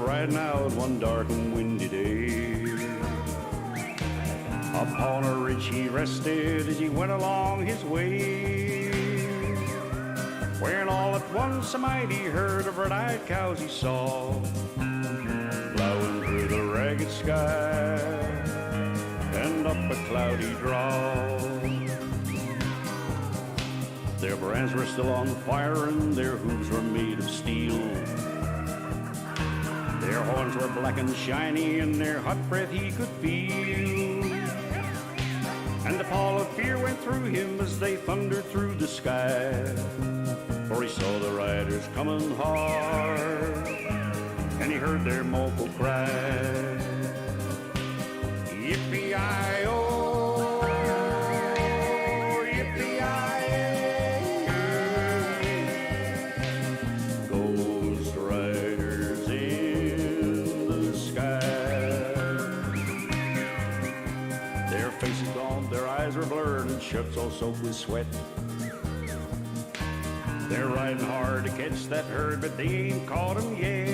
riding out one dark and windy day. Upon a ridge he rested as he went along his way. When all at once a mighty herd of red-eyed cows he saw, plowing through the ragged sky and up a cloudy draw. Their brands were still on fire and their hooves were made of steel. Their horns were black and shiny and their hot breath he could feel. And a pall of fear went through him as they thundered through the sky, for he saw the riders coming hard, and he heard their mournful cry. Yippee-i-oh, yippee-i-ay, ghost riders in the sky. Their faces gone, their eyes were blurred, and shirts all soaked with sweat. They're riding hard to catch that herd, but they ain't caught 'em yet.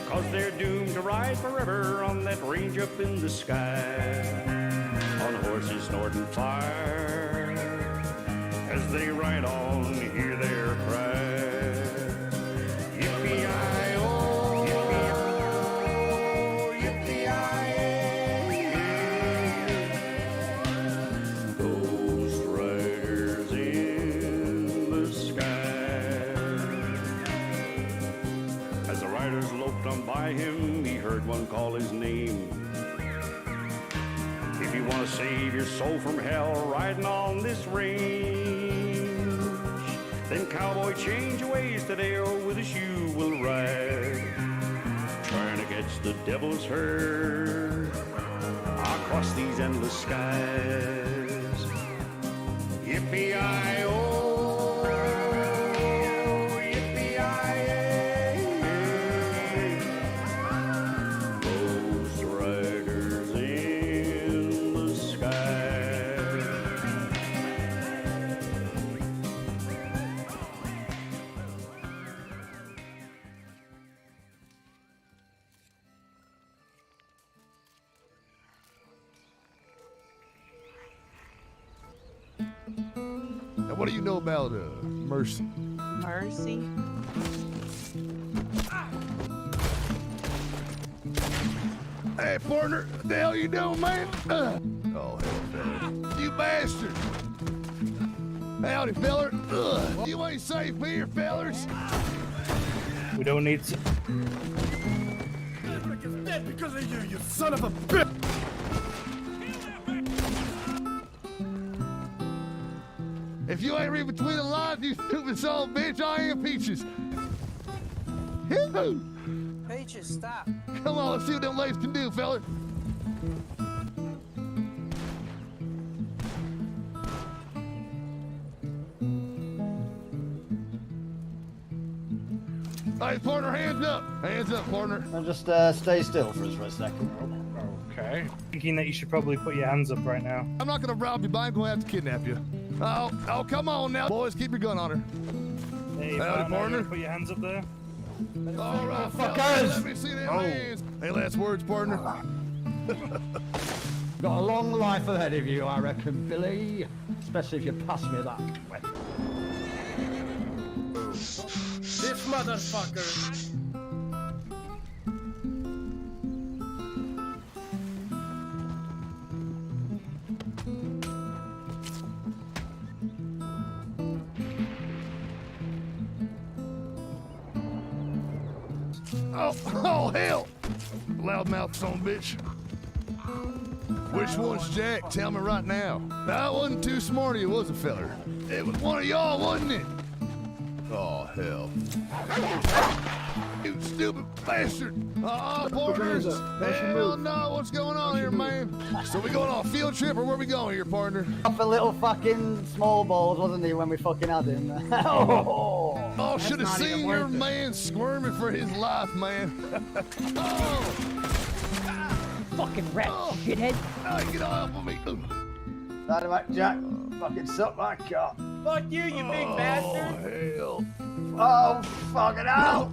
'Cause they're doomed to ride forever on that range up in the sky, on horses snorting fire. As they ride on, hear their cry. Yippee-i-oh, yippee-i-oh, yippee-i-ay. Ghost riders in the sky. As the riders loped on by him, he heard one call his name. If you want to save your soul from hell riding on this range, then cowboy, change your ways today, or with us you will ride, trying to catch the devil's herd across these endless skies. Yippee-i-oh, yippee-i-ay, ghost riders in the sky. Now, what do you know about mercy? Mercy? Hey, partner, what the hell you doing, man? Oh, hell no. You bastard! Howdy, feller. You ain't safe here, fellers. We don't need to. Dead because of you, you son of a bitch! If you ain't read between the lines, you stupid son of a bitch, I am Peaches. Yoo-hoo. Peaches, stop. Come on, let's see what them legs can do, fella. Hey, partner, hands up. Hands up, partner. I'll just stay still for us for a second. Okay. Thinking that you should probably put your hands up right now. I'm not gonna rob you, but I'm gonna have to kidnap you. Oh, come on now. Boys, keep your gun on her. Hey, Howdy, partner. Put your hands up there. All right, fuckers. let me see them hands. Hey, last words, partner. Got a long life ahead of you, I reckon, Billy. Especially if you pass me that weapon. This motherfucker. Oh, hell! Loudmouth son of a bitch. Which one's Jack? Tell me right now. That wasn't too smart of you, was it, feller? It was one of y'all, wasn't it? Oh, hell. You stupid bastard! Partners! Hell no, what's going on here, man? So we going on a field trip, or where we going here, partner? Off a little fucking small balls, wasn't he, when we fucking had him? Oh, should have seen your man squirming for his life, man. Oh! Fucking rat, shithead. Oh, get off of me. Dynamite Jack, fucking suck my cock. Fuck you, you big bastard. Oh, hell. Oh, fucking hell!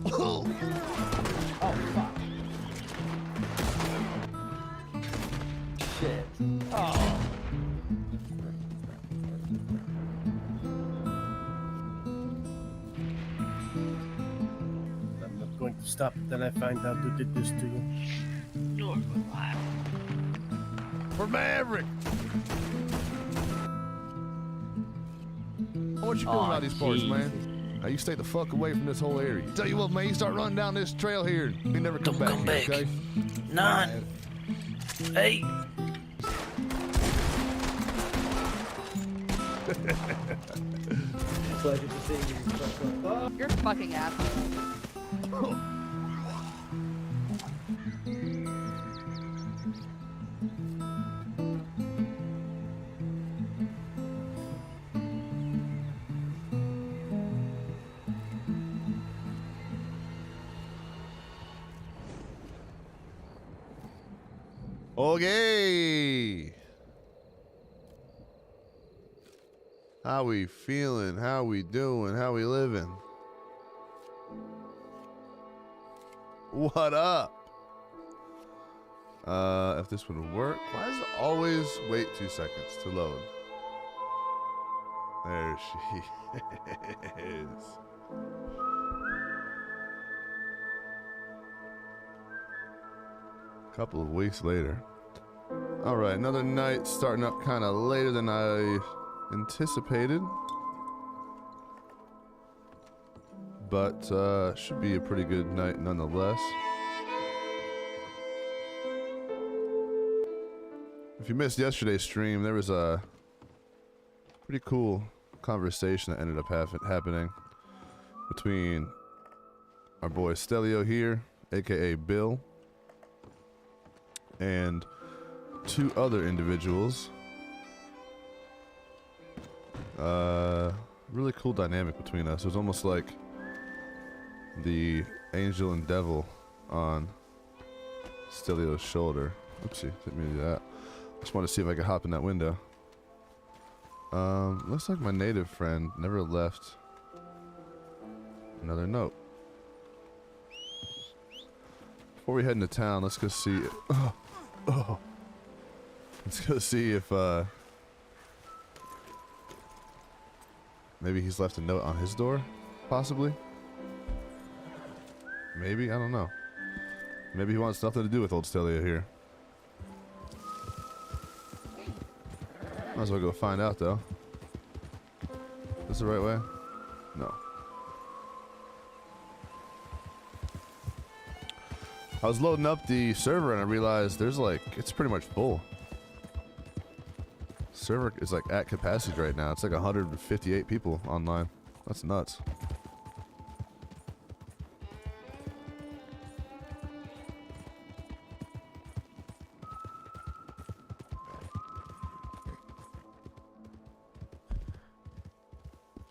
stop, then I find out who did this to you. Nor will I. For Maverick! What you doing Aw, about these parts, Jesus. man? Now you stay the fuck away from this whole area. Tell you what, man, you start running down this trail here. You never come Don't back, come here, back. okay? 9, 8. Pleasure to see you. You're a fucking asshole. Okay. How we feeling? How we doing? How we living? What up? If this would work, why does it always wait 2 seconds to load? There she is. A couple of weeks later. All right, another night starting up kind of later than I anticipated, but should be a pretty good night nonetheless. If you missed yesterday's stream, there was a pretty cool conversation that ended up happening between our boy Stelio here, aka Bill, and 2 other individuals. Really cool dynamic between us. It was almost like the angel and devil on Stelio's shoulder. Oopsie, didn't mean to do that. Just wanted to see if I could hop in that window. Looks like my native friend never left another note. Before we head into town, let's go see. Let's go see if maybe he's left a note on his door, possibly. Maybe, I don't know. Maybe he wants nothing to do with old Stelio here. Might as well go find out, though. Is this the right way? No. I was loading up the server and I realized there's like, it's pretty much full. Server is like at capacity right now. It's like 158 people online. That's nuts.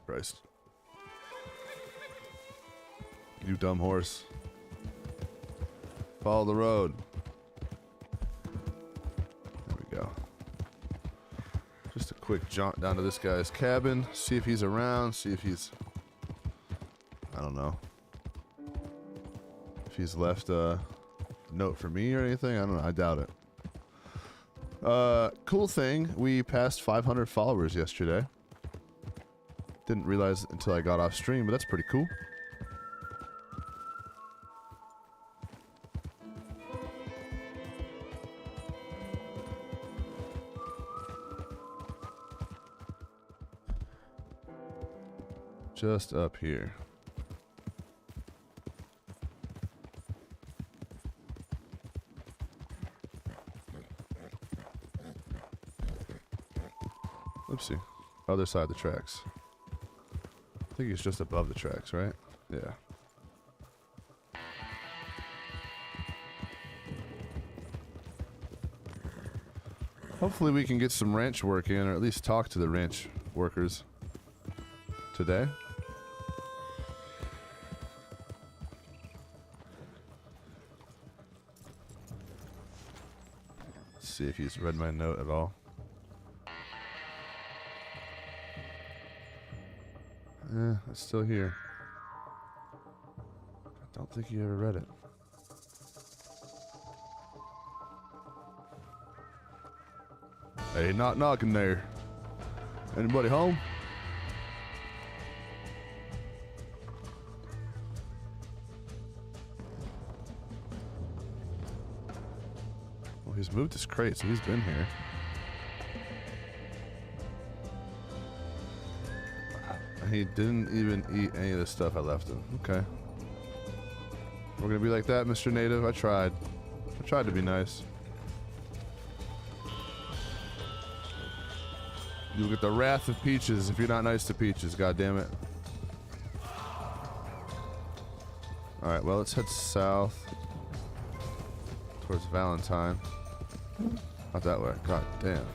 Christ. You dumb horse. Follow the road. There we go. Just a quick jaunt down to this guy's cabin. See if he's around. See if he's... I don't know. If he's left a note for me or anything. I don't know. I doubt it. Cool thing. We passed 500 followers yesterday. Didn't realize until I got off stream, but that's pretty cool. Just up here. Oopsie. Other side of the tracks. I think he's just above the tracks, right? Yeah. Hopefully we can get some ranch work in, or at least talk to the ranch workers today. Let's see if he's read my note at all. It's still here. I don't think he ever read it. Hey, knock knocking there. Anybody home? moved his crate, so he's been here. He didn't even eat any of the stuff I left him. Okay. We're gonna be like that, Mr. Native. I tried. I tried to be nice. You'll get the wrath of Peaches if you're not nice to Peaches, goddammit. Alright, well, let's head south. Towards Valentine. Not that way. God damn.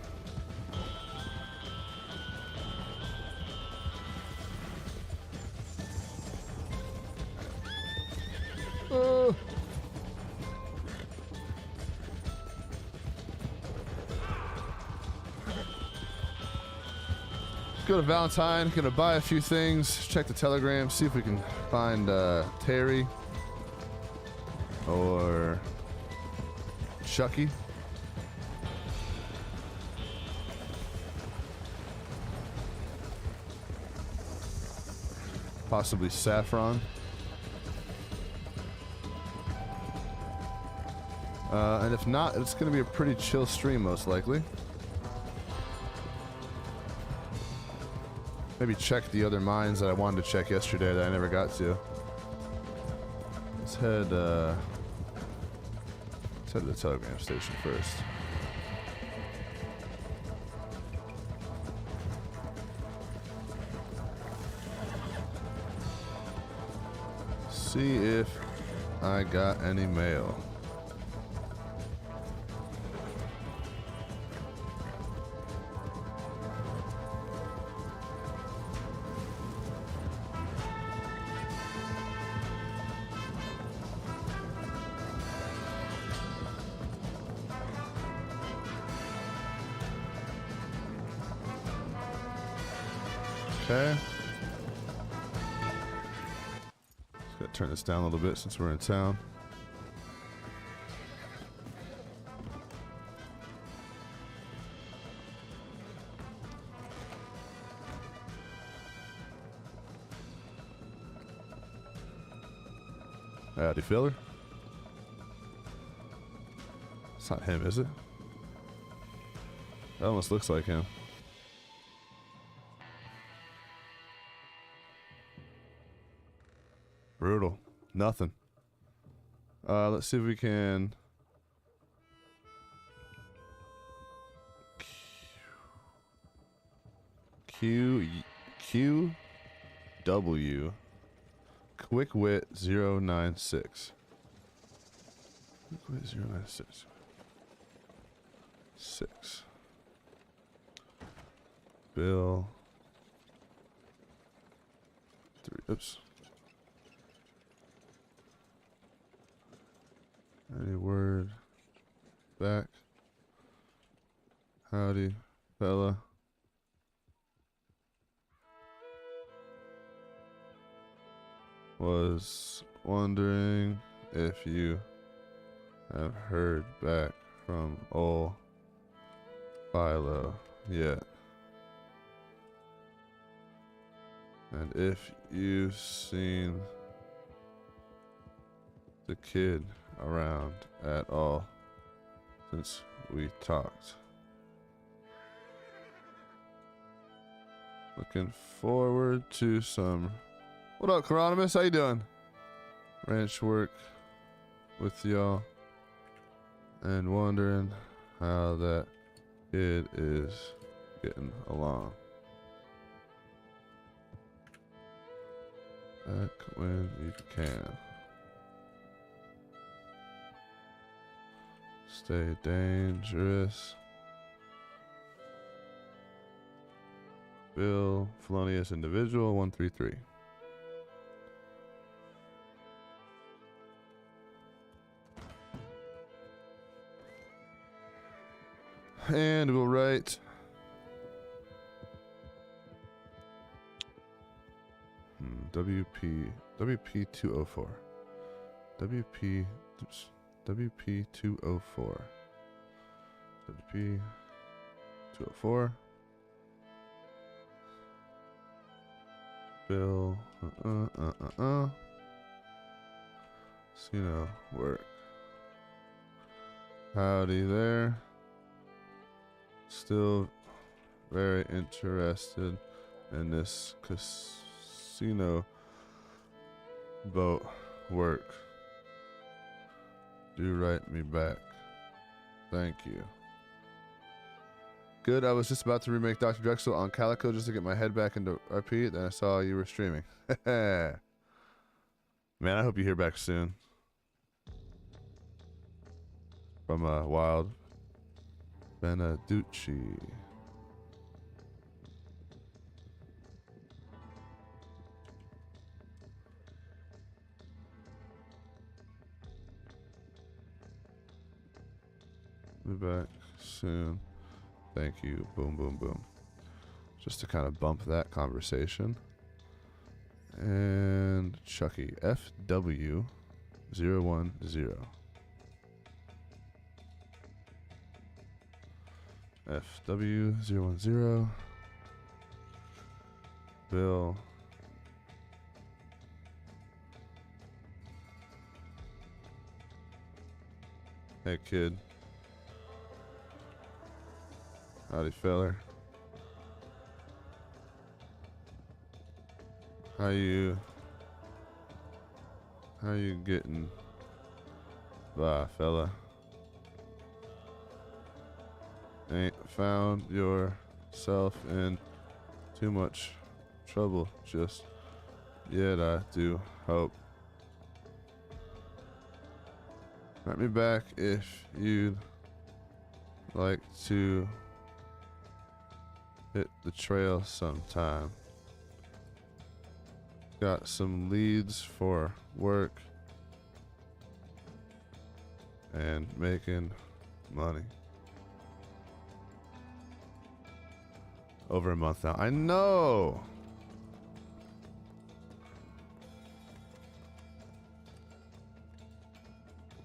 Go to Valentine, gonna buy a few things, check the telegram, see if we can find Terry or Chucky. Possibly Saffron. And if not, it's gonna be a pretty chill stream most likely. Maybe check the other mines that I wanted to check yesterday that I never got to. Let's head to the telegram station first. See if I got any mail. Okay. Just gotta turn this down a little bit since we're in town. Howdy, filler. It's not him, is it? That almost looks like him. Brutal. Nothing. Let's see if we can... QW Quick Wit 096. Quick Wit 096. 6. Bill. 3. Oops. Any word back? Howdy, fella. Was wondering if you have heard back from old Philo yet. And if you've seen the kid around at all since we talked. Looking forward to some... What up, Coronimus? How you doing? Ranch work with y'all. And wondering how that kid is getting along. Back when you can. Stay dangerous. Bill, felonious individual, 133. And we'll write WP 204. WP 204. WP 204. Bill. Casino work. Howdy there. Still very interested in this casino boat work. Do write me back. Thank you. Good, I was just about to remake Dr. Drexel on Calico just to get my head back into RP, then I saw you were streaming. Man, I hope you hear back soon. From Wild Beneducci. Be back soon. Thank you. Boom, boom, boom. Just to kind of bump that conversation. And Chucky. FW010. FW010. Bill. Hey, kid. Howdy, feller. How you getting by, fella? Ain't found yourself in too much trouble just yet, I do hope. Write me back if you'd like to hit the trail sometime. Got some leads for work and making money. Over a month now. I know.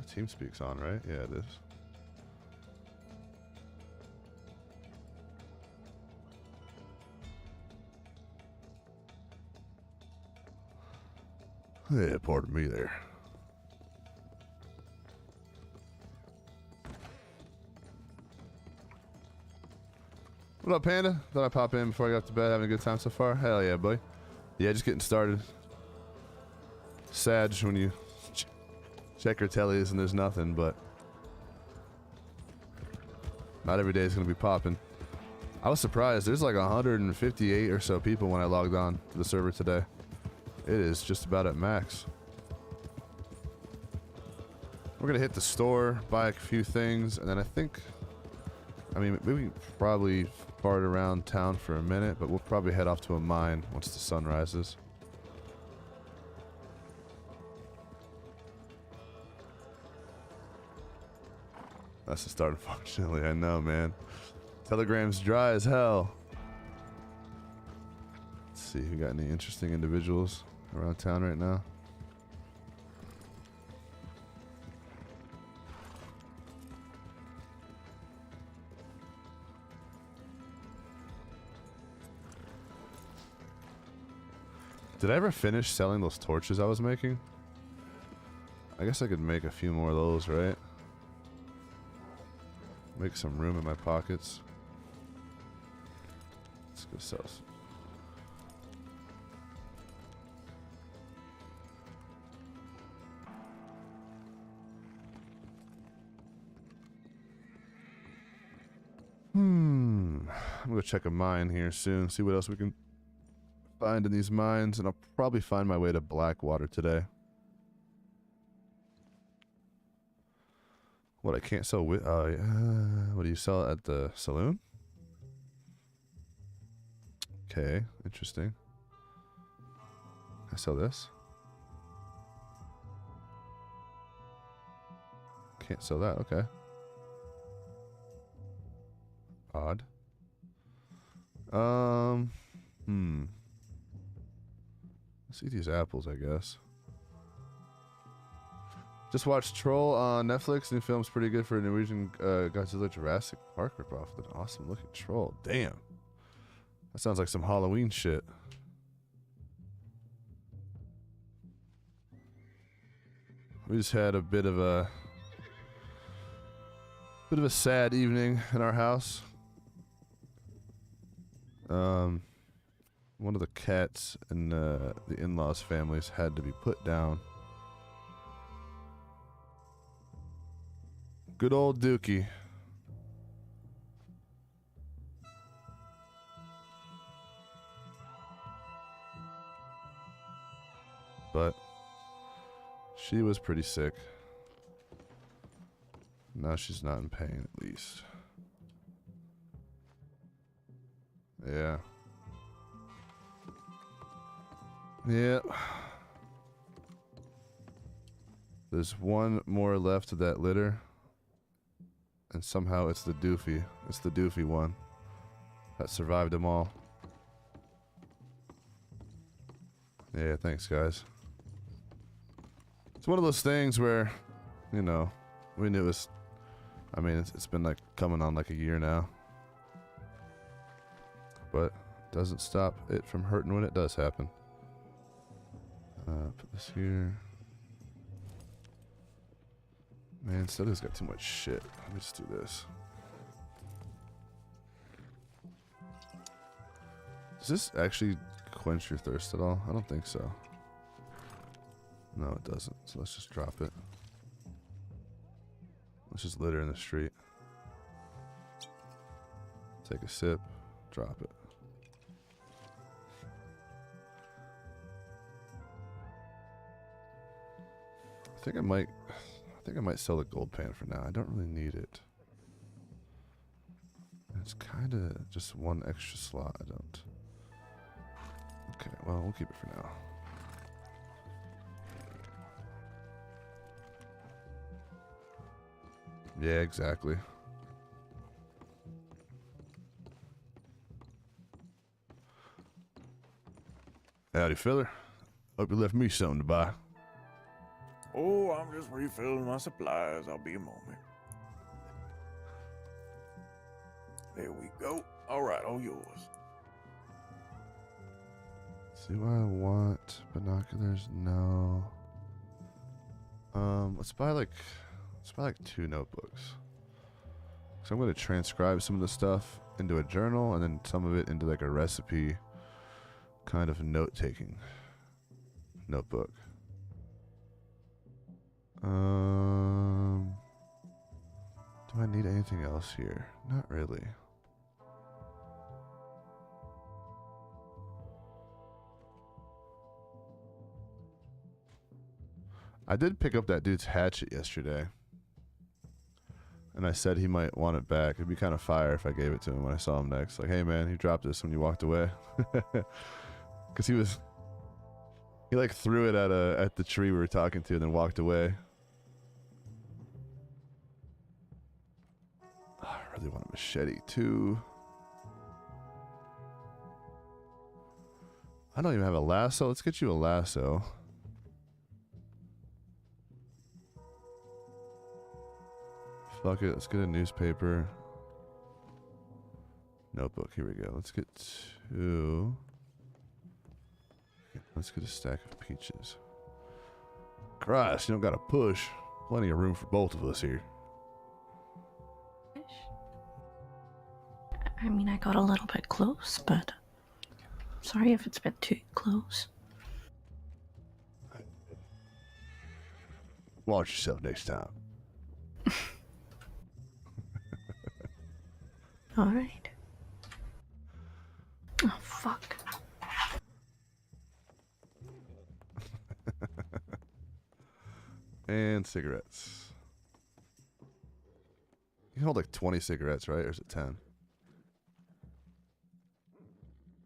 TeamSpeak's on, right? Yeah, it is. Yeah, pardon me there. What up, Panda? Thought I'd pop in before I got to bed. Having a good time so far? Hell yeah, buddy. Yeah, just getting started. Sad when you check your tellies and there's nothing, but not every day is going to be popping. I was surprised. There's like 158 or so people when I logged on to the server today. It is just about at max. We're going to hit the store, buy a few things, and then I mean, we can probably fart around town for a minute, but we'll probably head off to a mine once the sun rises. That's the start, unfortunately. I know, man. Telegram's dry as hell. Let's see, we got any interesting individuals around town right now? Did I ever finish selling those torches I was making? I guess I could make a few more of those, right? Make some room in my pockets. Let's go sell some. I'm gonna go check a mine here soon, see what else we can find in these mines, and I'll probably find my way to Blackwater today. What, I can't sell with what do you sell at the saloon? Okay, interesting. I sell this? Can't sell that, okay. Odd. Let's eat these apples, I guess. Just watched Troll on Netflix. New film's pretty good for a Norwegian Godzilla Jurassic Park ripoff with an awesome looking troll. Damn. That sounds like some Halloween shit. We just had a bit of a Bit of a sad evening in our house. One of the cats in the in-laws' families had to be put down. Good old Dookie. But she was pretty sick. Now she's not in pain, at least. Yeah. Yeah. There's one more left of that litter. And somehow it's the doofy. It's the doofy one that survived them all. Yeah, thanks, guys. It's one of those things where, you know, we knew it was... I mean, it's been like coming on like a year now. But doesn't stop it from hurting when it does happen. Put this here. Man, Stelio's got too much shit. Let me just do this. Does this actually quench your thirst at all? I don't think so. No, it doesn't. So let's just drop it. Let's just litter in the street. Take a sip. Drop it. I think I might sell the gold pan for now. I don't really need it. It's kind of just one extra slot. I don't. Okay, well, we'll keep it for now. Yeah, exactly. Howdy, fella. Hope you left me something to buy. Oh, I'm just refilling my supplies. I'll be a moment. There we go. All right, all yours. Do I want binoculars? No. Let's buy like 2 notebooks. So I'm going to transcribe some of the stuff into a journal and then some of it into like a recipe kind of note-taking notebook. Do I need anything else here? Not really. I did pick up that dude's hatchet yesterday. And I said he might want it back. It'd be kind of fire if I gave it to him when I saw him next. Like, hey man, you dropped this when you walked away. Because he like threw it at the tree we were talking to and then walked away. Oh, I really want a machete too. I don't even have a lasso. Let's get you a lasso. Fuck it, let's get a newspaper. Notebook, here we go. Let's get 2. Let's get a stack of peaches. Christ, you don't gotta push. Plenty of room for both of us here. I mean, I got a little bit close, but sorry if it's been too close. Watch yourself next time. Alright. Oh, fuck. And cigarettes. You can hold like 20 cigarettes, right? Or is it 10?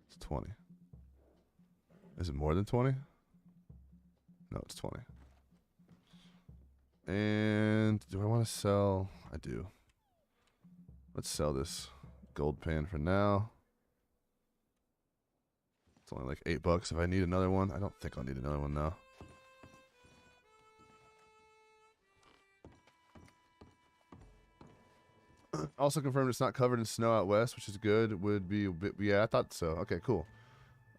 It's 20. Is it more than 20? No, it's 20. And do I want to sell? I do. Let's sell this gold pan for now. It's only like $8 if I need another one. I don't think I'll need another one now. Also confirmed it's not covered in snow out west, which is good. Would be a bit, yeah, I thought so. Okay, cool.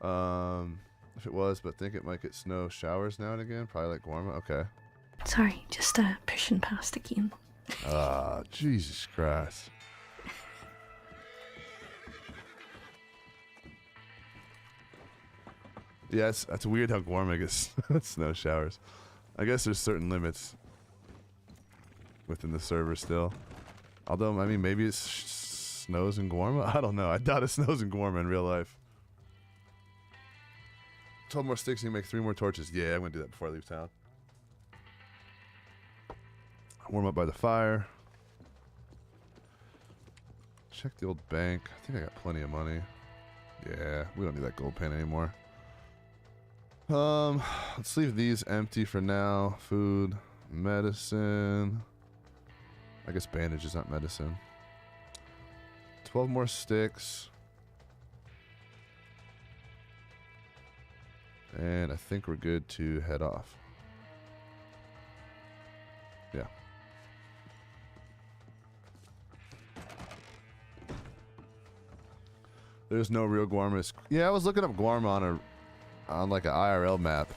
If it was, but think it might get snow showers now and again. Probably like Guarma. Okay. Sorry, just pushing past again. Ah, Jesus Christ. Yes, that's weird how Gorma gets snow showers. I guess there's certain limits within the server still. Although, I mean, maybe it snows in Gorma? I don't know. I doubt it snows in Gorma in real life. 12 more sticks and you make 3 more torches. Yeah, I'm going to do that before I leave town. Warm up by the fire. Check the old bank. I think I got plenty of money. Yeah, we don't need that gold pan anymore. Let's leave these empty for now. Food, medicine. I guess bandage is not medicine. 12 more sticks. And I think we're good to head off. Yeah. There's no real Guarma. Yeah, I was looking up Guarma on like an IRL map.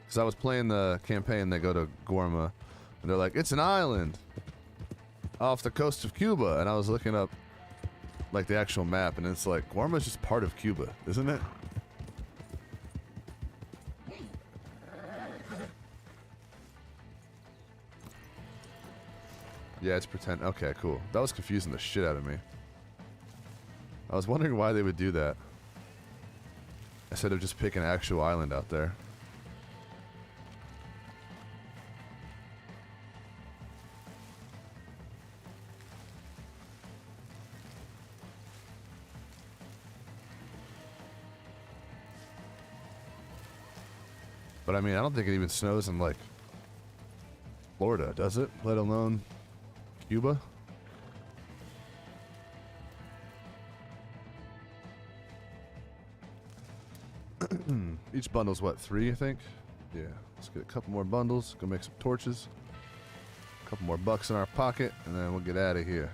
Because I was playing the campaign, they go to Guarma. And they're like, it's an island off the coast of Cuba. And I was looking up like the actual map, and it's like, Guarma's just part of Cuba, isn't it? Yeah, it's pretend. Okay, cool. That was confusing the shit out of me. I was wondering why they would do that instead of just pick an actual island out there. But I mean, I don't think it even snows in like Florida, does it? Let alone Cuba? Each bundle's what, 3, I think? Yeah. Let's get a couple more bundles, go make some torches. A couple more bucks in our pocket, and then we'll get out of here.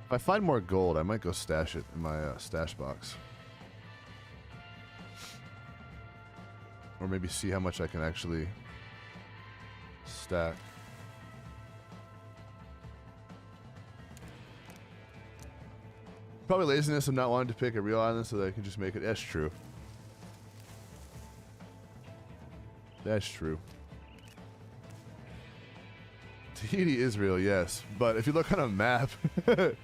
If I find more gold, I might go stash it in my stash box. Or maybe see how much I can actually stack. Probably laziness of not wanting to pick a real island so that I can just make it. That's true. That's true. Tahiti is real, yes. But if you look on a map, if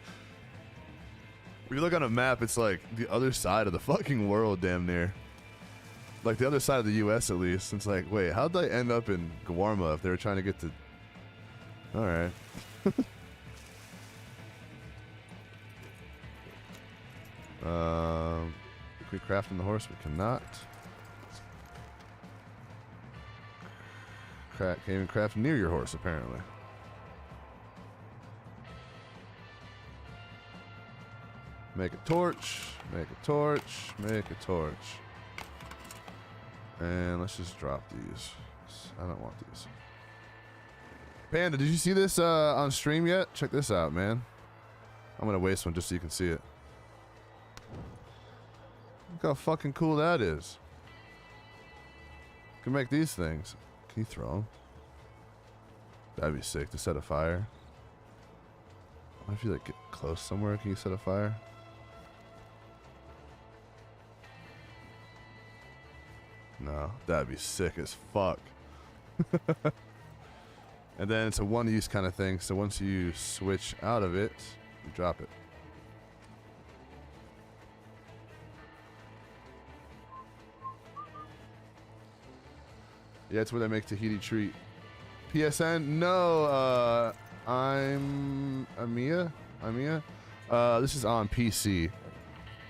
you look on a map, it's like the other side of the fucking world, damn near. Like the other side of the U.S. at least. It's like, wait, how'd they end up in Guarma if they were trying to get to... Alright. Can we craft in the horse? We cannot. Can't even craft near your horse, apparently. Make a torch. Make a torch. Make a torch. And let's just drop these. I don't want these. Panda, did you see this on stream yet? Check this out, man. I'm gonna waste one just so you can see it. Look how fucking cool that is. You can make these things. Can you throw them? That'd be sick to set a fire. What if you like get close somewhere? Can you set a fire? No, that'd be sick as fuck. And then it's a one-use kind of thing, so once you switch out of it, you drop it. Yeah, it's where they make Tahiti treat. PSN? No, I'm Amia. This is on PC.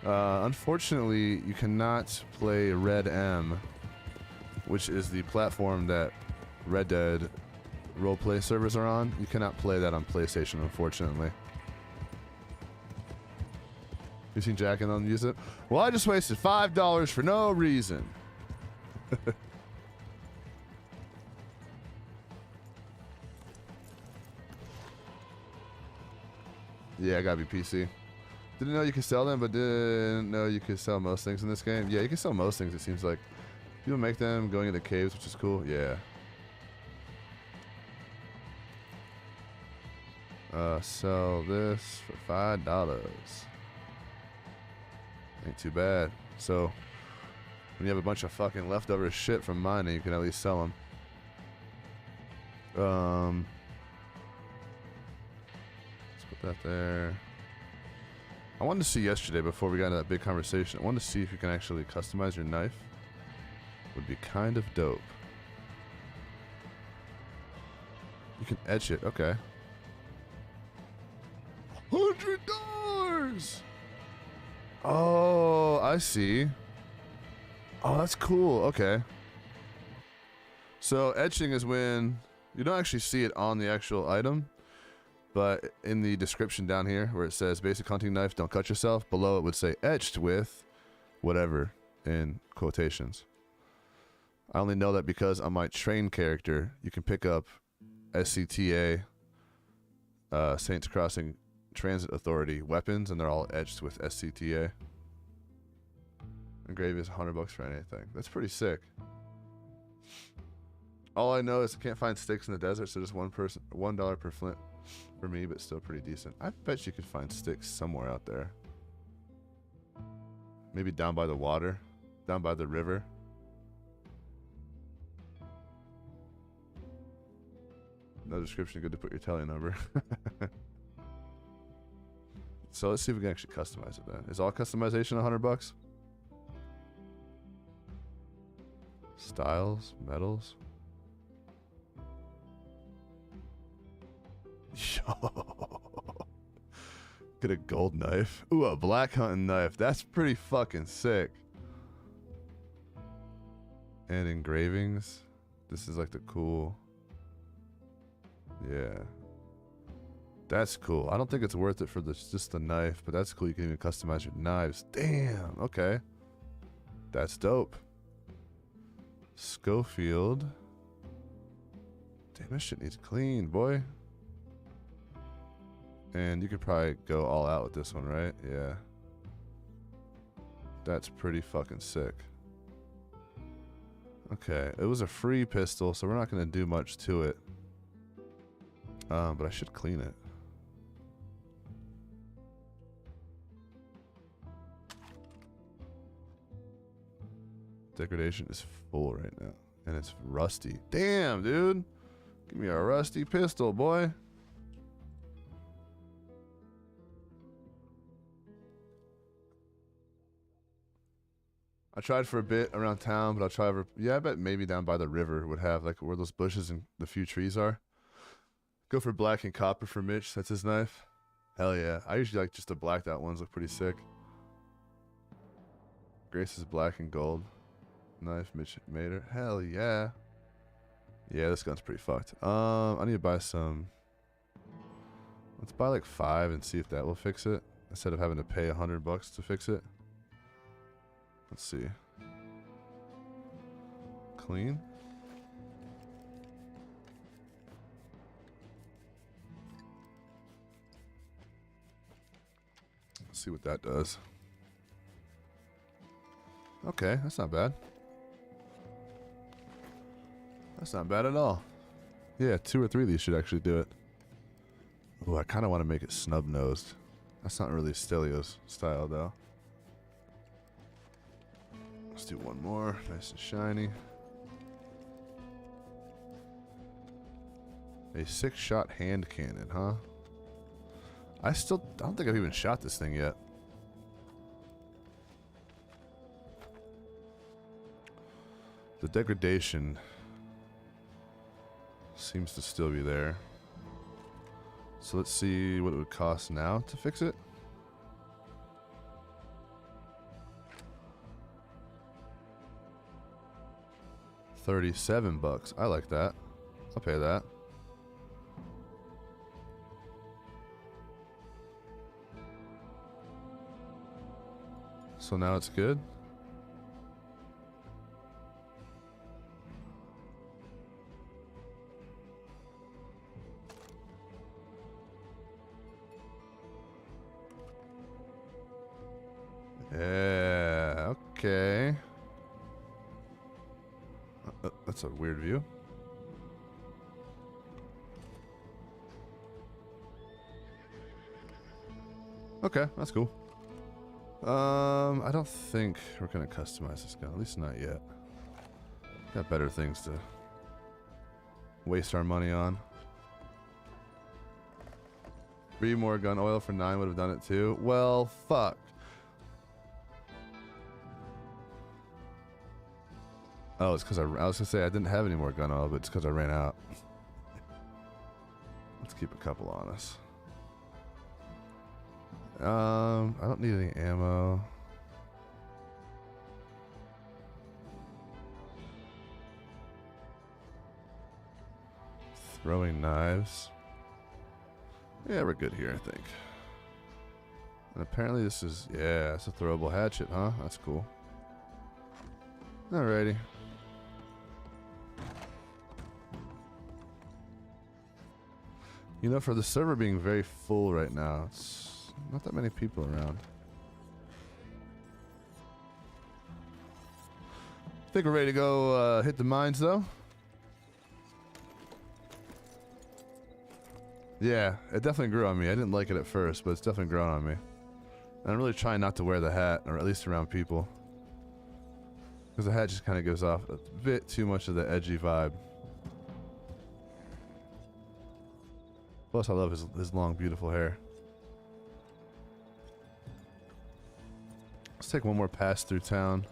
Unfortunately, you cannot play Red M, which is the platform that Red Dead roleplay servers are on. You cannot play that on PlayStation, unfortunately. You seen Jack and them use it? Well, I just wasted $5 for no reason. Yeah, I gotta be PC. Didn't know you could sell them, but didn't know you could sell most things in this game. Yeah, you can sell most things, it seems like. People make them going into caves, which is cool. Yeah. Sell this for $5. Ain't too bad. So when you have a bunch of fucking leftover shit from mining, you can at least sell them. Let's put that there. I wanted to see yesterday before we got into that big conversation. I wanted to see if you can actually customize your knife. Would be kind of dope. You can etch it. Okay. $100. Oh, I see. Oh, that's cool. Okay. So etching is when you don't actually see it on the actual item, but in the description down here where it says basic hunting knife, don't cut yourself, below it would say etched with whatever in quotations. I only know that because on my train character, you can pick up SCTA, Saints Crossing Transit Authority weapons, and they're all etched with SCTA. Engrave is $100 for anything. That's pretty sick. All I know is I can't find sticks in the desert, so just $1 per flint for me, but still pretty decent. I bet you could find sticks somewhere out there. Maybe down by the water, down by the river. No description, good to put your tally number. So let's see if we can actually customize it then. Is all customization $100? Styles, metals. Yo. Get a gold knife. Ooh, a black hunting knife. That's pretty fucking sick. And engravings. This is like the cool. Yeah. That's cool. I don't think it's worth it for just the knife, but that's cool. You can even customize your knives. Damn. Okay. That's dope. Schofield. Damn, this shit needs clean, boy. And you could probably go all out with this one, right? Yeah. That's pretty fucking sick. Okay. It was a free pistol, so we're not going to do much to it. But I should clean it. Degradation is full right now. And it's rusty. Damn, dude. Give me a rusty pistol, boy. I tried for a bit around town, but I'll try over. Yeah, I bet maybe down by the river would have, like, where those bushes and the few trees are. Go for black and copper for Mitch. That's his knife. Hell yeah. I usually like just the blacked out ones. Look pretty sick. Grace is black and gold. Knife, Mitch Mater. Hell yeah. Yeah, this gun's pretty fucked. I need to buy some. Let's buy like 5 and see if that will fix it. Instead of having to pay $100 to fix it. Let's see. Clean. Let's see what that does. Okay, that's not bad. That's not bad at all. Yeah, 2 or 3 of these should actually do it. Ooh, I kind of want to make it snub-nosed. That's not really Stelio's style, though. Let's do one more. Nice and shiny. A 6-shot hand cannon, huh? I don't think I've even shot this thing yet. The degradation seems to still be there. So let's see what it would cost now to fix it. $37. I like that. I'll pay that. So now it's good. Yeah, okay. That's a weird view. Okay, that's cool. I don't think we're gonna customize this gun, at least not yet. Got better things to waste our money on. 3 more gun oil for 9 would have done it too. Well, fuck. Oh, it's because I was gonna say I didn't have any more gun oil, but it's because I ran out. Let's keep a couple on us. I don't need any ammo. Throwing knives. Yeah, we're good here, I think. And apparently this is, yeah, it's a throwable hatchet, huh? That's cool. Alrighty. You know, for the server being very full right now, it's not that many people around. I think we're ready to go hit the mines, though. Yeah, it definitely grew on me. I didn't like it at first, but it's definitely grown on me. And I'm really trying not to wear the hat, or at least around people. Because the hat just kind of gives off a bit too much of the edgy vibe. Plus, I love his long, beautiful hair. Let's take one more pass through town.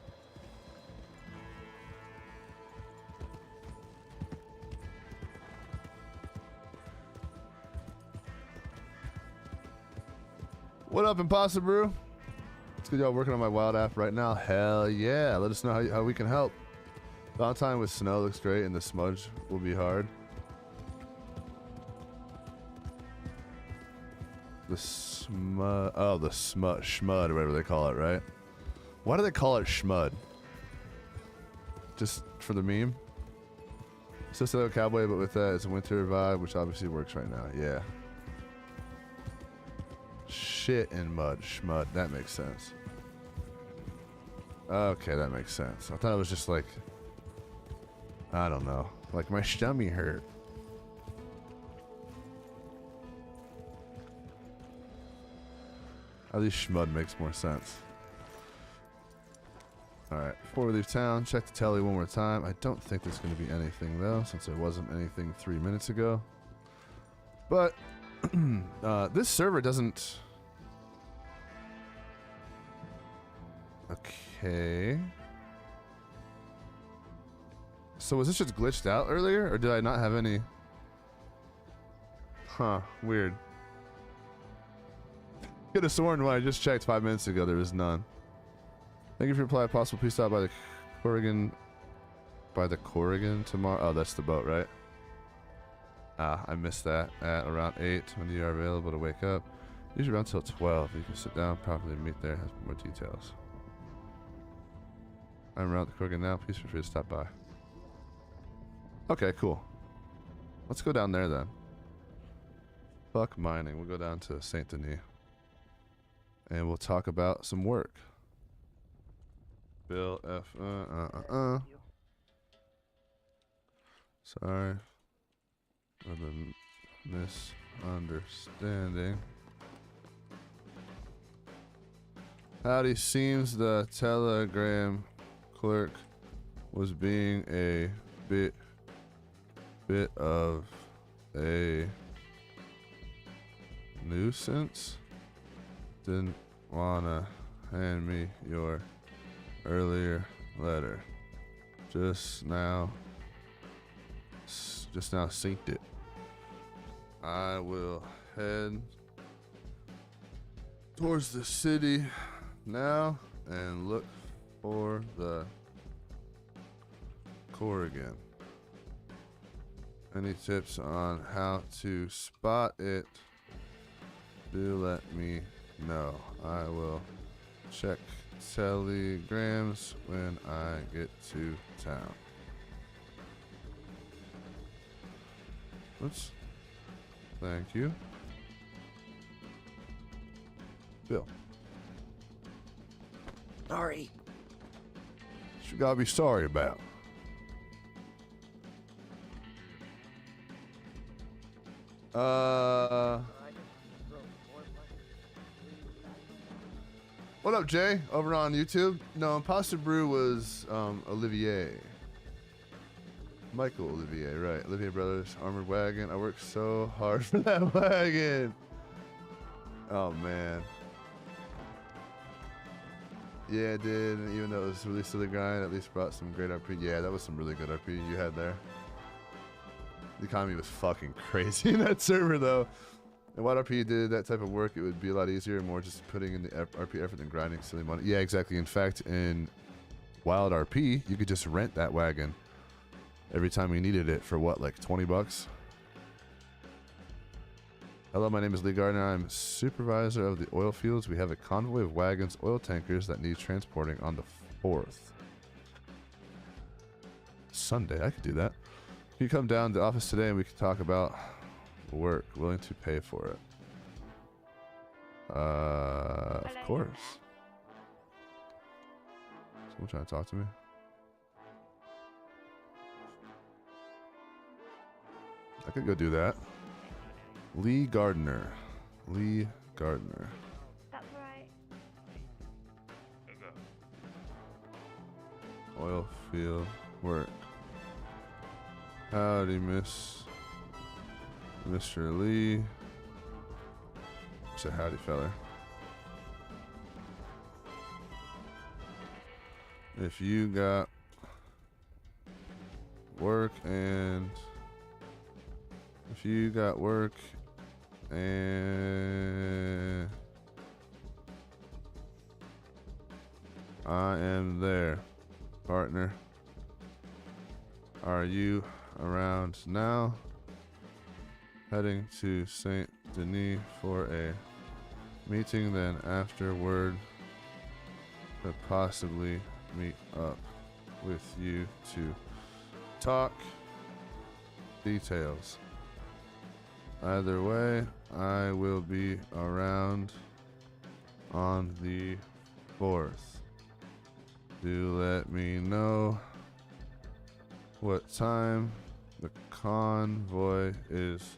What up, Impossible Brew? It's good y'all working on my wild app right now. Hell yeah. Let us know how we can help. Valentine with snow looks great, and the smudge will be hard. The smud. Oh, the smud. Schmud, or whatever they call it, right? Why do they call it schmud? Just for the meme? So Stelio Cowboy, but with that, it's a winter vibe, which obviously works right now. Yeah. Shit in mud. Schmud. That makes sense. Okay, that makes sense. I thought it was just like, I don't know. Like my stomach hurt. At least schmud makes more sense. Alright, before we leave town, check the tally one more time. I don't think there's going to be anything though, since there wasn't anything 3 minutes ago. But, this server doesn't... Okay. So was this just glitched out earlier, or did I not have any... Huh, weird. Could have sworn when I just checked 5 minutes ago there was none. Thank you for your reply. Possible please stop by the Corrigan. By the Corrigan tomorrow. Oh, that's the boat, right? Ah, I missed that at around 8 when you are available to wake up. Usually around till 12. You can sit down properly and meet there. Has more details. I'm around the Corrigan now. Please feel free to stop by. Okay, cool. Let's go down there then. Fuck mining. We'll go down to Saint Denis. And we'll talk about some work. Bill F. Sorry for the misunderstanding. Howdy, seems the telegram clerk was being a bit of a nuisance. Didn't wanna hand me your earlier letter. Just now synced it. I will head towards the city now and look for the Corrigan. Any tips on how to spot it? Do let me know. I will check telegrams when I get to town. Oops. Thank you. Bill. Sorry. What you gotta be sorry about? What up, Jay? Over on YouTube? No, Imposter Brew was Olivier. Michael Olivier, right. Olivier Brothers, Armored Wagon. I worked so hard for that wagon. Oh, man. Yeah, it did. And even though it was really silly grind, at least brought some great RP. Yeah, that was some really good RP you had there. The economy was fucking crazy in that server, though. And WildRP did that type of work, it would be a lot easier and more just putting in the RP effort than grinding silly money. Yeah, exactly. In fact, in WildRP, you could just rent that wagon every time you needed it for what, like 20 bucks? Hello, my name is Lee Gardner. I'm supervisor of the oil fields. We have a convoy of wagons, oil tankers that need transporting on the 4th. Sunday, I could do that. You come down to the office today and we can talk about work. Willing to pay for it. Of course. Someone trying to talk to me? I could go do that. Lee Gardner. Lee Gardner. That's right. Oil field work. Howdy, Mr. Lee. Say howdy, feller. If you got work and I am there, partner. Are you around now? Heading to Saint Denis for a meeting, then afterward could possibly meet up with you to talk details. Either way, I will be around on the 4th. Do let me know what time the convoy is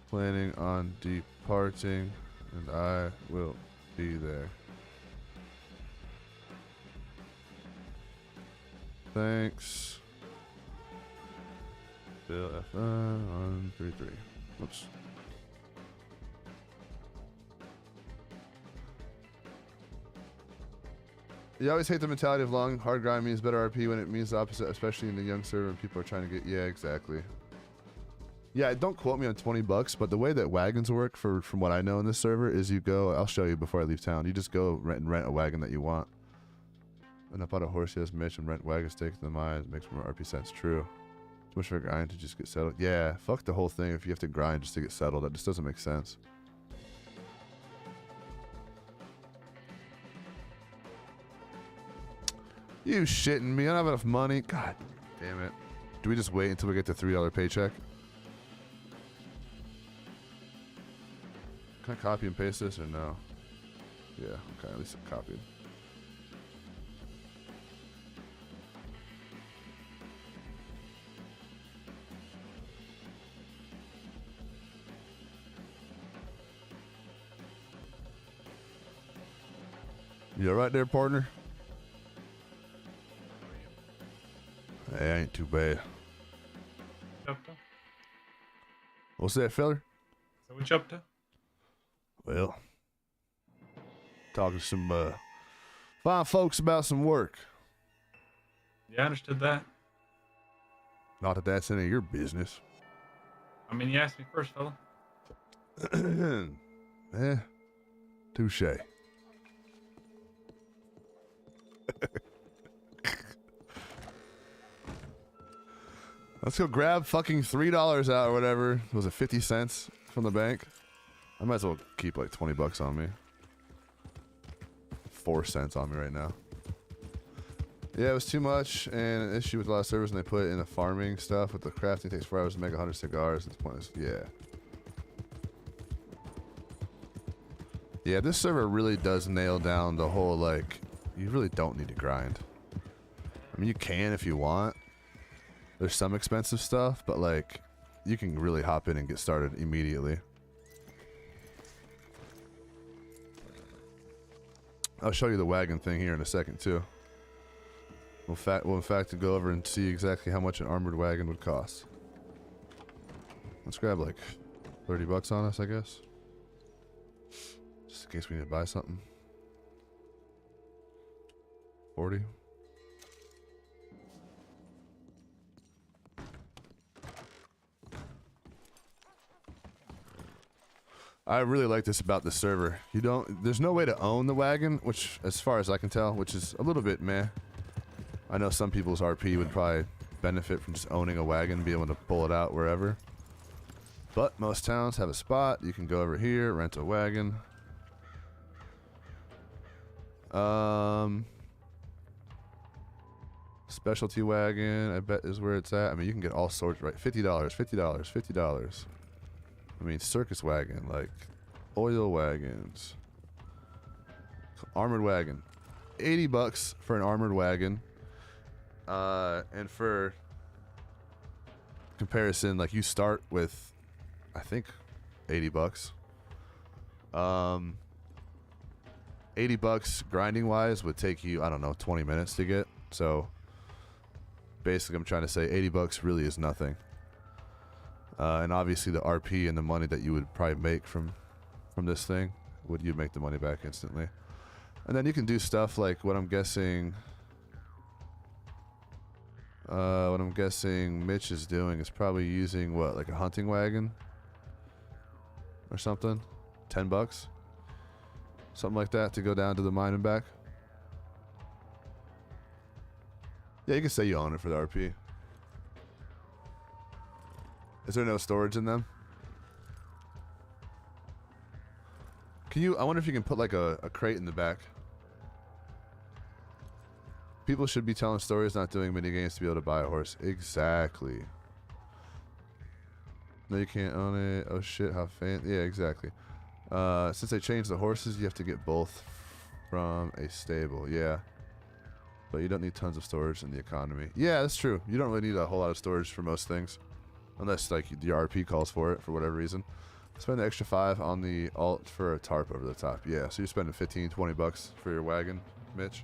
planning on departing, and I will be there. Thanks. Bill F 133. Oops. You always hate the mentality of long, hard grind means better RP when it means the opposite, especially in the young server and people are trying to get... Yeah, exactly. Yeah, don't quote me on 20 bucks, but the way that wagons work, from what I know in this server, is you go... I'll show you before I leave town. You just go rent a wagon that you want. And up on a horse, yes, Mitch, and rent wagon stakes in the mines. Makes more RP sense. True. Too much for a grind to just get settled. Yeah, fuck the whole thing if you have to grind just to get settled. That just doesn't make sense. You shitting me? I don't have enough money. God damn it. Do we just wait until we get the $3 paycheck? Can I copy and paste this or no? Yeah, okay, at least I copied. You alright there, partner? Hey, I ain't too bad. What's that, feller? So what you up to? Well, talking to some fine folks about some work. Yeah, I understood that. Not that that's any of your business. I mean, you asked me first, fella. Eh, touche. Let's go grab fucking $3 out or whatever. Was it 50 cents from the bank? I might as well keep like 20 bucks on me. 4 cents on me right now. Yeah, it was too much and an issue with a lot of servers, and they put it in the farming stuff with the crafting. Takes 4 hours to make 100 cigars. It's pointless. Yeah. Yeah, this server really does nail down the whole, like, you really don't need to grind. I mean, you can if you want. There's some expensive stuff, but like, you can really hop in and get started immediately. I'll show you the wagon thing here in a second too. We'll in fact go over and see exactly how much an armored wagon would cost. Let's grab like 30 bucks on us, I guess. Just in case we need to buy something. 40. I really like this about the server. There's no way to own the wagon, which, as far as I can tell, which is a little bit meh. I know some people's RP would probably benefit from just owning a wagon, be able to pull it out wherever. But most towns have a spot. You can go over here, rent a wagon. Specialty wagon, I bet, is where it's at. I mean, you can get all sorts, right? $50, $50, $50. I mean, circus wagon, like oil wagons, armored wagon, 80 bucks for an armored wagon. And for comparison, like you start with, I think, 80 bucks. 80 bucks grinding wise would take you, I don't know, 20 minutes to get. So basically, I'm trying to say 80 bucks really is nothing. And obviously the RP and the money that you would probably make from this thing, you'd make the money back instantly. And then you can do stuff like what I'm guessing Mitch is doing is probably using what, like a hunting wagon or something. 10 bucks. Something like that to go down to the mine and back. Yeah, you can say you own it for the RP. Is there no storage in them? I wonder if you can put like a crate in the back. People should be telling stories, not doing mini games to be able to buy a horse. Exactly. No, you can't own it. Oh shit, how fancy. Yeah, exactly. Since they changed the horses, you have to get both from a stable. Yeah. But you don't need tons of storage in the economy. Yeah, that's true. You don't really need a whole lot of storage for most things. Unless like the RP calls for it for whatever reason. Spend the extra 5 on the alt for a tarp over the top. Yeah, so you're spending 15, 20 bucks for your wagon, Mitch.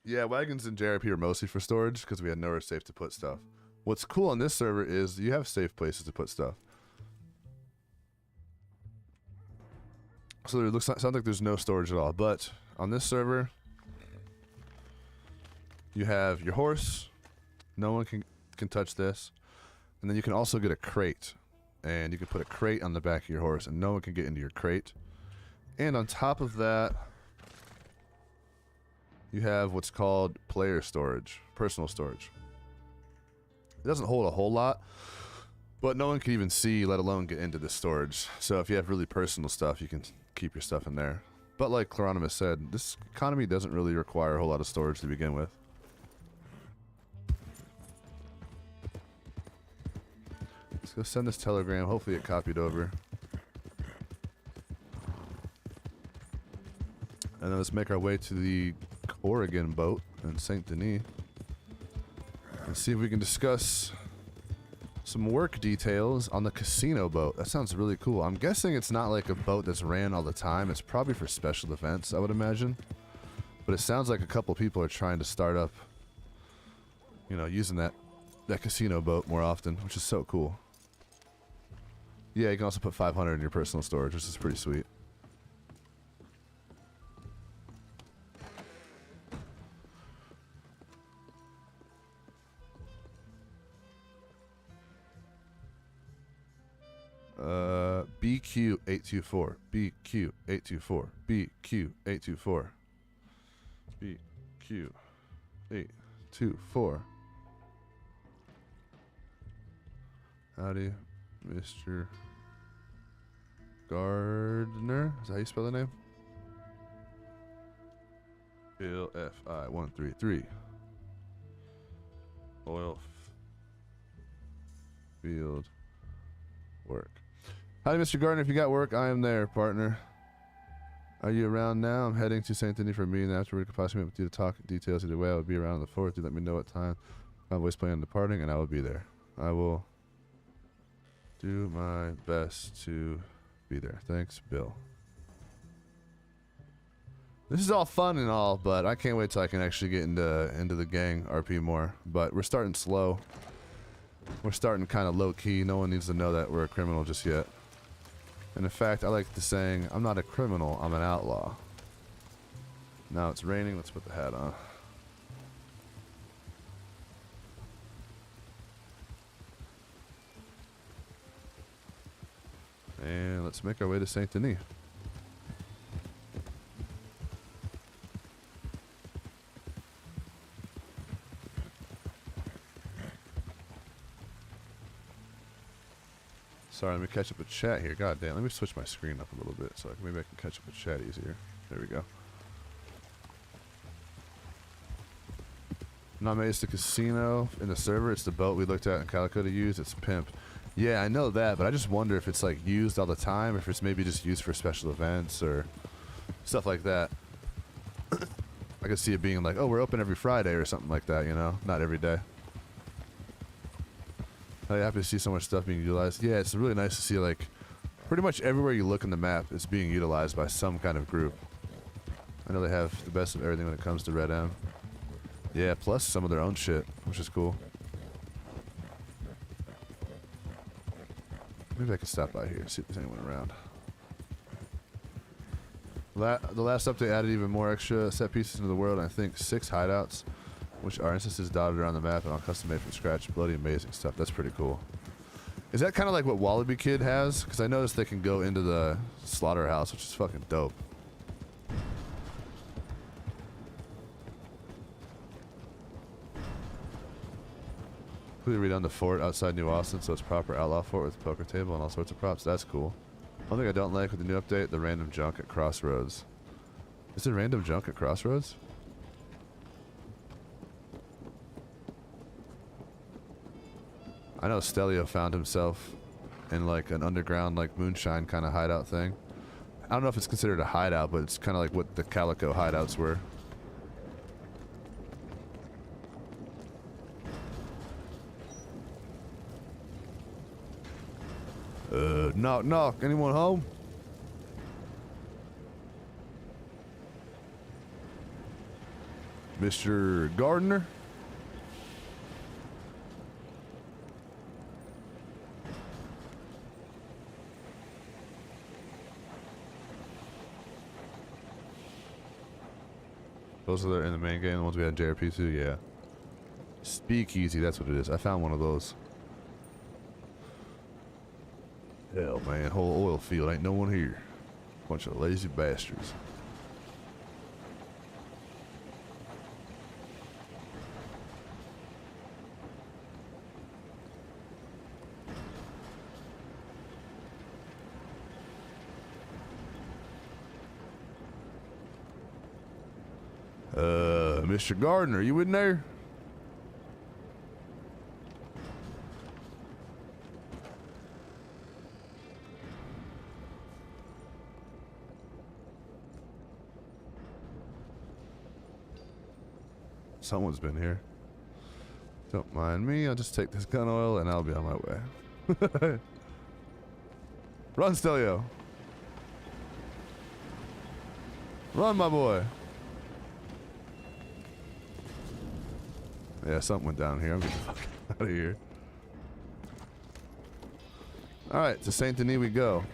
Yeah, wagons in JRP are mostly for storage because we had nowhere safe to put stuff. What's cool on this server is you have safe places to put stuff. So it sounds like there's no storage at all. But on this server, you have your horse. No one can touch this. And then you can also get a crate. And you can put a crate on the back of your horse and no one can get into your crate. And on top of that, you have what's called player storage, personal storage. It doesn't hold a whole lot, but no one can even see, let alone get into the storage. So if you have really personal stuff, you can keep your stuff in there. But like Cloronimus said, this economy doesn't really require a whole lot of storage to begin with. Let's go send this telegram. Hopefully it copied over. And then let's make our way to the Oregon boat in St. Denis and see if we can discuss some work details on the casino boat. That sounds really cool. I'm guessing it's not like a boat that's ran all the time. It's probably for special events, I would imagine. But it sounds like a couple people are trying to start up, you know, using that casino boat more often, which is so cool. Yeah, you can also put 500 in your personal storage, which is pretty sweet. BQ824, BQ824, BQ824, BQ824. Howdy, Mr. Gardner. Is that how you spell the name? Bill FI133. Oil field work. Howdy, Mr. Gardner. If you got work, I am there, partner. Are you around now? I'm heading to St. Denis for a meeting afterward. Could possibly meet with you to talk details. Either way, I would be around on the 4th. Do let me know what time. Convoys plan on departing, and I will be there. I will do my best to be there. Thanks, Bill. This is all fun and all, but I can't wait till I can actually get into the gang RP more. But we're starting slow. We're starting kind of low key. No one needs to know that we're a criminal just yet. And in fact, I like the saying, I'm not a criminal, I'm an outlaw. Now it's raining, let's put the hat on. And let's make our way to Saint Denis. Sorry, let me catch up with chat here. God damn, let me switch my screen up a little bit so maybe I can catch up with chat easier. There we go. Name is the casino in the server. It's the boat we looked at in Calico to use. It's Pimp. Yeah, I know that, but I just wonder if it's like used all the time, if it's maybe just used for special events or stuff like that. I could see it being like, oh, we're open every Friday or something like that, you know? Not every day. I'm happy to see so much stuff being utilized. Yeah, it's really nice to see, like, pretty much everywhere you look in the map is being utilized by some kind of group. I know they have the best of everything when it comes to Red M. Yeah, plus some of their own shit, which is cool. Maybe I can stop by here and see if there's anyone around. The last update added even more extra set pieces into the world, and I think 6 hideouts, which are instances dotted around the map and all custom made from scratch. Bloody amazing stuff. That's pretty cool. Is that kind of like what Wallaby Kid has? Because I noticed they can go into the slaughterhouse, which is fucking dope. Completely redone the fort outside New Austin, so it's proper outlaw fort with a poker table and all sorts of props. That's cool. One thing I don't like with the new update, the random junk at Crossroads. Is there random junk at Crossroads? I know Stelio found himself in like an underground like moonshine kind of hideout thing. I don't know if it's considered a hideout, but it's kind of like what the Calico hideouts were. Knock knock, anyone home? Mr. Gardner? Those are in the main game, the ones we had in JRP too, yeah. Speakeasy, that's what it is. I found one of those. Hell, man, whole oil field, ain't no one here. Bunch of lazy bastards. Mr. Gardner, you in there? Someone's been here. Don't mind me, I'll just take this gun oil and I'll be on my way. Run, Stelio. Run, my boy. Yeah, something went down here. I'm getting the fuck out of here. Alright, to Saint Denis we go.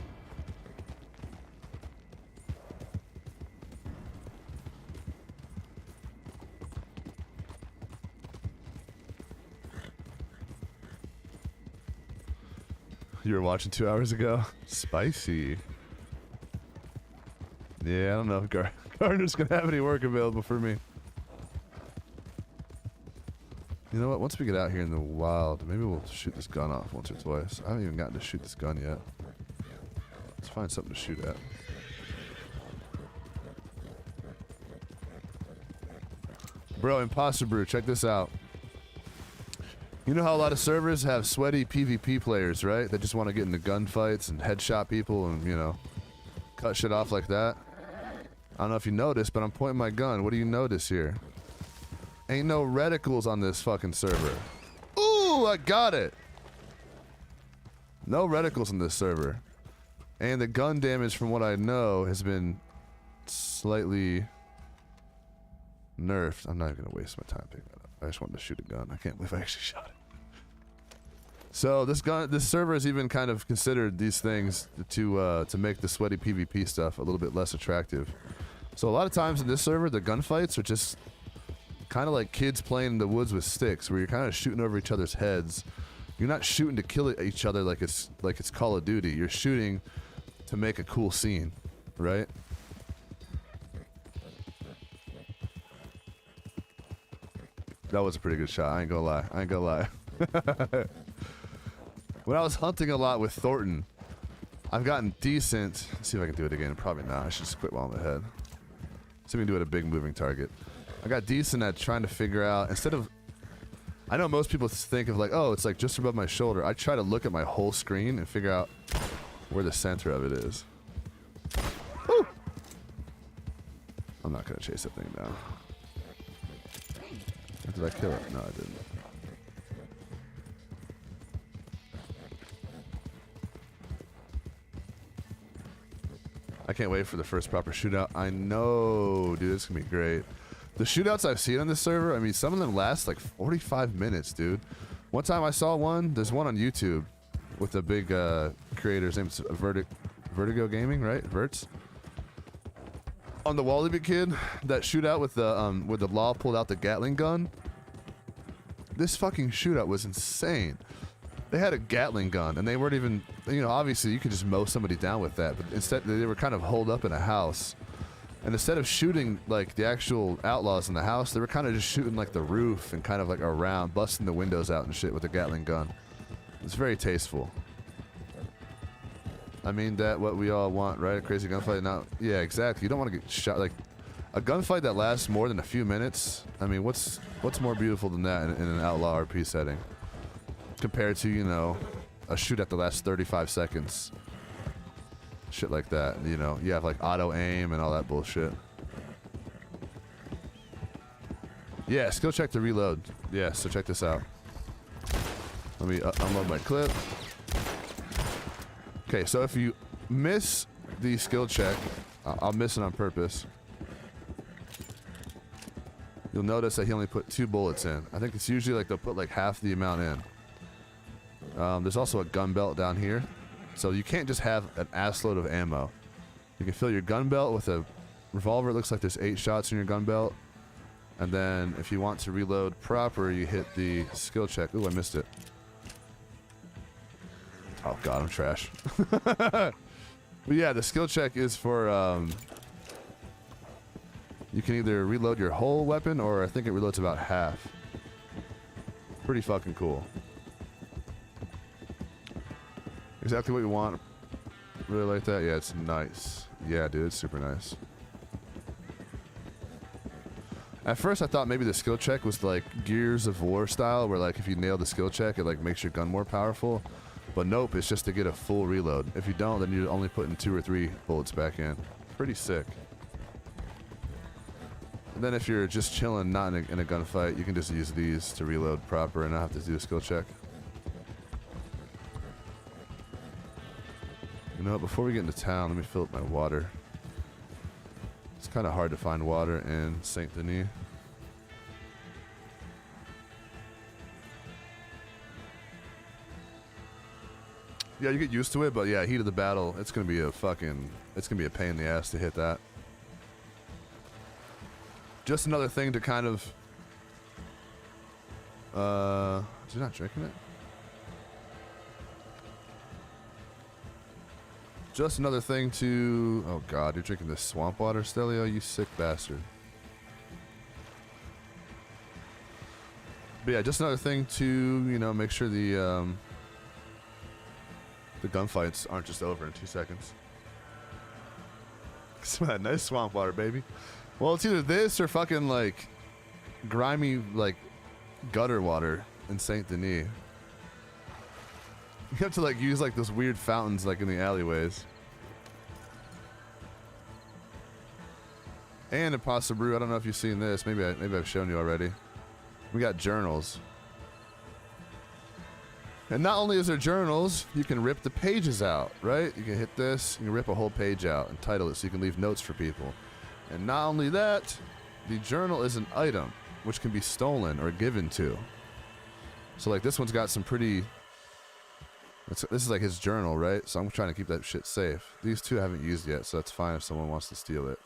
You were watching 2 hours ago? Spicy. Yeah, I don't know if Gardner's gonna have any work available for me. You know what? Once we get out here in the wild, maybe we'll shoot this gun off once or twice. I haven't even gotten to shoot this gun yet. Let's find something to shoot at. Bro, Imposter Brew, check this out. You know how a lot of servers have sweaty PvP players, right? That just want to get into gunfights and headshot people and, you know, cut shit off like that? I don't know if you noticed, but I'm pointing my gun. What do you notice here? Ain't no reticles on this fucking server. Ooh, I got it. No reticles on this server. And the gun damage, from what I know, has been slightly nerfed. I'm not even gonna waste my time picking that up. I just wanted to shoot a gun. I can't believe I actually shot it. So this server has even kind of considered these things to make the sweaty PvP stuff a little bit less attractive. So a lot of times in this server, the gunfights are just kind of like kids playing in the woods with sticks, where you're kind of shooting over each other's heads. You're not shooting to kill each other like it's Call of Duty. You're shooting to make a cool scene, right? That was a pretty good shot. I ain't gonna lie. I ain't gonna lie. When I was hunting a lot with Thornton, I've gotten decent. Let's see if I can do it again. Probably not. I should just quit while I'm ahead. See if we can do it at a big moving target. I got decent at trying to figure out, instead of, I know most people think of like, oh, it's like just above my shoulder. I try to look at my whole screen and figure out where the center of it is. Woo! I'm not gonna chase that thing down. Did I kill it? No, I didn't. I can't wait for the first proper shootout. I know, dude, it's gonna be great. The shootouts I've seen on this server, I mean, some of them last like 45 minutes, dude. One time I saw one, there's one on YouTube with a big creator. His name's Vertigo Gaming, right? Verts. On the WildRP kid, that shootout with the law pulled out the Gatling gun. This fucking shootout was insane. They had a Gatling gun, and they weren't even, you know, obviously you could just mow somebody down with that, but instead they were kind of holed up in a house. And instead of shooting like the actual outlaws in the house, they were kind of just shooting like the roof and kind of like around, busting the windows out and shit with a Gatling gun. It's very tasteful. I mean, that what we all want, right? A crazy gunfight. Now, yeah, exactly. You don't want to get shot. Like a gunfight that lasts more than a few minutes. I mean, what's more beautiful than that in an outlaw RP setting? Compared to, you know, a shoot at the last 35 seconds. Shit like that, you know. You have like auto aim and all that bullshit. Yeah, skill check to reload. Yeah, so check this out. Let me unload my clip. Okay, so if you miss the skill check, I'll miss it on purpose. You'll notice that he only put 2 bullets in. I think it's usually like they'll put like half the amount in. There's also a gun belt down here. So you can't just have an assload of ammo. You can fill your gun belt with a revolver. It looks like there's 8 shots in your gun belt. And then if you want to reload proper, you hit the skill check. Ooh, I missed it. Oh god, I'm trash. But yeah, the skill check is for, you can either reload your whole weapon, or I think it reloads about half. Pretty fucking cool. Exactly what you want. Really like that? Yeah, it's nice. Yeah, dude, it's super nice. At first I thought maybe the skill check was like Gears of War style, where like if you nail the skill check it like makes your gun more powerful. But nope, it's just to get a full reload. If you don't, then you're only putting 2 or 3 bullets back in. Pretty sick. And then if you're just chilling, not in a gunfight, you can just use these to reload proper and not have to do a skill check. You know, before we get into town, let me fill up my water. It's kind of hard to find water in Saint Denis. Yeah, you get used to it, but yeah, heat of the battle, it's gonna be a pain in the ass to hit that. Just another thing to kind of, is he not drinking it? Just another thing to, oh god, you're drinking this swamp water, Stelio, you sick bastard. But yeah, just another thing to, you know, make sure the gunfights aren't just over in 2 seconds. Some of that nice swamp water, baby. Well, it's either this or fucking like grimy like gutter water in Saint Denis. You have to like use like those weird fountains like in the alleyways. And Impossible Brew, I don't know if you've seen this. Maybe I've shown you already. We got journals. And not only is there journals, you can rip the pages out, right? You can hit this, you can rip a whole page out and title it so you can leave notes for people. And not only that, the journal is an item which can be stolen or given to. So like this one's got some pretty... This is like his journal, right? So I'm trying to keep that shit safe. These two I haven't used yet, so that's fine if someone wants to steal it.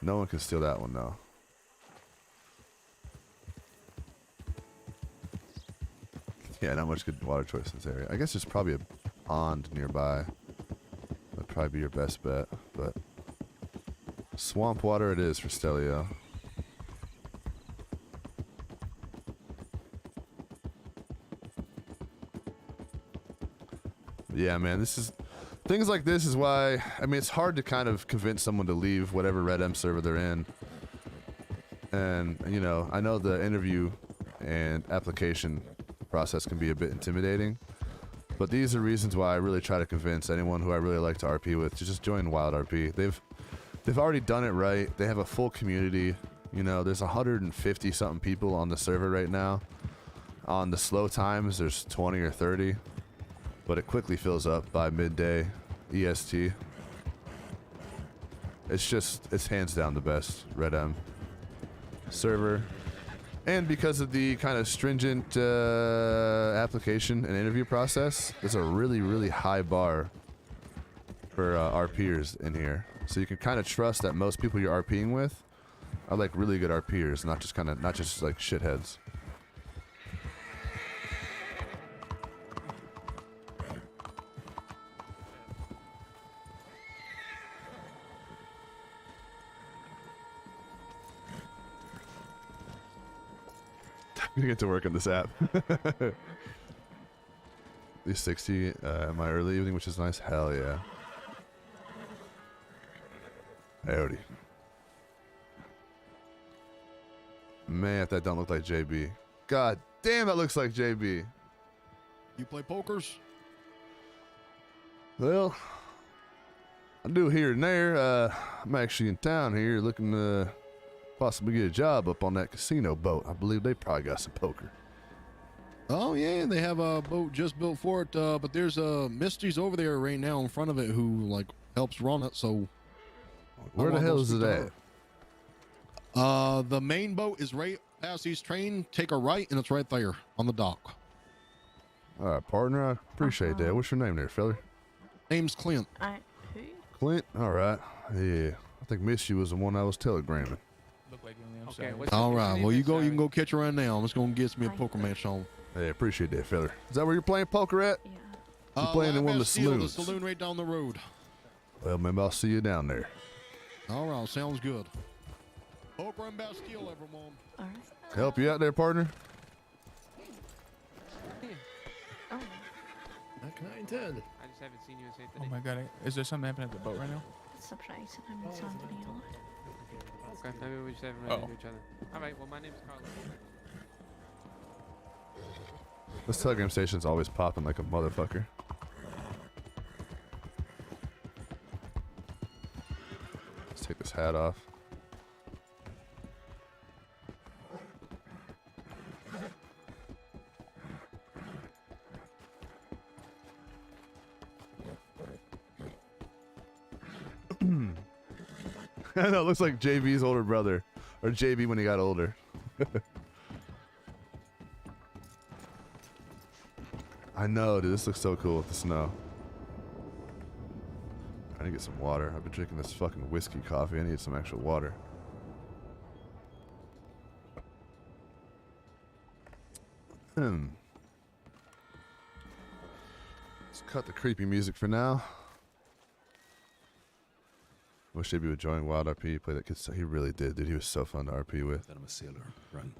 No one can steal that one though. Yeah, not much good water choice in this area. I guess there's probably a pond nearby. That'd probably be your best bet, but swamp water it is for Stelio. Yeah, man, this is... Things like this is why... I mean, it's hard to kind of convince someone to leave whatever Red M server they're in. And, you know, I know the interview and application process can be a bit intimidating, but these are reasons why I really try to convince anyone who I really like to RP with to just join WildRP. They've already done it right. They have a full community. You know, there's 150 something people on the server right now. On the slow times, there's 20 or 30, but it quickly fills up by midday EST. It's hands down the best Red M server. And because of the kind of stringent application and interview process, there's a really, really high bar for RPers in here. So you can kind of trust that most people you're RPing with are like really good RPers, not just like shitheads. I'm gonna get to work on this app. At least 60 my early evening, which is nice. Hell yeah. Howdy. Man, if that don't look like JB. God damn, that looks like JB. You play pokers? Well, I do here and there. I'm actually in town here looking to possibly get a job up on that casino boat. I believe they probably got some poker. Oh yeah, they have a boat just built for it, but there's Misty's over there right now in front of it who like helps run it, so where the hell is it at? The main boat is right past East Train. Take a right and it's right there on the dock. All right, partner, I appreciate that. What's your name there, fella? Name's Clint. Who? Clint? All right. Yeah, I think Misty was the one I was telegramming. Okay, all right, well you can go catch her right now. I'm just gonna get me a poker match on. Hey, appreciate that, fella. Is that where you're playing poker at? Yeah. You're playing in one of the saloons. The saloon right down the road. Well, maybe I'll see you down there. All right, sounds good. Poker and Bastille, everyone. All right. Help you out there, partner? Oh. Not kind of. I just haven't seen you in St. Oh my god, is there something happening at the boat right now? Surprise, I'm in San Diego. Okay, maybe we just haven't run into each other. Alright, well my name's Carlos. This telegram station's always popping like a motherfucker. Let's take this hat off. I know, it looks like JB's older brother. Or JB when he got older. I know, dude. This looks so cool with the snow. I need to get some water. I've been drinking this fucking whiskey coffee. I need some actual water. Let's cut the creepy music for now. Wish JB would join WildRP. Play that kid. He really did, dude. He was so fun to RP with. I'm a sailor. Run.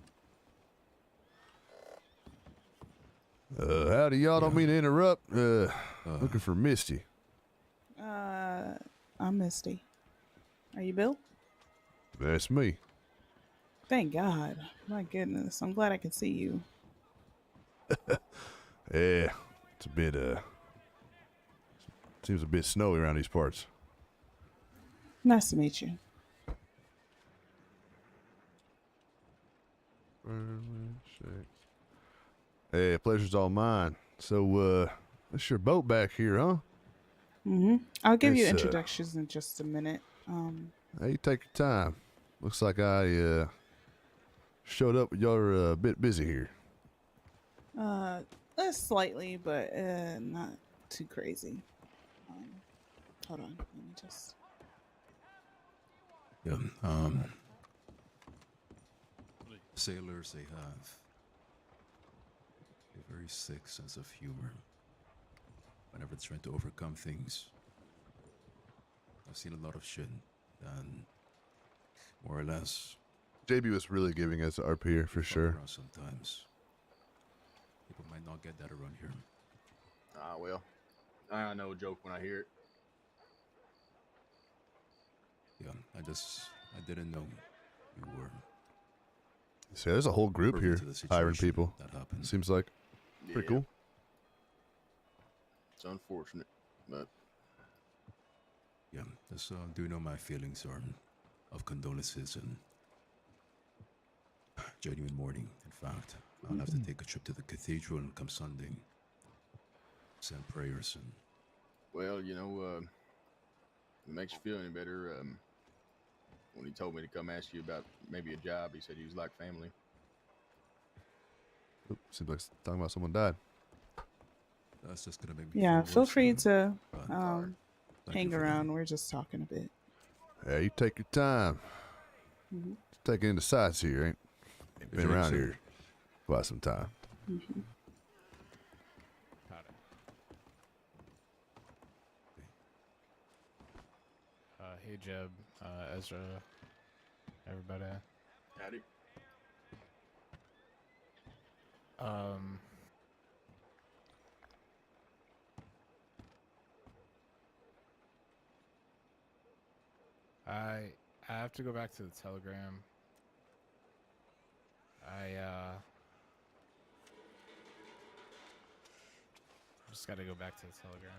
Howdy, y'all. Don't mean to interrupt. Looking for Misty. I'm Misty. Are you Bill? That's me. Thank God. My goodness. I'm glad I can see you. Yeah, it's a bit, seems a bit snowy around these parts. Nice to meet you. Hey, pleasure's all mine. So, this your boat back here, huh? I'll give you It's, introductions in just a minute. Hey, you take your time. Looks like I, showed up, but you're a bit busy here. Slightly, but not too crazy. Hold on, let me just. Yeah, sailors, they have a very sick sense of humor whenever they're trying to overcome things. I've seen a lot of shit, and more or less, JB was really giving us RP here for sure. sometimes people might not get that around here. Well, I know a joke when I hear it. Yeah, I didn't know you were. See, there's a whole group privy here to the hiring situation people. that happened. Seems like pretty cool. It's unfortunate, but Yeah, just do you know my feelings are of condolences and genuine mourning. In fact, I'll have to take a trip to the cathedral and come Sunday, send prayers and. well, you know, it makes you feel any better. When he told me to come ask you about maybe a job, he said he was like family. Oop, seems like talking about someone died. That's just gonna make me Yeah, feel feel worse, free man. to But hang around. We're just talking a bit. Yeah, you take your time. Just taking in the sights here. Ain't been you around say. here quite some time. Hey Jeb, Ezra, everybody. Howdy. I have to go back to the telegram. I just got to go back to the telegram.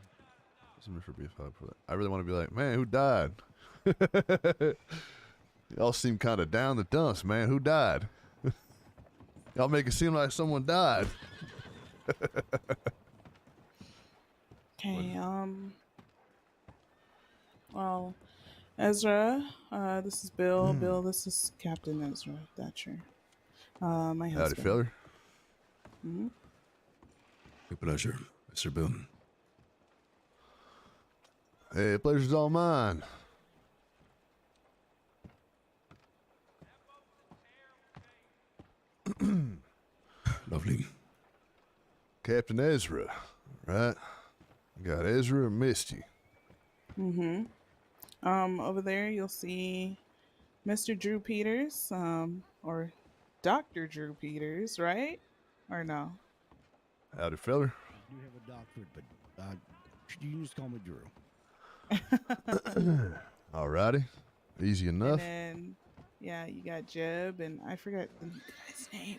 I really want to be like, man, who died? Y'all seem kind of down the dumps, man. Who died? Y'all make it seem like someone died. Okay. Well, Ezra, this is Bill. Bill, this is Captain Ezra Thatcher. My Howdy, husband. feller. Good pleasure, Mr. Bill. Hey, pleasure's all mine. Lovely. Captain Ezra, right? Got Ezra and Misty. Over there you'll see Mr. Drew Peters, or Dr. Drew Peters, right? Or no? Howdy, feller. I do have a doctorate, but you can just call me Drew. Alrighty. Easy And enough. then, yeah, you got Jeb, and I forgot the guy's name.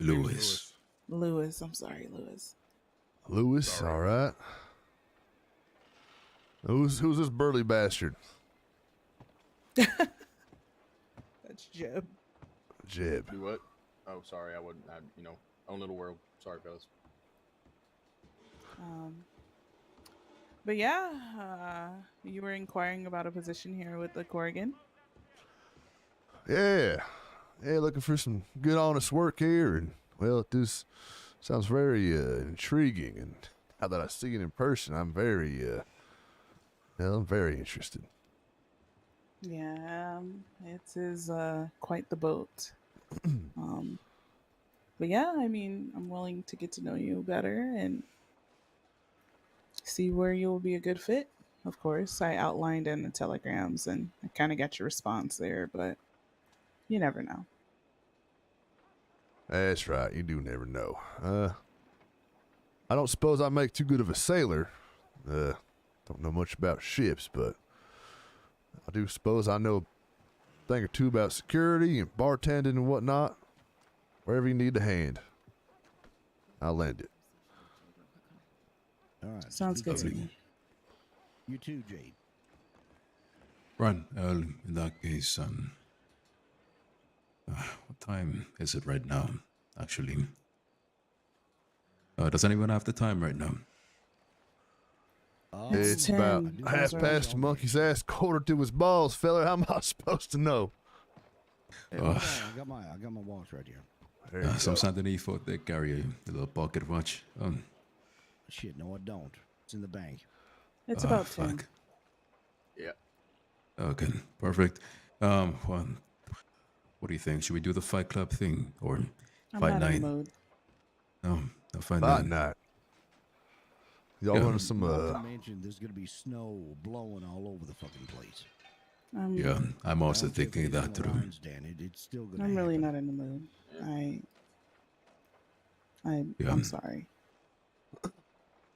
Lewis. Lewis. I'm sorry, Lewis. Lewis, alright. Who's this burly bastard? That's Jeb. Jeb. Do what? Oh, sorry, I wouldn't. Own little world. Sorry, fellas. But yeah, you were inquiring about a position here with the Corrigan. Yeah. Yeah, looking for some good, honest work here. And, well, this sounds very intriguing. And now that I see it in person, I'm very interested. Yeah, it is quite the boat. But yeah, I mean, I'm willing to get to know you better and see where you'll be a good fit. Of course, I outlined in the telegrams, and I kind of got your response there, but you never know. That's right. You do never know. I don't suppose I make too good of a sailor. Don't know much about ships, but I do suppose I know a thing or two about security and bartending and whatnot. Wherever you need a hand, I'll lend it. All right. Sounds good to me. You too, Jade. Right. In that case, What time is it right now? Actually, does anyone have the time right now? It's about 1/2 the monkey's ass, quarter to his balls, fella. How am I supposed to know? Hey, hold on, I got my watch right here. Some Saturday thought they carry a little pocket watch. Shit, no, I don't. It's in the bank. It's about 10. Fuck. Yeah. Okay, perfect. Well, what do you think? Should we do the Fight Club thing or I'm Fight not Night? in the mood. No, Fight Fight Night. Night. Y'all running some Not to mention, there's gonna be snow blowing all over the fucking place. Yeah, I'm also thinking that too. It's still gonna I'm really not in the mood. I'm sorry.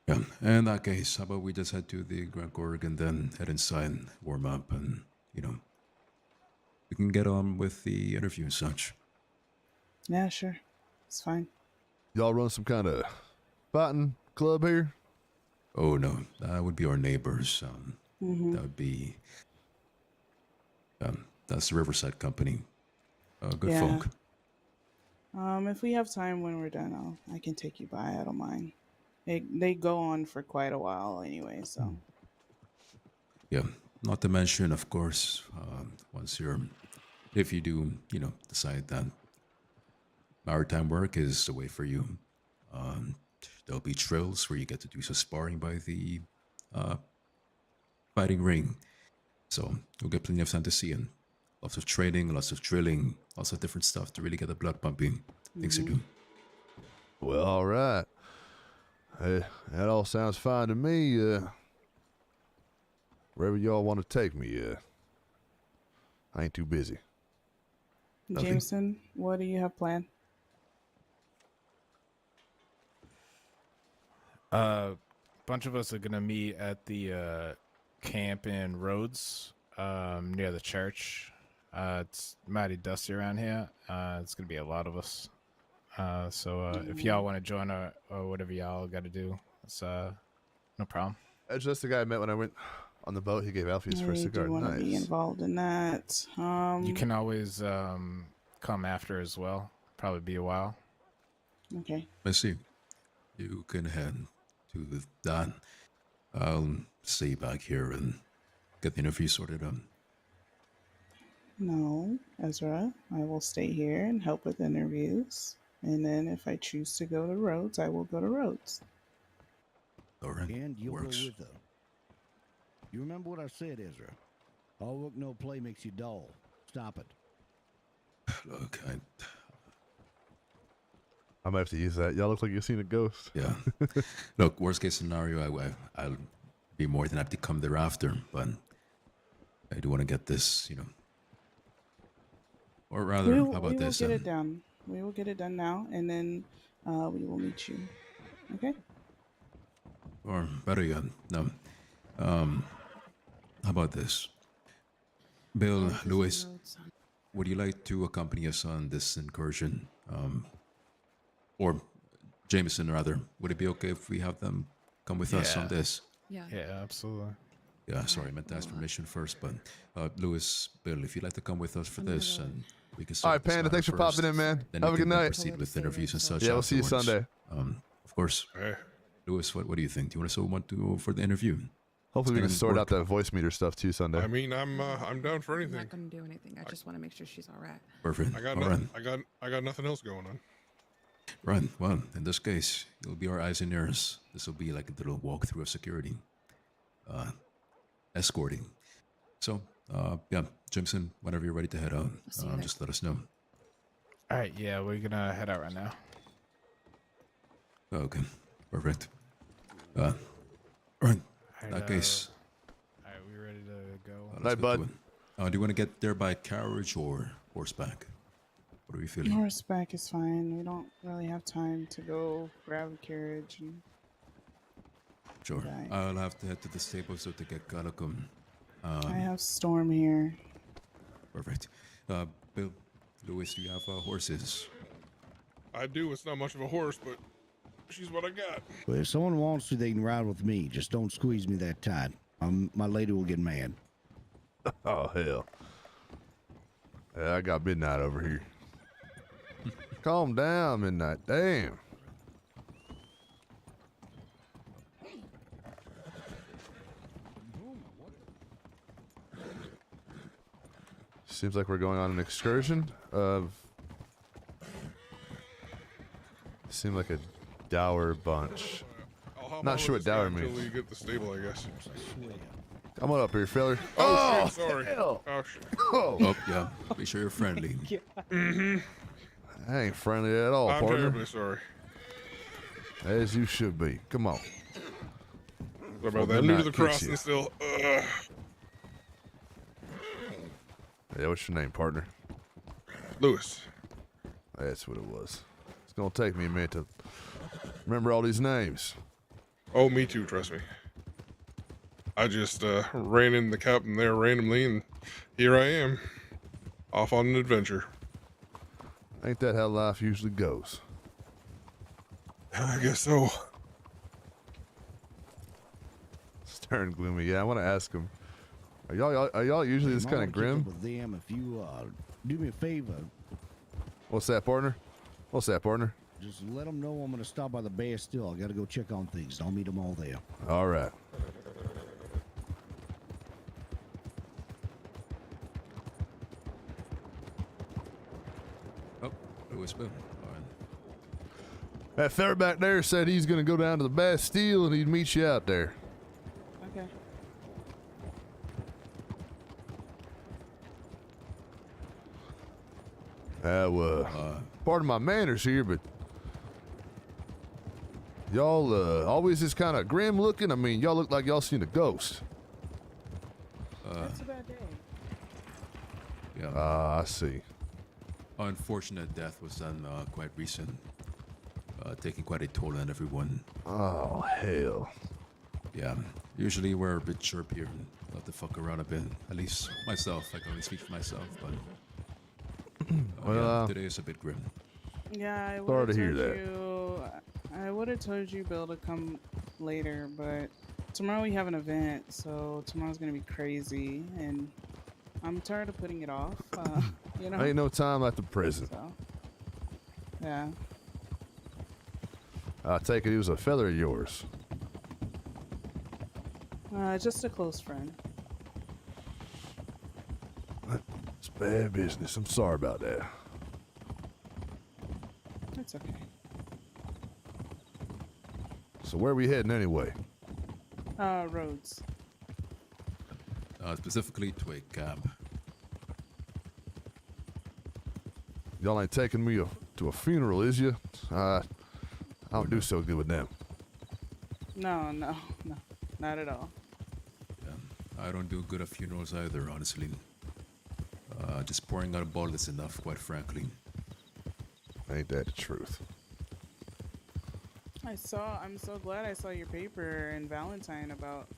Yeah, in that case, how about we just head to the Grand Gorg and then head inside, warm up, and, we can get on with the interview and such. Yeah, sure. It's fine. Y'all run some kind of fighting club here? Oh, no, that would be our neighbors. Mhm. That would be, that's the Riverside Company. Good Yeah. folk. If we have time when we're done, I can take you by. I don't mind. They go on for quite a while anyway, so. Yeah, not to mention, of course, if you do, decide that maritime work is the way for you, there'll be trails where you get to do some sparring by the fighting ring. So you'll get plenty of time to see and lots of training, lots of drilling, lots of different stuff to really get the blood pumping. Things to do. Well, all right. Hey, that all sounds fine to me. Wherever y'all want to take me, I ain't too busy. Jameson, what do you have planned? Bunch of us are gonna meet at the camp in Rhodes, near the church. It's mighty dusty around here. It's gonna be a lot of us. So if y'all want to join or whatever y'all got to do, it's no problem. That's just the guy I met when I went on the boat. He gave Alfie his first cigar. Do want to be involved in that? You can always come after as well. Probably be a while. Okay. Let's see. You can head to that. I'll stay back here and get the interview sorted out. No, Ezra, I will stay here and help with interviews. And then if I choose to go to Rhodes, I will go to Rhodes. All right. And you'll Works. go with her. You remember what I said, Ezra? All work, no play makes you dull. Stop it. Look, I might have to use that. Y'all look like you've seen a ghost. Yeah. Look, worst case scenario, I'll be more than happy to come thereafter, but I do want to get this, Or rather, how about we will this? get it done. We will get it done now, and then we will meet you. Okay? Or better yet, no. How about this? Bill, Lewis, would you like to accompany us on this incursion? Or Jameson, rather. Would it be okay if we have them come with us on this? Yeah, absolutely. Yeah, sorry, I meant to ask permission first, but Lewis, Bill, if you'd like to come with us for this, and we can start. All right, Panda, thanks for popping in, man. Then Have we a good can then night. proceed with interviews and such. Yeah, we'll see you afterwards. Sunday. Of course. Lewis, what do you think? Do you want to go for the interview? Hopefully we can It's sort gonna out that voice meter stuff too Sunday. I mean, I'm down for I'm anything. not going to do anything. I just want to make sure she's all right. Perfect. I got All nothing. right. I got nothing else going on. Right. Well, in this case, you'll be our eyes and ears. This will be like a little walkthrough of security, escorting. So, yeah, Jameson, whenever you're ready to head out, just let us know. All right, yeah, we're gonna head out right now. Okay, perfect. All right. In that case, all right, we ready to go? let's get to it. Do you want to get there by carriage or horseback? What are we feeling? Horseback is fine. We don't really have time to go grab a carriage. And Sure. Right. I'll have to head to the stables to get Galacum. I have Storm here. Perfect. Bill, Lewis, do you have horses? I do. It's not much of a horse, but she's what I got. But if someone wants to, they can ride with me. Just don't squeeze me that tight. My lady will get mad. Oh, hell. Yeah, I got midnight over here. Calm down, Midnight. Damn. Seems like we're going on an excursion of... Seem like a dour bunch. Not sure what dour means. Until you get the stable, I guess. Come on up here, feller. Oh, shit, sorry. Hell. Oh, shit. Oh, yeah. Be sure you're friendly. Mm-hmm. I ain't friendly at all, I'm partner. terribly sorry. As you should be. Come on. Sorry about that. I'm new to the crossing still. Ugh. Yeah, what's your name, partner? Lewis. That's what it was. It's gonna take me a minute to remember all these names. Oh, me too, trust me. I just ran in the captain there randomly, and here I am, off on an adventure. Ain't that how life usually goes? I guess so. Stern gloomy. Yeah, I want to ask him. Are y'all usually this kind of grim? With them, if you do me a favor, What's that, partner? What's that, partner? just let them know I'm gonna stop by the Bastille. I gotta go check on things. I'll meet them all there. All right. Oh, Lewis Bill. All right. That fella back there said he's gonna go down to the Bastille and he'd meet you out there. Okay. Pardon my manners here, but y'all always this kind of grim looking. I mean, y'all look like y'all seen a ghost. That's a bad day. Yeah. I see. Unfortunate death was done quite recent, taking quite a toll on everyone. Oh, hell. Yeah, usually we're a bit chirpier and love to fuck around a bit. At least myself, I can only speak for myself, but well, today is a bit grim. Yeah, I would Sorry have to hear told that. you. I would have told you, Bill, to come later, but tomorrow we have an event, so tomorrow's gonna be crazy, and I'm tired of putting it off. You know. Ain't no time like the present. So, yeah. I take it he was a feather of yours. Just a close friend. It's bad business. I'm sorry about that. It's okay. So where are we heading anyway? Roads. Specifically to a camp. Y'all ain't taking me to a funeral, is you? I don't do so good with them. No, not at all. Yeah, I don't do good at funerals either, honestly. Just pouring out a bottle is enough, quite frankly. Ain't that the truth? I'm so glad I saw your paper in Valentine about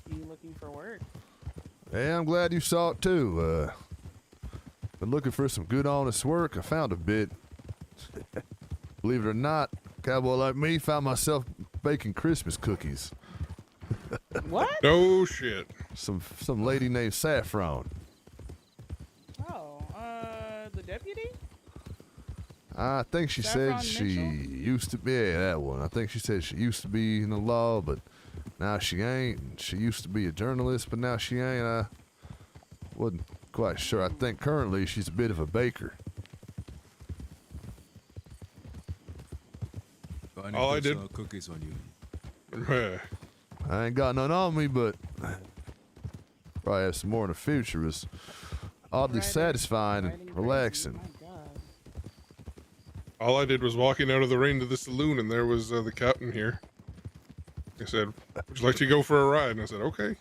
you looking for work. Yeah, I'm glad you saw it too. Been looking for some good, honest work. I found a bit. Believe it or not, a cowboy like me found myself baking Christmas cookies. What? No shit. Some lady named Saffron. Oh, the deputy? I think she Saffron said she Mitchell? used to be, yeah, that one. I think she said she used to be in the law, but now she ain't. And she used to be a journalist, but now she ain't. I wasn't quite sure. I think currently she's a bit of a baker. All I did cookies on you. I ain't got none on me, but probably have some more in the future. It's oddly satisfying and relaxing. All I did was walking out of the rain to the saloon, and there was the captain here. He said, "Would you like to go for a ride?" And I said, "Okay."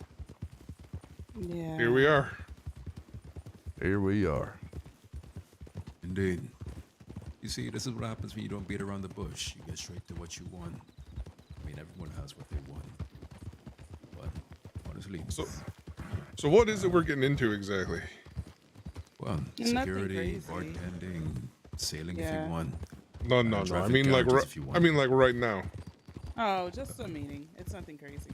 Yeah. Here we are. Here we are. Indeed. You see, this is what happens when you don't beat around the bush. You get straight to what you want. I mean, everyone has what they want. But honestly, so what is it we're getting into exactly? Well, security, bartending, sailing if you want. No. I mean like right now. Oh, just a meeting. It's nothing crazy.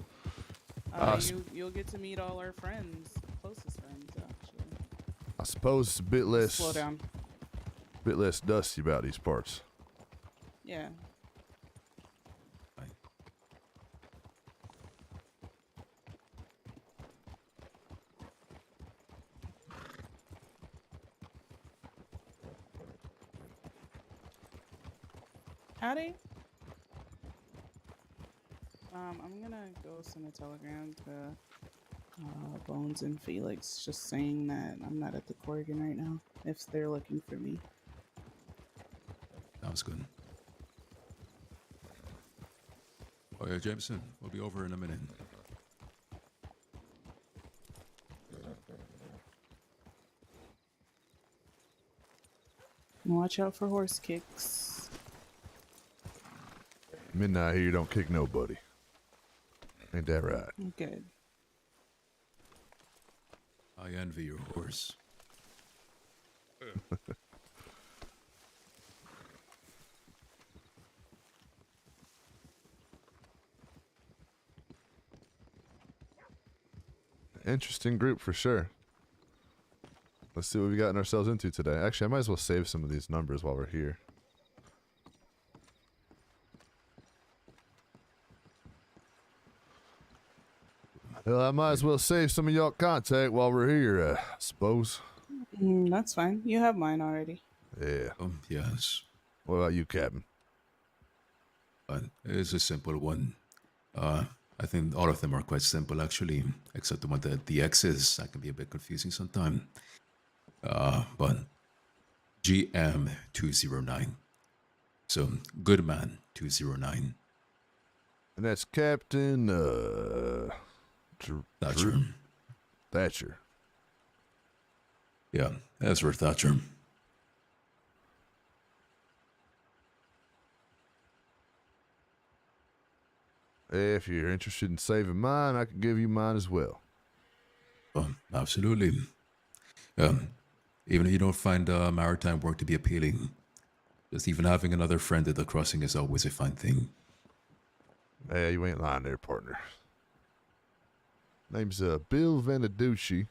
You'll get to meet all our friends, closest friends, actually. I suppose it's a bit less. Slow down. bit less dusty about these parts. Yeah. Howdy. I'm gonna go send a telegram to Bones and Felix, just saying that I'm not at the Corrigan right now. If they're looking for me. Sounds good. Oh yeah, Jameson, we'll be over in a minute. Watch out for horse kicks. Midnight here, you don't kick nobody. Ain't that right? Good. I envy your horse. Interesting group for sure. Let's see what we've gotten ourselves into today. Actually, I might as well save some of these numbers while we're here. Well, I might as well save some of y'all contact while we're here, I suppose. That's fine. You have mine already. Yeah. Yes. What about you, Captain? It's a simple one. I think all of them are quite simple, actually, except the one that the X is. That can be a bit confusing sometimes. But GM 209. So Goodman 209. And that's Captain Thatcher. Thatcher. Yeah, Ezra Thatcher. If you're interested in saving mine, I can give you mine as well. Absolutely. Even if you don't find maritime work to be appealing, just even having another friend at the crossing is always a fine thing. Yeah, you ain't lying there, partner. Name's Bill Venaducci.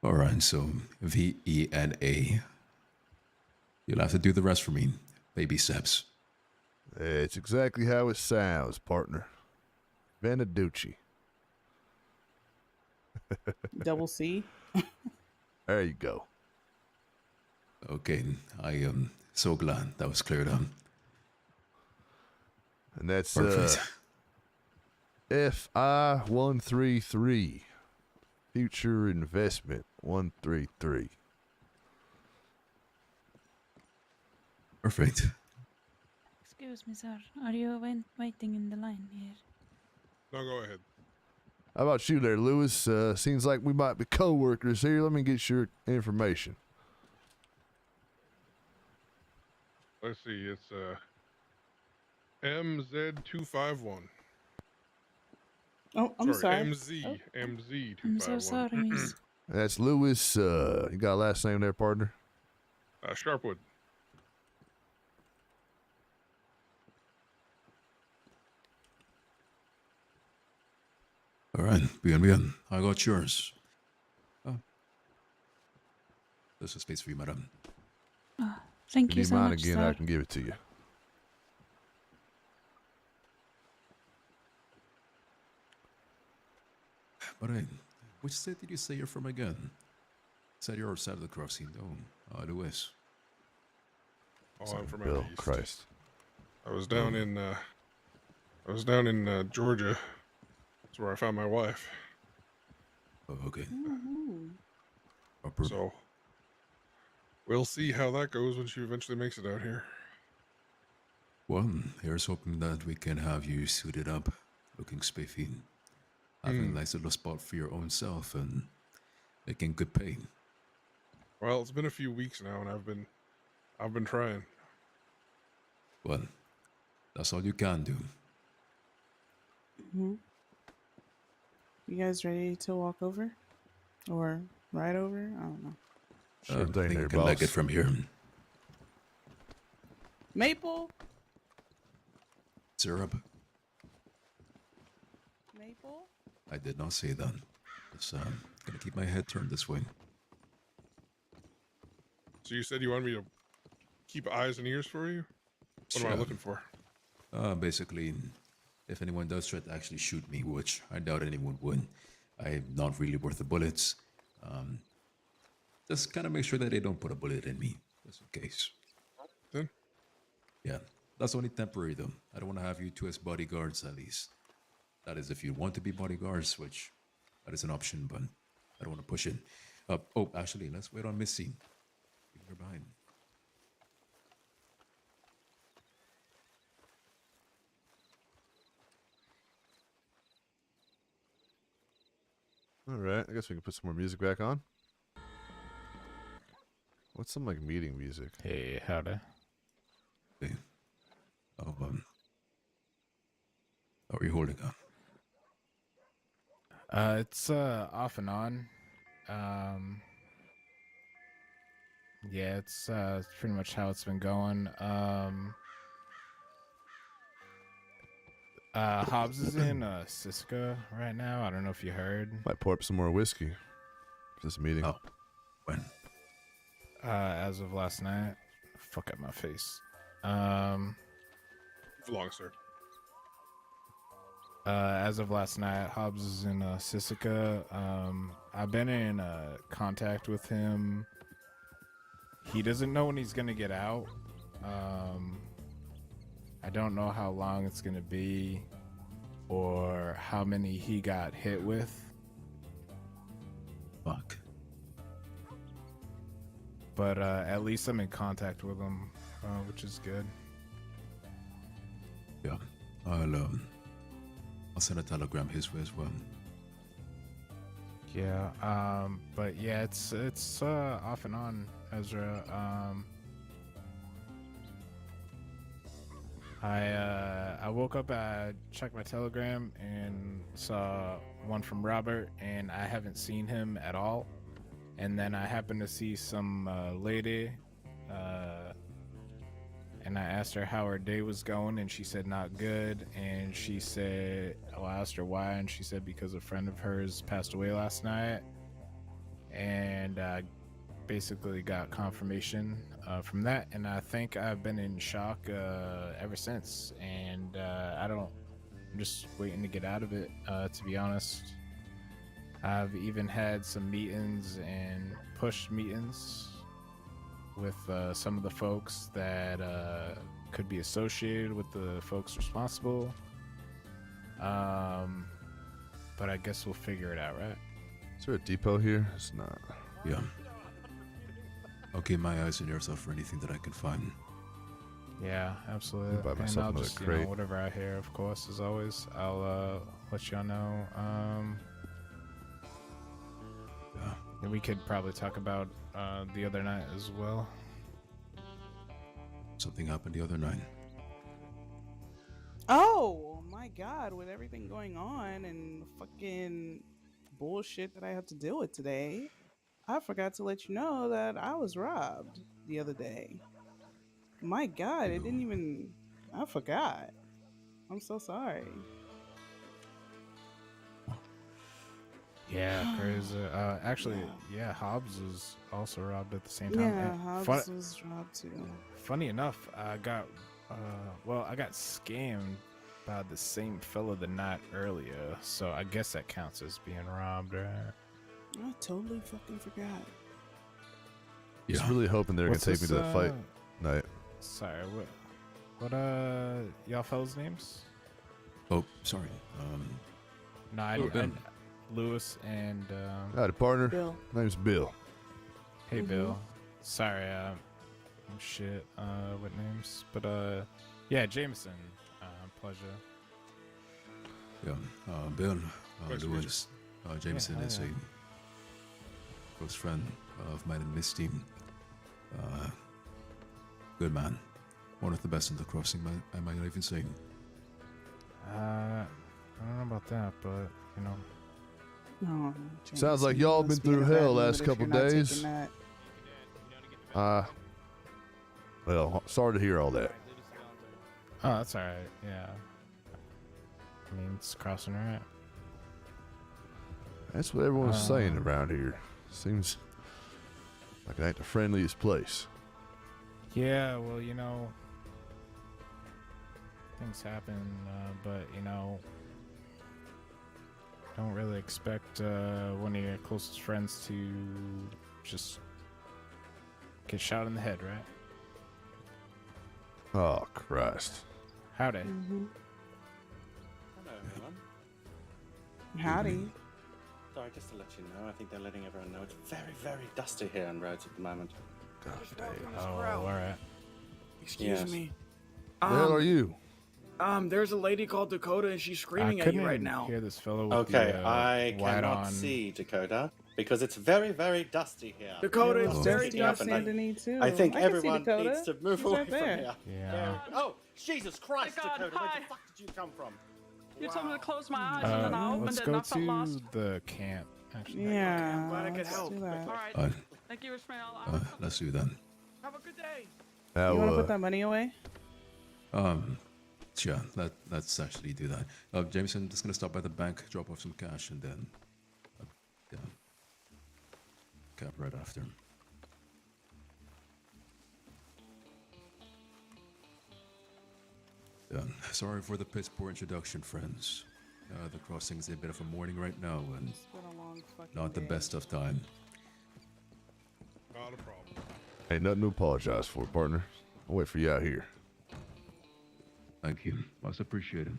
All right, so VENA. You'll have to do the rest for me. Baby steps. It's exactly how it sounds, partner. Venaducci. Double C. There you go. Okay, I am so glad that was cleared up. And that's Perfect. FI133. Future Investment 133. Perfect. Excuse me, sir. Are you waiting in the line here? No, go ahead. How about you there, Lewis? Seems like we might be co-workers here. Let me get your information. Let's see. It's MZ251. Oh, I'm sorry. MZ251. I'm so sorry, miss. That's Lewis. You got a last name there, partner? Sharpwood. All right, bien. I got yours. Oh. There's a space for you, madam. Oh, thank If you need so mine much, again, sir. I can give it to you. But which state did you say you're from again? Said you're outside of the crossing, though. Lewis. Oh, I'm from Bill, out east. Christ. I was down in Georgia. That's where I found my wife. Oh, okay. So we'll see how that goes when she eventually makes it out here. Well, here's hoping that we can have you suited up, looking spiffy, having a nice little spot for your own self, and making good pay. Well, it's been a few weeks now, and I've been trying. Well, that's all you can do. Mm-hmm. You guys ready to walk over? Or ride over? I don't know. Sure I thing think there, you can leg boss. it from here. Maple? Syrup? Maple? I did not say that. Just gonna keep my head turned this way. So you said you wanted me to keep eyes and ears for you? What am I Sure. looking for? Basically, if anyone does try to actually shoot me, which I doubt anyone would, I'm not really worth the bullets. Just kind of make sure that they don't put a bullet in me, just in case. Then? Yeah, that's only temporary though. I don't want to have you two as bodyguards at least. That is if you want to be bodyguards, which that is an option, but I don't want to push it. Oh, actually, let's wait on Missy. Leave her behind. All right, I guess we can put some more music back on. What's some like meeting music? Hey, howdy. Hey. Oh, how are you holding up? It's off and on. Yeah, it's pretty much how it's been going. Hobbs is in Siska right now. I don't know if you heard. Might pour up some more whiskey for this meeting. Oh, when? As of last night. Fuck up my face. Long, sir. As of last night, Hobbs is in Siska. I've been in contact with him. He doesn't know when he's gonna get out. I don't know how long it's gonna be or how many he got hit with. Fuck. But at least I'm in contact with him, which is good. Yeah, I'll send a telegram his way as well. Yeah, but yeah, it's off and on, Ezra. I woke up, I checked my telegram and saw one from Robert, and I haven't seen him at all. And then I happened to see some lady, and I asked her how her day was going, and she said not good. And she said, I asked her why, and she said because a friend of hers passed away last night. And I basically got confirmation from that, and I think I've been in shock ever since. And I'm just waiting to get out of it, to be honest. I've even had some meetings and pushed meetings with some of the folks that could be associated with the folks responsible. But I guess we'll figure it out, right? Is there a depot here? It's not. Yeah. I'll keep my eyes and ears out for anything that I can find. Yeah, absolutely. I'll buy And myself I'll another just, crate. whatever I hear, of course, as always, I'll let y'all know. Yeah. And we could probably talk about the other night as well. Something happened the other night. Oh my god, with everything going on and fucking bullshit that I have to deal with today, I forgot to let you know that I was robbed the other day. My god, it didn't even... I forgot. I'm so sorry. Yeah, crazy. Actually, yeah, Hobbs was also robbed at the same time. Yeah, And Hobbs was robbed too. Funny enough, I got scammed by the same fella the night earlier, so I guess that counts as being robbed, right? I totally fucking forgot. Yeah. Just really hoping they're What's gonna take me to the this, fight night. Sorry, what y'all fellas' names? Oh, sorry. No, I Lewis and Howdy, partner. Bill. My name's Bill. Hey, Bill. Sorry, shit. What names? But yeah, Jameson. Pleasure. Yeah, Bill, Nice to meet Lewis, Jameson Yeah, is yeah. a close friend of mine and Misty. Good man. One of the best in the crossing, I might even say. Uh, I don't know about that, but you know. No, Sounds like y'all been through hell last couple days. Well, sorry to hear all that. Oh, that's all right. Yeah. I mean, it's crossing right. That's what everyone's saying around here. Seems Like it ain't the friendliest place. Yeah, well, you know, things happen, but, you know, don't really expect one of your closest friends to just get shot in the head, right? Oh, Christ. Howdy. Mm-hmm. Hello, everyone. Howdy. Sorry, just to let you know, I think they're letting everyone know it's very, very dusty here on roads at the moment. God damn. Oh, all right. Excuse Yes. me. Where the hell are you? There's a lady called Dakota, and she's screaming I at you couldn't right now. hear this fellow with Okay, the I white cannot on. see Dakota because it's very, very dusty here. Dakota, It's it's very dusty in dusty. Saint Denis too. I think can see everyone Dakota. needs to move She's away right from there. here. Yeah. Oh, Jesus Christ, God, Dakota, where hi. the fuck did you come from? You told me to close my eyes and then I opened Let's it go and I felt lost. to the camp, actually. Yeah. I'm glad I could let's help. do that. All right. Uh, Thank you, Ishmael. let's do that. Have a good day. Now, You want to put that money away? Sure, let's actually do that. Jameson, just gonna stop by the bank, drop off some cash, and then yeah, cap right after. Yeah, sorry for the piss poor introduction, friends. The crossing's a bit of a morning right now, and It's been a long fucking not the day. best of time. Not a problem. Ain't nothing to apologize for, partner. I'll wait for you out here. Thank you, much appreciated.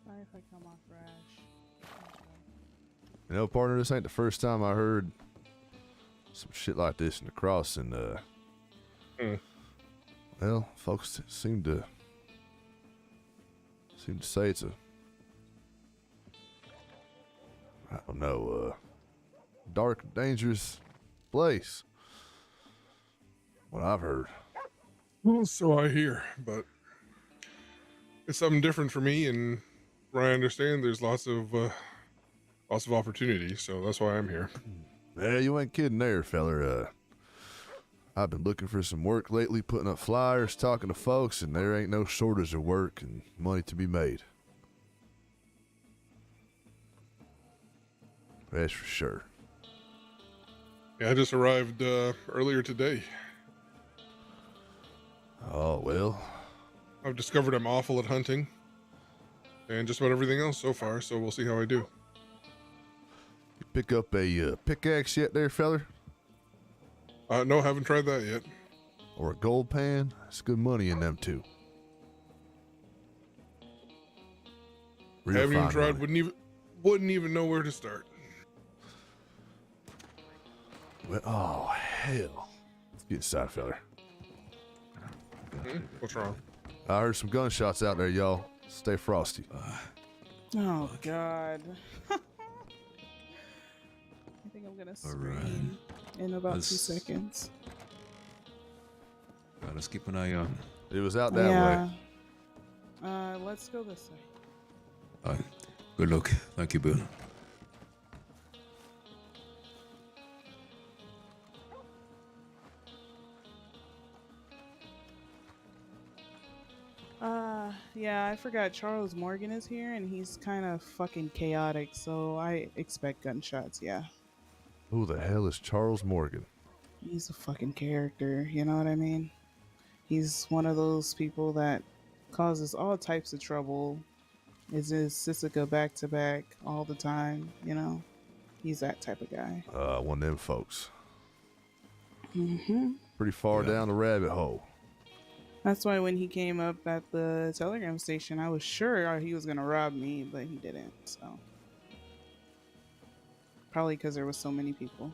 Sorry if I come off rash. You know, partner, this ain't the first time I heard some shit like this in the crossing. Well, folks seem to say it's a, I don't know, dark, dangerous place. What I've heard. Well, so I hear, but it's something different for me, and from what I understand, there's lots of opportunity, so that's why I'm here. Yeah, you ain't kidding there, feller. I've been looking for some work lately, putting up flyers, talking to folks, and there ain't no shortage of work and money to be made. That's for sure. Yeah, I just arrived earlier today. Oh, well. I've discovered I'm awful at hunting, and just about everything else so far, so we'll see how I do. You pick up a pickaxe yet there, feller? No, haven't tried that yet. Or a gold pan? There's good money in them, too. Real Haven't even fine tried, money. wouldn't even know where to start. Well, oh, hell. Let's get inside, feller. What's wrong? I heard some gunshots out there, y'all. Stay frosty. Oh, God. I think I'm going to scream in about 2 seconds. Let's keep an eye on. It was out that way. Let's go this way. Good luck. Thank you, Bill. Yeah, I forgot Charles Morgan is here, and he's kind of fucking chaotic, so I expect gunshots, yeah. Who the hell is Charles Morgan? He's a fucking character, you know what I mean? He's one of those people that causes all types of trouble. Is his Sissika back to back all the time, you know? He's that type of guy. One of them folks. Mm-hmm. Pretty far down the rabbit hole. That's why when he came up at the telegram station, I was sure he was going to rob me, but he didn't, so. Probably because there was so many people.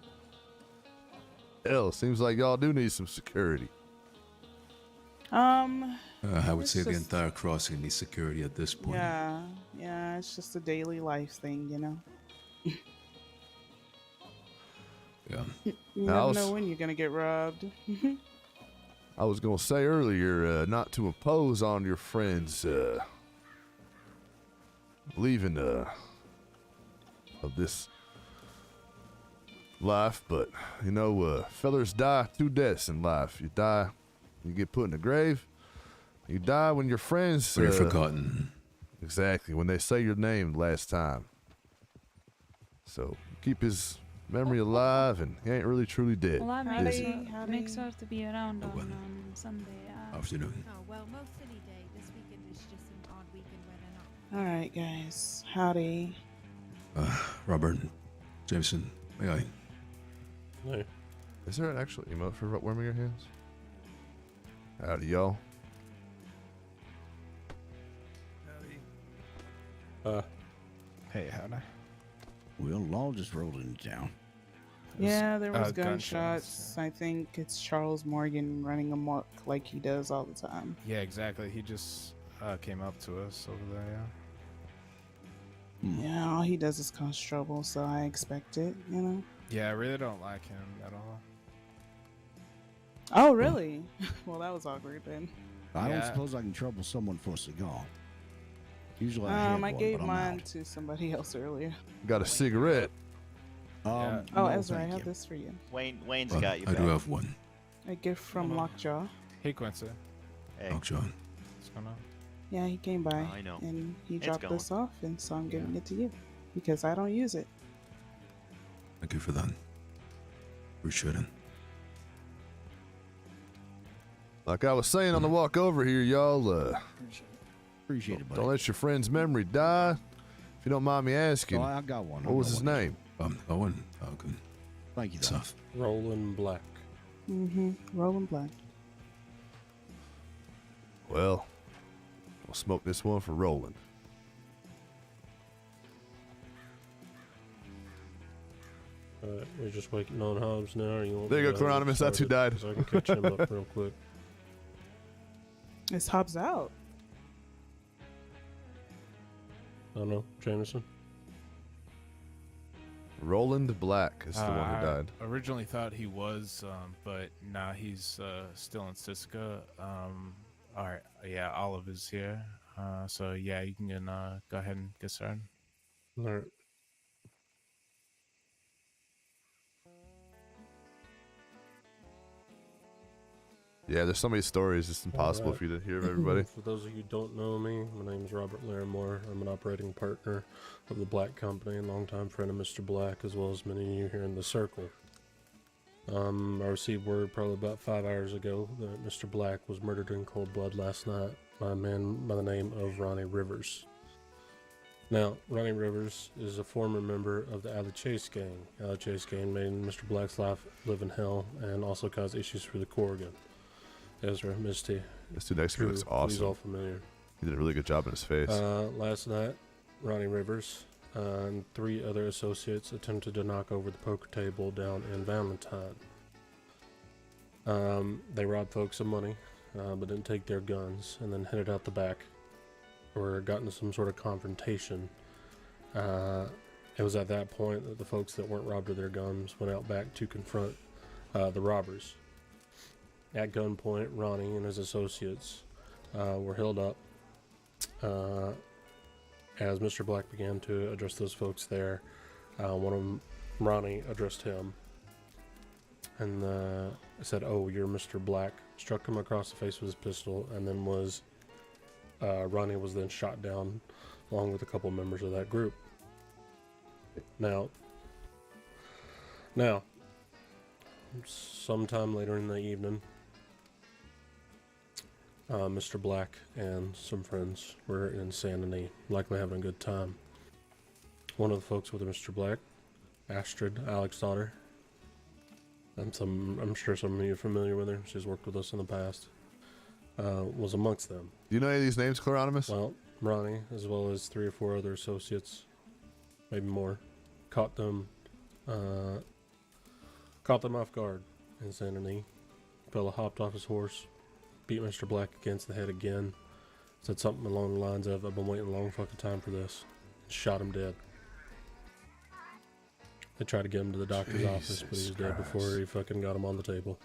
Hell, seems like y'all do need some security. I would it's say the just- entire crossing needs security at this point. Yeah, it's just a daily life thing, you know? Yeah. You Now, never know when you're going to get robbed. I was going to say earlier, not to impose on your friends, leaving, of this life, but, you know, fellers die 2 deaths in life. You die, you get put in the grave. You die when your friends... When you're forgotten. Exactly, when they say your name last time. So keep his memory alive, and he ain't really truly dead. Well, I is make he? sure, make sure to be around on Sunday. Afternoon. Oh, well, most silly day. This weekend is just an odd weekend where they're not. All right, guys. Howdy. Robert, Jameson, may I? Hey. Is there an actual emote for warming your hands? Howdy, y'all. Hey, howdy. Well, law just rolled into town. Yeah, there was gunshots. gunshots. I think it's Charles Morgan running amok like he does all the time. Yeah, exactly. He just came up to us over there, yeah. Yeah, all he does is cause trouble, so I expect it, you know? Yeah, I really don't like him at all. Oh, really? Well, that was awkward then. I don't Yeah. suppose I can trouble someone for a cigar. Usually I have I one, gave but I'm mine out. to somebody else earlier. Got a cigarette. Oh, no, Ezra, I thank have you. this for you. Wayne's Well, got you I back. do have one. A gift from Lockjaw. Hey, Quincy. Hey. Oh, John. What's going on? Yeah, he came by I know. and he It's dropped going. this off, and so I'm giving it to you because I don't use it. Thank you for that. Appreciate it. Like I was saying on the walk over here, y'all, Appreciate it, buddy. don't let your friend's memory die. If you don't mind me asking, Oh, I got one. what was his name? Owen. Good. Thank you, though. Stuff. Roland Black. Mm-hmm. Rolling black. Well, we'll smoke this one for Roland. Alright, we're just waiting on Hobbs now. Or you want There you me go, to Cloronimus, start that's who it? died. 'Cause I can catch him up real quick. It's Hobbs out. I don't know, Jameson. Roland Black is the one I who died. originally thought he was, but now he's still in Siska. All right, yeah, Olive is here. So yeah, you can go ahead and get started. All right. Yeah, there's so many stories, it's impossible Alright. for you to hear everybody. For those of you who don't know me, my name is Robert Larimore. I'm an operating partner of the Black Company and longtime friend of Mr. Black, as well as many of you here in the circle. I received word probably about 5 hours ago that Mr. Black was murdered in cold blood last night by a man by the name of Ronnie Rivers. Now, Ronnie Rivers is a former member of the Alley Chase Gang. Alley Chase Gang made Mr. Black's life live in hell and also caused issues for the Corrigan. Ezra, Misty. This dude next to me looks He's awesome. all familiar. He did a really good job in his face. Last night, Ronnie Rivers and 3 other associates attempted to knock over the poker table down in Valentine. They robbed folks of money, but didn't take their guns, and then headed out the back, or got into some sort of confrontation. It was at that point that the folks that weren't robbed of their guns went out back to confront the robbers. At gunpoint, Ronnie and his associates were held up as Mr. Black began to address those folks there. One of them, Ronnie, addressed him and said, "Oh, you're Mr. Black." Struck him across the face with his pistol, and then Ronnie was then shot down along with a couple members of that group. Now, sometime later in the evening, Mr. Black and some friends were in San Denis, likely having a good time. One of the folks with Mr. Black, Astrid, Alex's daughter, and I'm sure some of you are familiar with her, she's worked with us in the past, was amongst them. Do you know any of these names, Cloronimus? Well, Ronnie, as well as 3 or 4 other associates, maybe more, caught them off guard in San Denis. Fella hopped off his horse, beat Mr. Black against the head again, said something along the lines of, "I've been waiting a long fucking time for this," and shot him dead. They tried to get him to the doctor's office, but he was dead before he fucking got him on the table.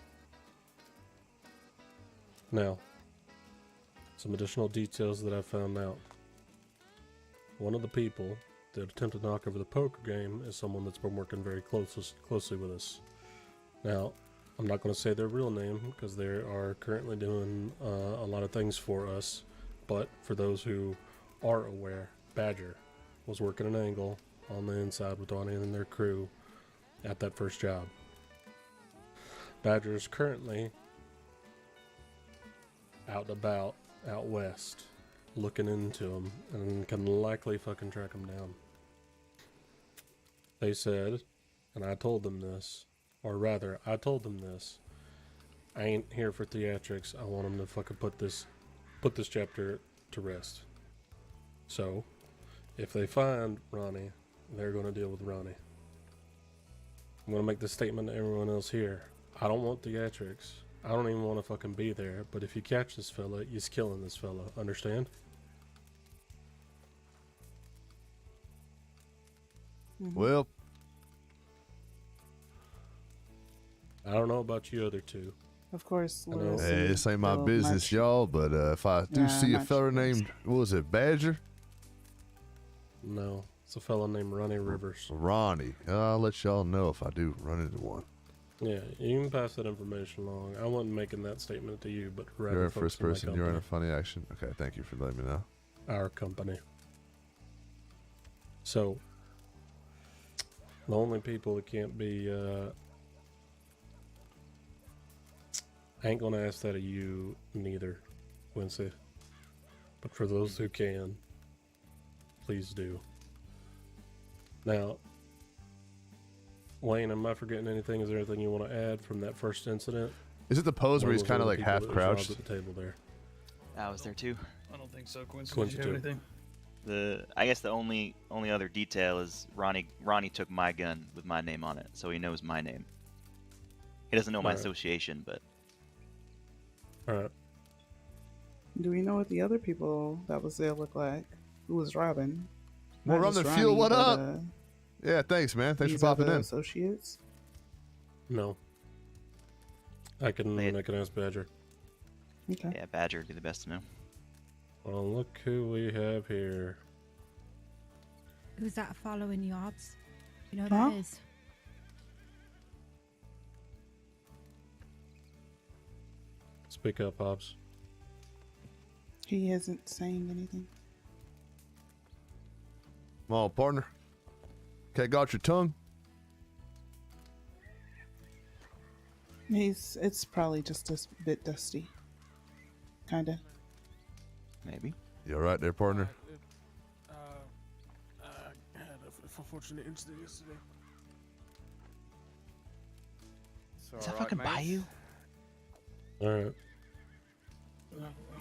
Now, some additional details that I found out. One of the people that attempted to knock over the poker game is someone that's been working very closely with us. Now, I'm not going to say their real name because they are currently doing a lot of things for us, but for those who are aware, Badger was working an angle on the inside with Ronnie and their crew at that first job. Badger is currently out and about, out west, looking into them, and can likely fucking track them down. They said, and I told them this, or rather, I told them this, I ain't here for theatrics. I want them to fucking put this chapter to rest. So, if they find Ronnie, they're going to deal with Ronnie. I'm going to make this statement to everyone else here. I don't want theatrics. I don't even want to fucking be there, but if you catch this fella, you're killing this fella. Understand? Well, I don't know about you other two. Of course. Hey, this ain't my business, y'all, but if I do see a fella named, what was it, Badger? No, it's a fella named Ronnie Rivers. Ronnie. I'll let y'all know if I do run into one. Yeah, you can pass that information along. I wasn't making that statement to you, but rather You're in folks first in my person. You're in a company. funny action. Okay, thank you for letting me know. Our company. So, the only people that can't be, I ain't gonna ask that of you neither, Quincy. But for those who can, please do. Now, Wayne, am I forgetting anything? Is there anything you want to add from that first incident? Is it the pose where he's kind of like half crouched? At the table there. I was there too. I don't think so, Quincy. Quincy Did you have too. anything? I guess the only other detail is Ronnie took my gun with my name on it, so he knows my name. He doesn't know my Alright. association, but Alright. Do we know what the other people that was there look like? Who was robbing? Well, Not run the just fuel. Ronnie, What but, up? Yeah, thanks, man. Thanks for these popping other in. Associates. No. I can ask Badger. Okay. yeah, Badger would be the best to know. Well, look who we have here. Who's that following yards? You know who Huh? that is? Speak up, Hobbs. He isn't saying anything. Come on, partner. Okay, got your tongue? It's probably just a bit dusty. Kinda. Maybe. You all right there, partner? I had a unfortunate incident yesterday. Is that fucking Bayou? Alright.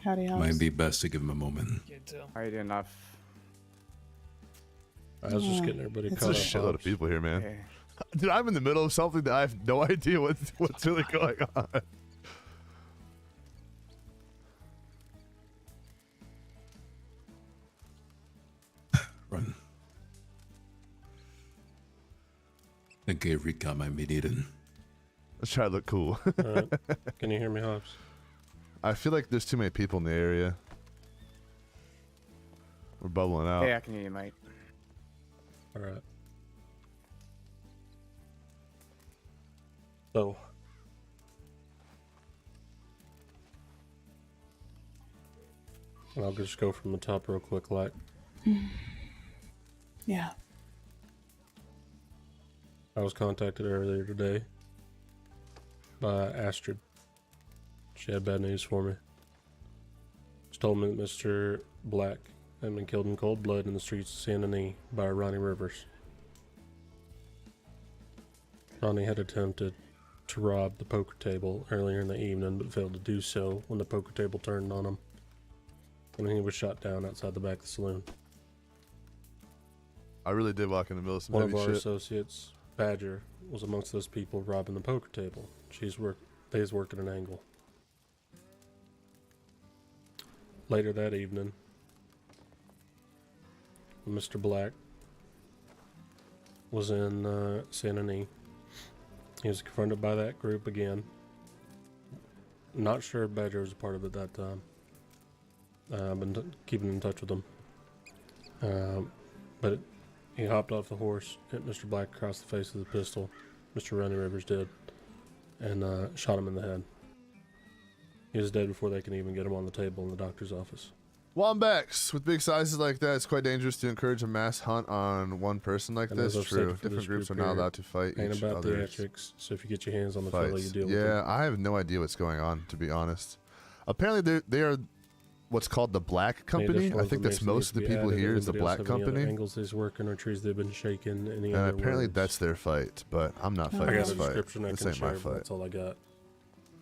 Howdy, Hobbs. Might be best to give him a moment. How you doing, Nuff? I was just getting everybody It's caught a up. shitload of Hobbs. people here, man. Hey. Dude, I'm in the middle of something that I have no idea what's really going on. Run. I gave Rika my meeting. Let's try to look cool. Alright. Can you hear me, Hobbs? I feel like there's too many people in the area. We're bubbling out. Hey, I can hear you, mate. Alright. So. I'll just go from the top real quick, like. Yeah. I was contacted earlier today by Astrid. She had bad news for me. She told me that Mr. Black had been killed in cold blood in the streets of San Denis by Ronnie Rivers. Ronnie had attempted to rob the poker table earlier in the evening, but failed to do so when the poker table turned on him, and he was shot down outside the back of the saloon. I really did walk in the middle of some One of heavy our shit. associates, Badger, was amongst those people robbing the poker table. They was working an angle. Later that evening, Mr. Black was in San Denis. He was confronted by that group again. Not sure if Badger was a part of it that time. I've been keeping in touch with him. But he hopped off the horse, hit Mr. Black across the face with a pistol. Mr. Ronnie Rivers did. And shot him in the head. He was dead before they can even get him on the table in the doctor's office. Wombats with big sizes like that, it's quite dangerous to encourage a mass hunt on one person like And as this. I've said True. for Different this groups are group not here, allowed to fight ain't each about other's theatrics. So if you get your hands on the fella, you fights. deal with Yeah, it. I have no idea what's going on, to be honest. Apparently, they are what's called the Black Company. I think that's most of the people here is the Black Company. Angles they's working or trees they've been shaking. Any And other apparently words. that's their fight, but I'm not I fighting got this a fight. description I This can ain't my share, but fight. that's all I got.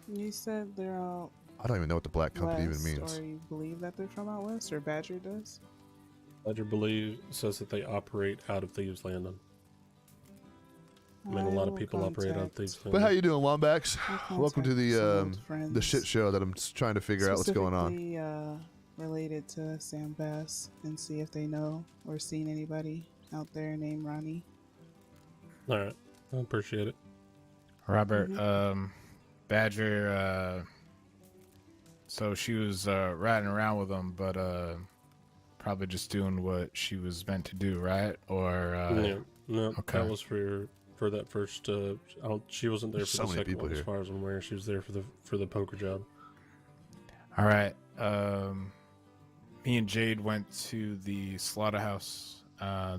You said they're out I don't even know what the Black Company west, even means. or you believe that they're from out west, or Badger does? Ledger says that they operate out of Thieves Landing. I mean, a lot of people operate out of Thieves Landing. But how you doing, Wombats? I'll Welcome to contact some the old shit show that I'm trying to figure out what's going on. Specifically, related to Sam Bass, and see if they know or seen anybody out there named Ronnie. All right, I appreciate it. Robert, Badger, so she was riding around with him, but probably just doing what she was meant to do, right? Or no, okay. that was for that first. She wasn't there There's for so the many second people one, as here. far as I'm aware. She was there for the poker job. All right. Me and Jade went to the slaughterhouse.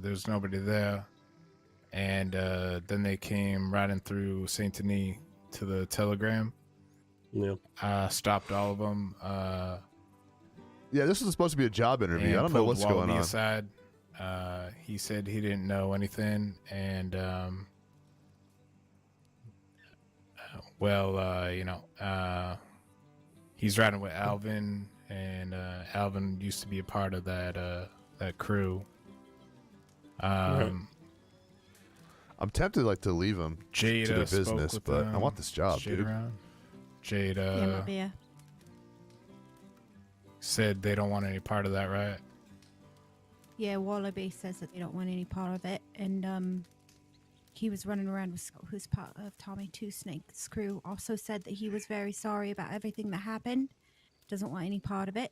There's nobody there. And then they came riding through Saint Denis to the Telegram. Yeah. Stopped all of them. Yeah, this was supposed to be a job interview. I don't know what's going on. Aside. He said he didn't know anything. And, he's riding with Alvin. And Alvin used to be a part of that crew. I'm tempted to leave them Jade, to their business, but I want this job, Jade dude. around. Jade Yeah, my beer. said they don't want any part of that, right? Yeah, Wallaby says that they don't want any part of it, and he was running around with Scott, who's part of Tommy Two Snake's crew. Also said that he was very sorry about everything that happened. Doesn't want any part of it.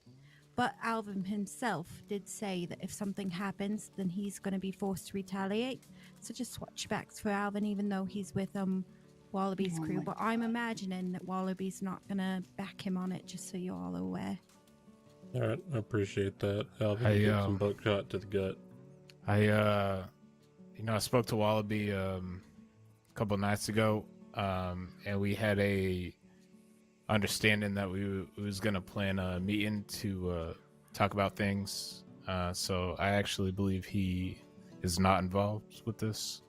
But Alvin himself did say that if something happens, then he's going to be forced to retaliate. So just watch backs for Alvin, even though he's with Wallaby's crew. But I'm imagining that Wallaby's not going to back him on it, just so you're all aware. All right, I appreciate that. Alvin, you get some buckshot to the gut. I spoke to Wallaby a couple nights ago, and we had a understanding that we was gonna plan a meeting to talk about things. So I actually believe he is not involved with this.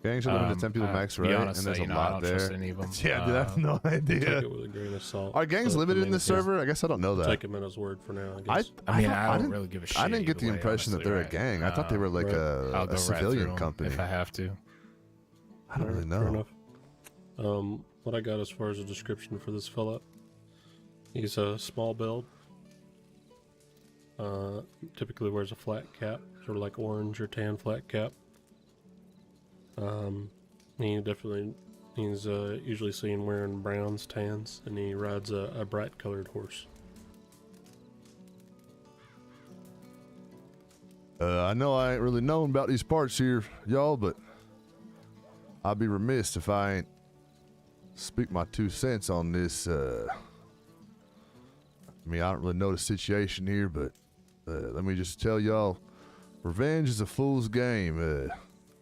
Gangs are limited to 10 people max, right? Honest, And there's a I lot don't there. trust any of them. Yeah, dude, I have no idea. Take it with a grain of salt. Are gangs But, limited I in mean, this yeah. server? I guess I don't know that. Take him at his word for now. I guess. I don't didn't- really give a shit. I didn't get the either way, impression that they're honestly, a gang. right? I thought they were like I'll go a right civilian through 'em company. if I have to. I don't really Fair know. enough. What I got as far as a description for this fella, he's a small build. Typically wears a flat cap, sort of like orange or tan flat cap. He's usually seen wearing browns, tans, and he rides a bright colored horse. I know I ain't really known about these parts here, y'all, but I'd be remiss if I ain't speak my 2 cents on this. I don't really know the situation here, but let me just tell y'all, revenge is a fool's game.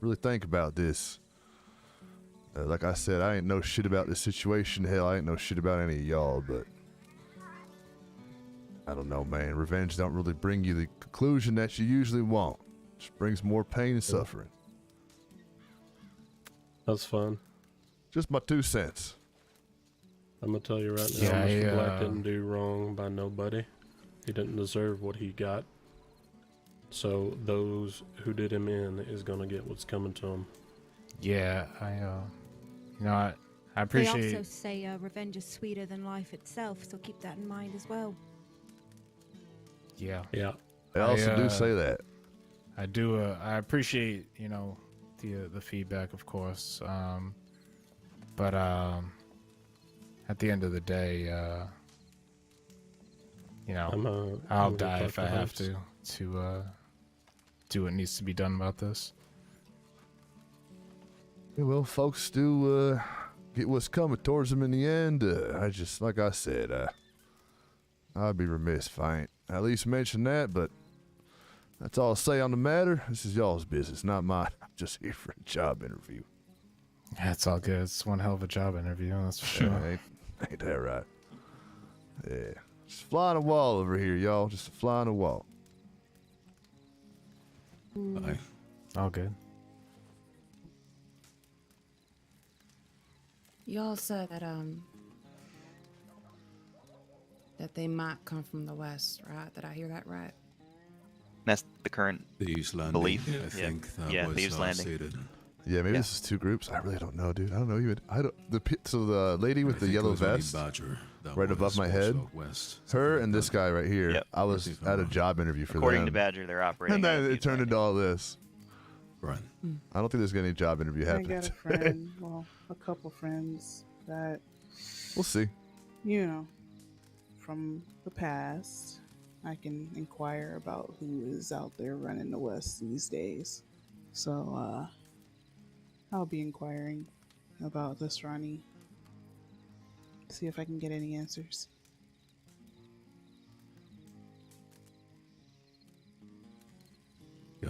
Really think about this. Like I said, I ain't know shit about this situation. Hell, I ain't know shit about any of y'all, but I don't know, man. Revenge don't really bring you the conclusion that you usually want. Just brings more pain and suffering. That's fun. Just my 2 cents. I'm gonna tell you right now, Mr. Black didn't do wrong by nobody. He didn't deserve what he got. So those who did him in is gonna get what's coming to him. Yeah, I appreciate. They also say revenge is sweeter than life itself, so keep that in mind as well. Yeah. They also do say that. I do. I appreciate the feedback, of course. But at the end of the day, I'll die if I have to do what needs to be done about this. Yeah, well, folks do get what's coming towards them in the end. I just, like I said, I'd be remiss if I ain't at least mention that, but that's all I'll say on the matter. This is y'all's business, not mine. I'm just here for a job interview. Yeah, it's all good. It's one hell of a job interview, that's for sure. Yeah, ain't that right? Yeah. Just a fly on the wall over here, y'all. Just a fly on the wall. Aye. All good. Y'all said that they might come from the west, right? Did I hear that right? That's the current Thieves Landing, belief. I think that yeah, was Thieves Landing. stated. Yeah, maybe this is two groups. I really don't know, dude. I don't know even. So the lady with I the think it yellow was only vest, Badger that right was above my supposed head, to go west, her and this guy right here. Yep. I was at a job interview for According them. to Badger, they're operating. And out then of it turned into all this. Right. I don't think there's gonna be any job interview I happening. got a today. friend, well, a couple friends that, We'll see. you know, from the past, I can inquire about who is out there running the West these days. So, I'll be inquiring about this Ronnie. See if I can get any answers. Yeah.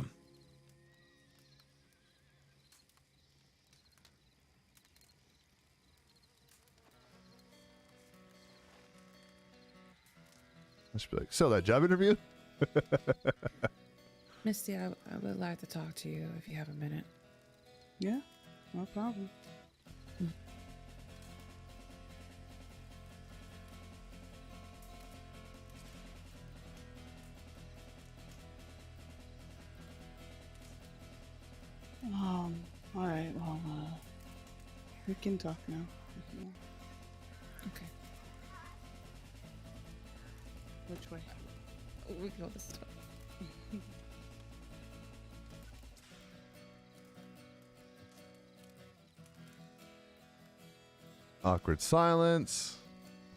I should be like, so that job interview? Misty, I would like to talk to you if you have a minute. Yeah, no problem. All right. Well, we can talk now. Okay. Which way? We go this way. Awkward silence.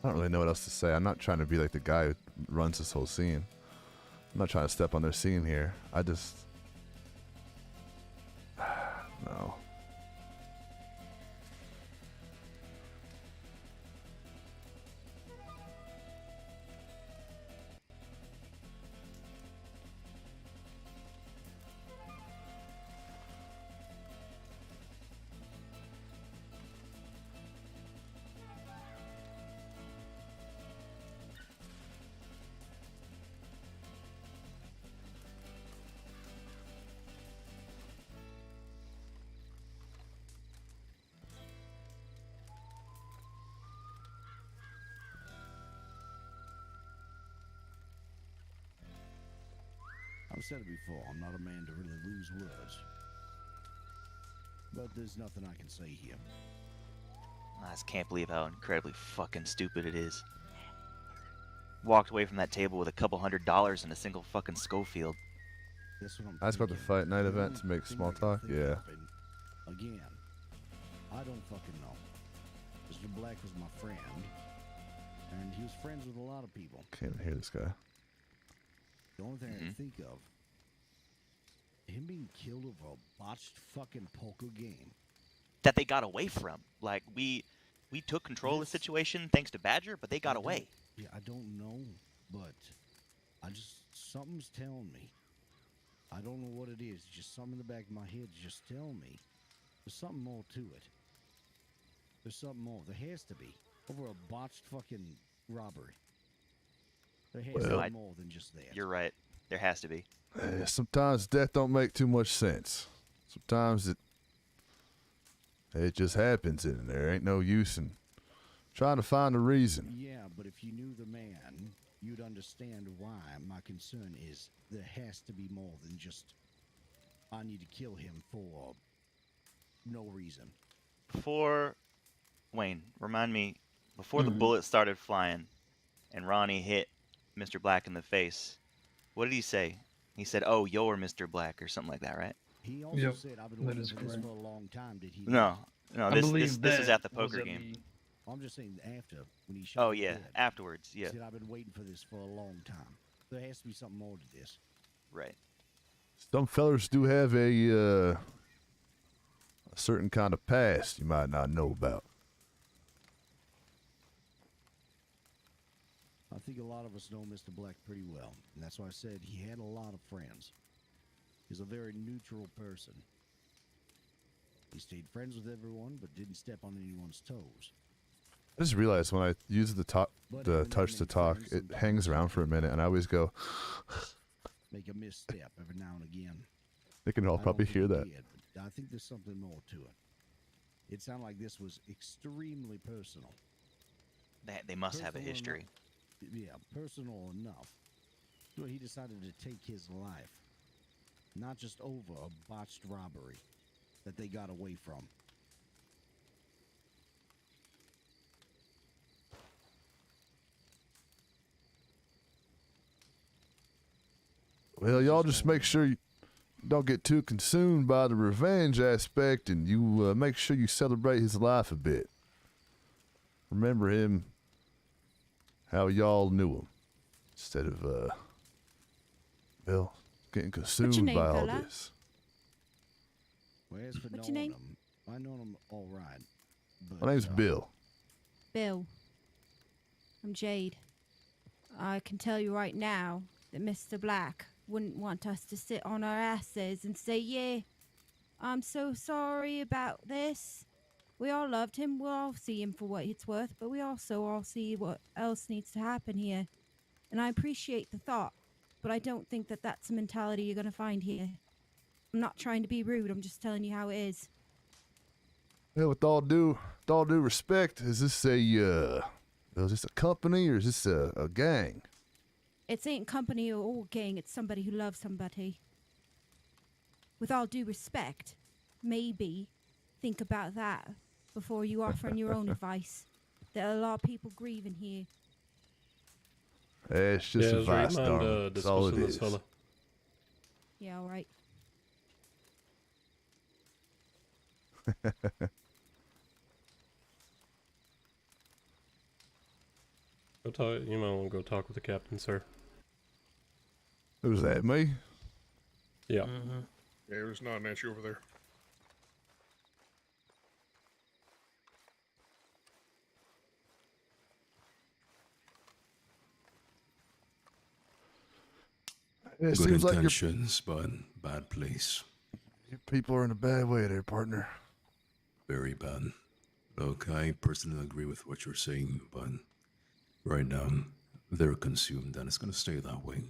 I don't really know what else to say. I'm not trying to be like the guy who runs this whole scene. I'm not trying to step on their scene here. I just... no. I've said it before, I'm not a man to really lose words. But there's nothing I can say here. I just can't believe how incredibly fucking stupid it is. Walked away from that table with a couple $100 and a single fucking Schofield. That's what I'm I was about to fight night event to make small talk. Yeah. Again, I don't fucking know. Mr. Black was my friend, and he was friends with a lot of people. Can't even hear this guy. The only thing I can think of, him being killed over a botched fucking poker game. That they got away from. Like, we took control of the situation thanks to Badger, but they got away. Yeah, I don't know, but something's telling me. I don't know what it is. Just something in the back of my head just telling me there's something more to it. There's something more. There has to be. Over a botched fucking robbery. There has to be more than just that. You're right. There has to be. Sometimes death don't make too much sense. Sometimes it just happens, and there ain't no use in trying to find a reason. Yeah, but if you knew the man, you'd understand why my concern is there has to be more than just I need to kill him for no reason. Wayne, remind me, before the bullet started flying and Ronnie hit Mr. Black in the face, what did he say? He said, "Oh, you're Mr. Black," or something like that, right? He also said, I've been waiting for this for a long time. Did he? No, this is at the poker game. I'm just saying after, when he shot Oh, yeah, dead, afterwards, yeah. He said, I've been waiting for this for a long time. There has to be something more to this. Right. Some fellers do have a certain kind of past you might not know about. I think a lot of us know Mr. Black pretty well, and that's why I said he had a lot of friends. He's a very neutral person. He stayed friends with everyone, but didn't step on anyone's toes. I just realized when I use the touch to talk, it hangs around for a minute, and I always go. Make a misstep every now and again. They can all probably hear that. But I think there's something more to it. It sounded like this was extremely personal. They must have a history. Yeah, personal enough. So he decided to take his life. Not just over a botched robbery that they got away from. Well, y'all just make sure you don't get too consumed by the revenge aspect, and you make sure you celebrate his life a bit. Remember him, how y'all knew him, instead of, well, getting consumed name, by all fella? this. Well, as for What's your knowing name? him, I know him all right. But, My name's Bill. Bill. I'm Jade. I can tell you right now that Mr. Black wouldn't want us to sit on our asses and say, yeah, I'm so sorry about this. We all loved him. We'll all see him for what it's worth, but we also all see what else needs to happen here. And I appreciate the thought, but I don't think that that's the mentality you're going to find here. I'm not trying to be rude. I'm just telling you how it is. Well, with all due respect, is this a company or is this a gang? It ain't company or gang. It's somebody who loves somebody. With all due respect, maybe think about that before you offering your own advice. There are a lot of people grieving here. Hey, it's just advice, right, darling. That's all it discussing this is. fella. Yeah, all right. You might want to go talk with the captain, sir. Who's that, me? Yeah. Yeah, there's nodding at you over there. It Good seems like your intentions, but bad place. people are in a bad way there, partner. Very bad. Look, I personally agree with what you're saying, but right now they're consumed, and it's gonna stay that way.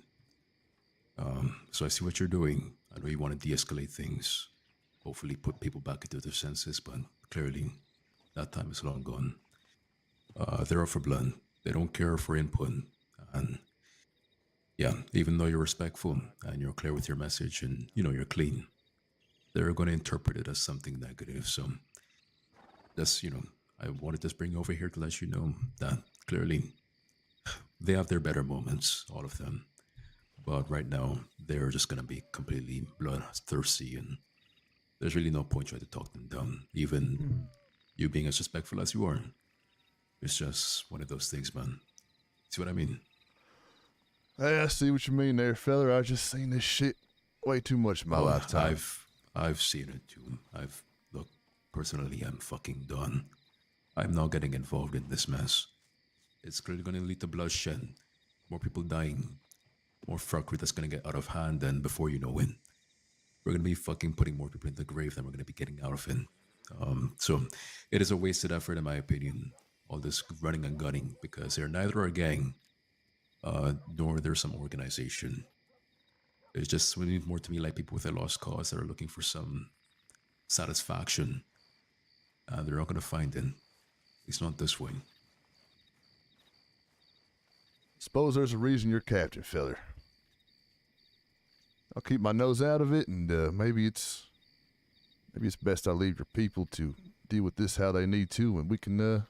So I see what you're doing. I know you want to de-escalate things, hopefully put people back into their senses, but clearly that time is long gone. They're out for blood. They don't care for input, and yeah, even though you're respectful and you're clear with your message and you're clean, they're going to interpret it as something negative. So that's I wanted to bring you over here to let you know that clearly they have their better moments, all of them. But right now, they're just going to be completely bloodthirsty, and there's really no point trying to talk them down, even you being as respectful as you are. It's just one of those things, man. See what I mean? Hey, I see what you mean there, feller. I've just seen this shit way too much in my lifetime. I've seen it too. Look, personally, I'm fucking done. I'm not getting involved in this mess. It's clearly going to lead to bloodshed, more people dying, more fuckery that's going to get out of hand, and before you know it, we're going to be fucking putting more people in the grave than we're going to be getting out of it. So it is a wasted effort, in my opinion, all this running and gunning, because they're neither a gang, nor there's some organization. It's just, we need more to be like people with a lost cause that are looking for some satisfaction. They're not going to find it. It's not this way. Suppose there's a reason you're captain, feller. I'll keep my nose out of it, and maybe it's best I leave your people to deal with this how they need to, and we can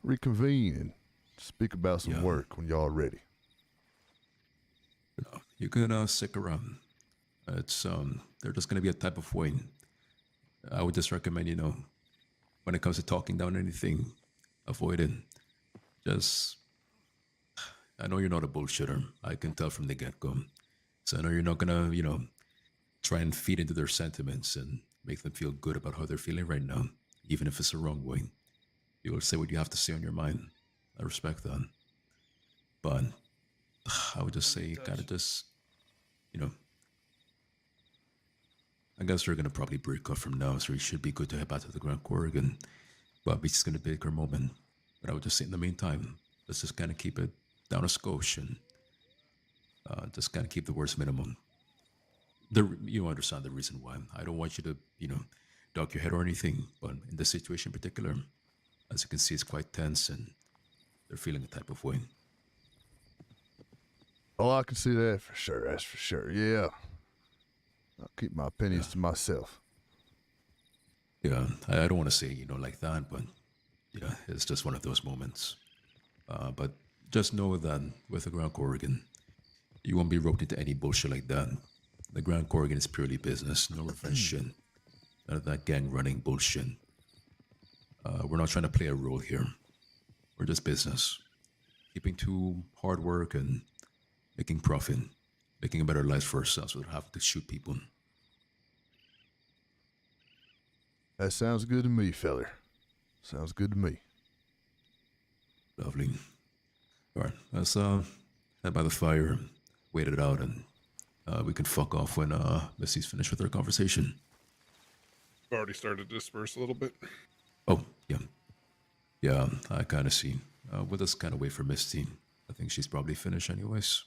reconvene and speak about some work when y'all are ready. You can stick around. It's there's just gonna be a type of way. I would just recommend, when it comes to talking down anything, avoid it. I know you're not a bullshitter. I can tell from the get-go. So I know you're not gonna, try and feed into their sentiments and make them feel good about how they're feeling right now, even if it's the wrong way. You will say what you have to say on your mind. I respect that. But I would just say, kind of just, you know, I guess we're gonna probably break up from now, so we should be good to head back to the Grand Corrigan. But it's gonna be a bigger moment. But I would just say in the meantime, let's just kind of keep it down a skosh and just kind of keep the worst minimum. You understand the reason why. I don't want you to, duck your head or anything, but in this situation in particular, as you can see, it's quite tense and they're feeling a type of way. Oh, I can see that for sure. That's for sure. Yeah. I'll keep my opinions to myself. Yeah, I don't want to say, like that, but yeah, it's just one of those moments. But just know that with the Grand Corrigan, you won't be roped into any bullshit like that. The Grand Corrigan is purely business, no revenge shit. None of that gang running bullshit. We're not trying to play a role here. We're just business. Keeping to hard work and making profit. Making a better life for ourselves without having to shoot people. That sounds good to me, feller. Sounds good to me. Lovely. All right, let's head by the fire, wait it out, and we can fuck off when Missy's finished with her conversation. Already started to disperse a little bit. Oh, yeah. Yeah, I kind of see. We'll just kind of wait for Misty. I think she's probably finished anyways.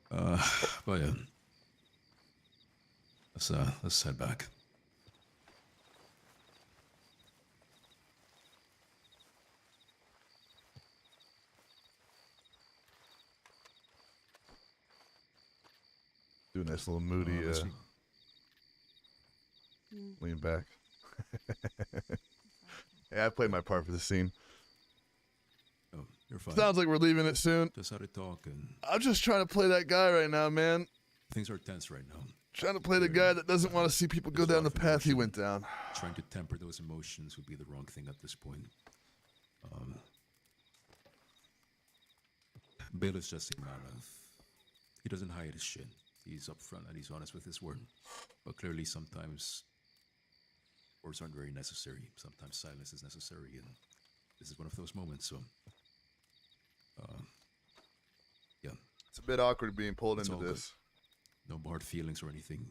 But yeah. Let's head back. Doing this little moody, lean back. Yeah, I played my part for the scene. Oh, you're fine. Sounds like we're leaving it soon. Just how to talk and... I'm just trying to play that guy right now, man. Things are tense right now. Trying to play the guy that doesn't want to see people go down the path he went down. Trying to temper those emotions would be the wrong thing at this point. Bill is just a man of... He doesn't hide his shit. He's upfront and he's honest with his word. But clearly sometimes words aren't very necessary. Sometimes silence is necessary, and this is one of those moments, so... yeah. It's a bit awkward being pulled It's into all this. good. No hard feelings or anything.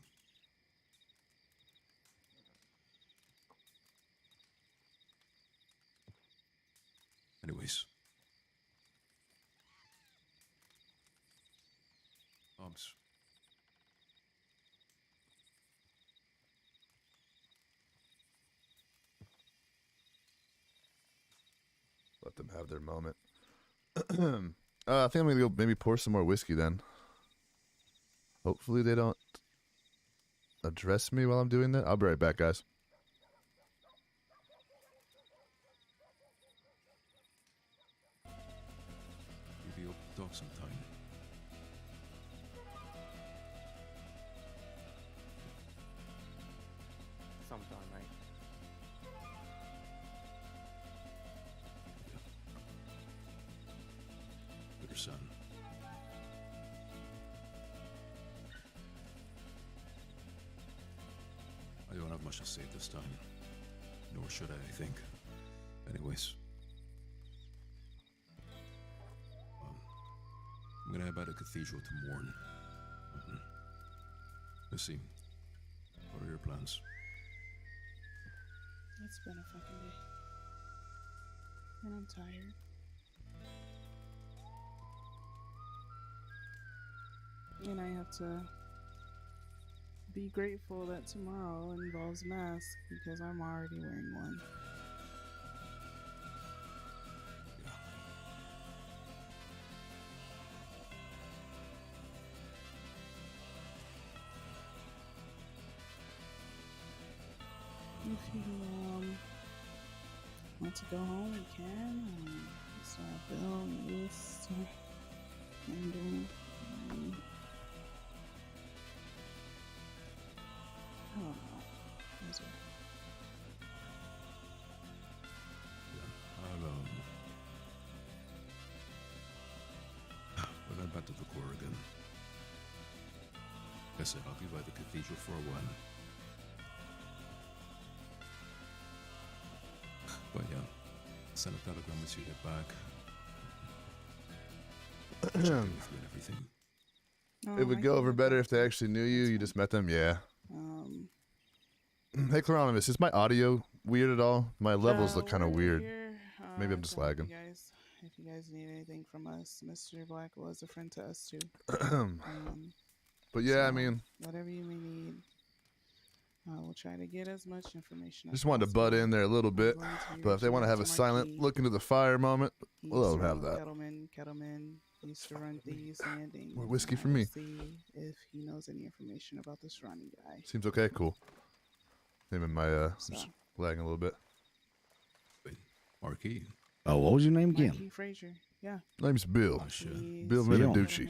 Anyways. Hobbs. Let them have their moment. I think I'm gonna go maybe pour some more whiskey then. Hopefully they don't address me while I'm doing that. I'll be right back, guys. We'll be able to talk sometime. Sometime, mate. With your son. I don't have much to say at this time. Nor should I think. Anyways. I'm gonna head by the cathedral to mourn. Let's see. What are your plans? It's been a fucking day. And I'm tired. And I have to be grateful that tomorrow involves mask because I'm already wearing one. If you want to go home, we can. Start building this candle. I don't know. That's right. We're going back to the Corrigan. Like I said, I'll be by the cathedral for a while. But yeah, send a telegram as you get back. Oh, It would I go can over get better back if they actually knew you. You just met them, yeah. Um, Hey, Cloronimus, is my audio weird at all? My levels look kind of we're weird. here, Maybe I'm just to help lagging. you guys. If you guys need anything from us, Mr. Black was a friend to us too. But yeah, I so mean, whatever you may need, we'll try to get as much information. just wanted to butt in there a little bit. But if they want to have a silent look into the fire moment, we'll let them have that. Kettleman used to run things landing. More whiskey for me. See if he knows any information about this Ronnie guy. Seems okay, cool. Him and my, I'm just lagging a little bit. Marquis. Oh, what was your name again? Marquis Frazier. Yeah. Name's Bill. Bill Bill. Mediducci.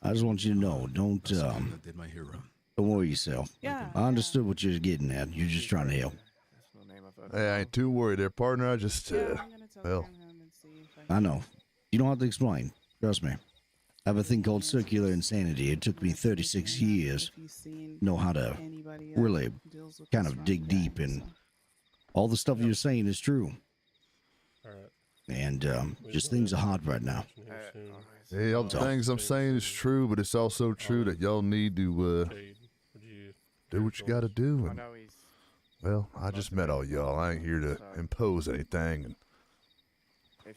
I just want you to know, don't did my hero. don't worry yourself. Yeah. I understood what you're getting at. You're just trying to help. Hey, I ain't too worried there, partner. I just, well, I know. You don't have to explain. Trust me. I have a thing called circular insanity. It took me 36 years to know how to really kind of dig deep, and all the stuff you're saying is true. And just things are hard right now. hey, all the things I'm saying is true, but it's also true that y'all need to, do what you gotta do. And, well, I just met all y'all. I ain't here to impose anything. And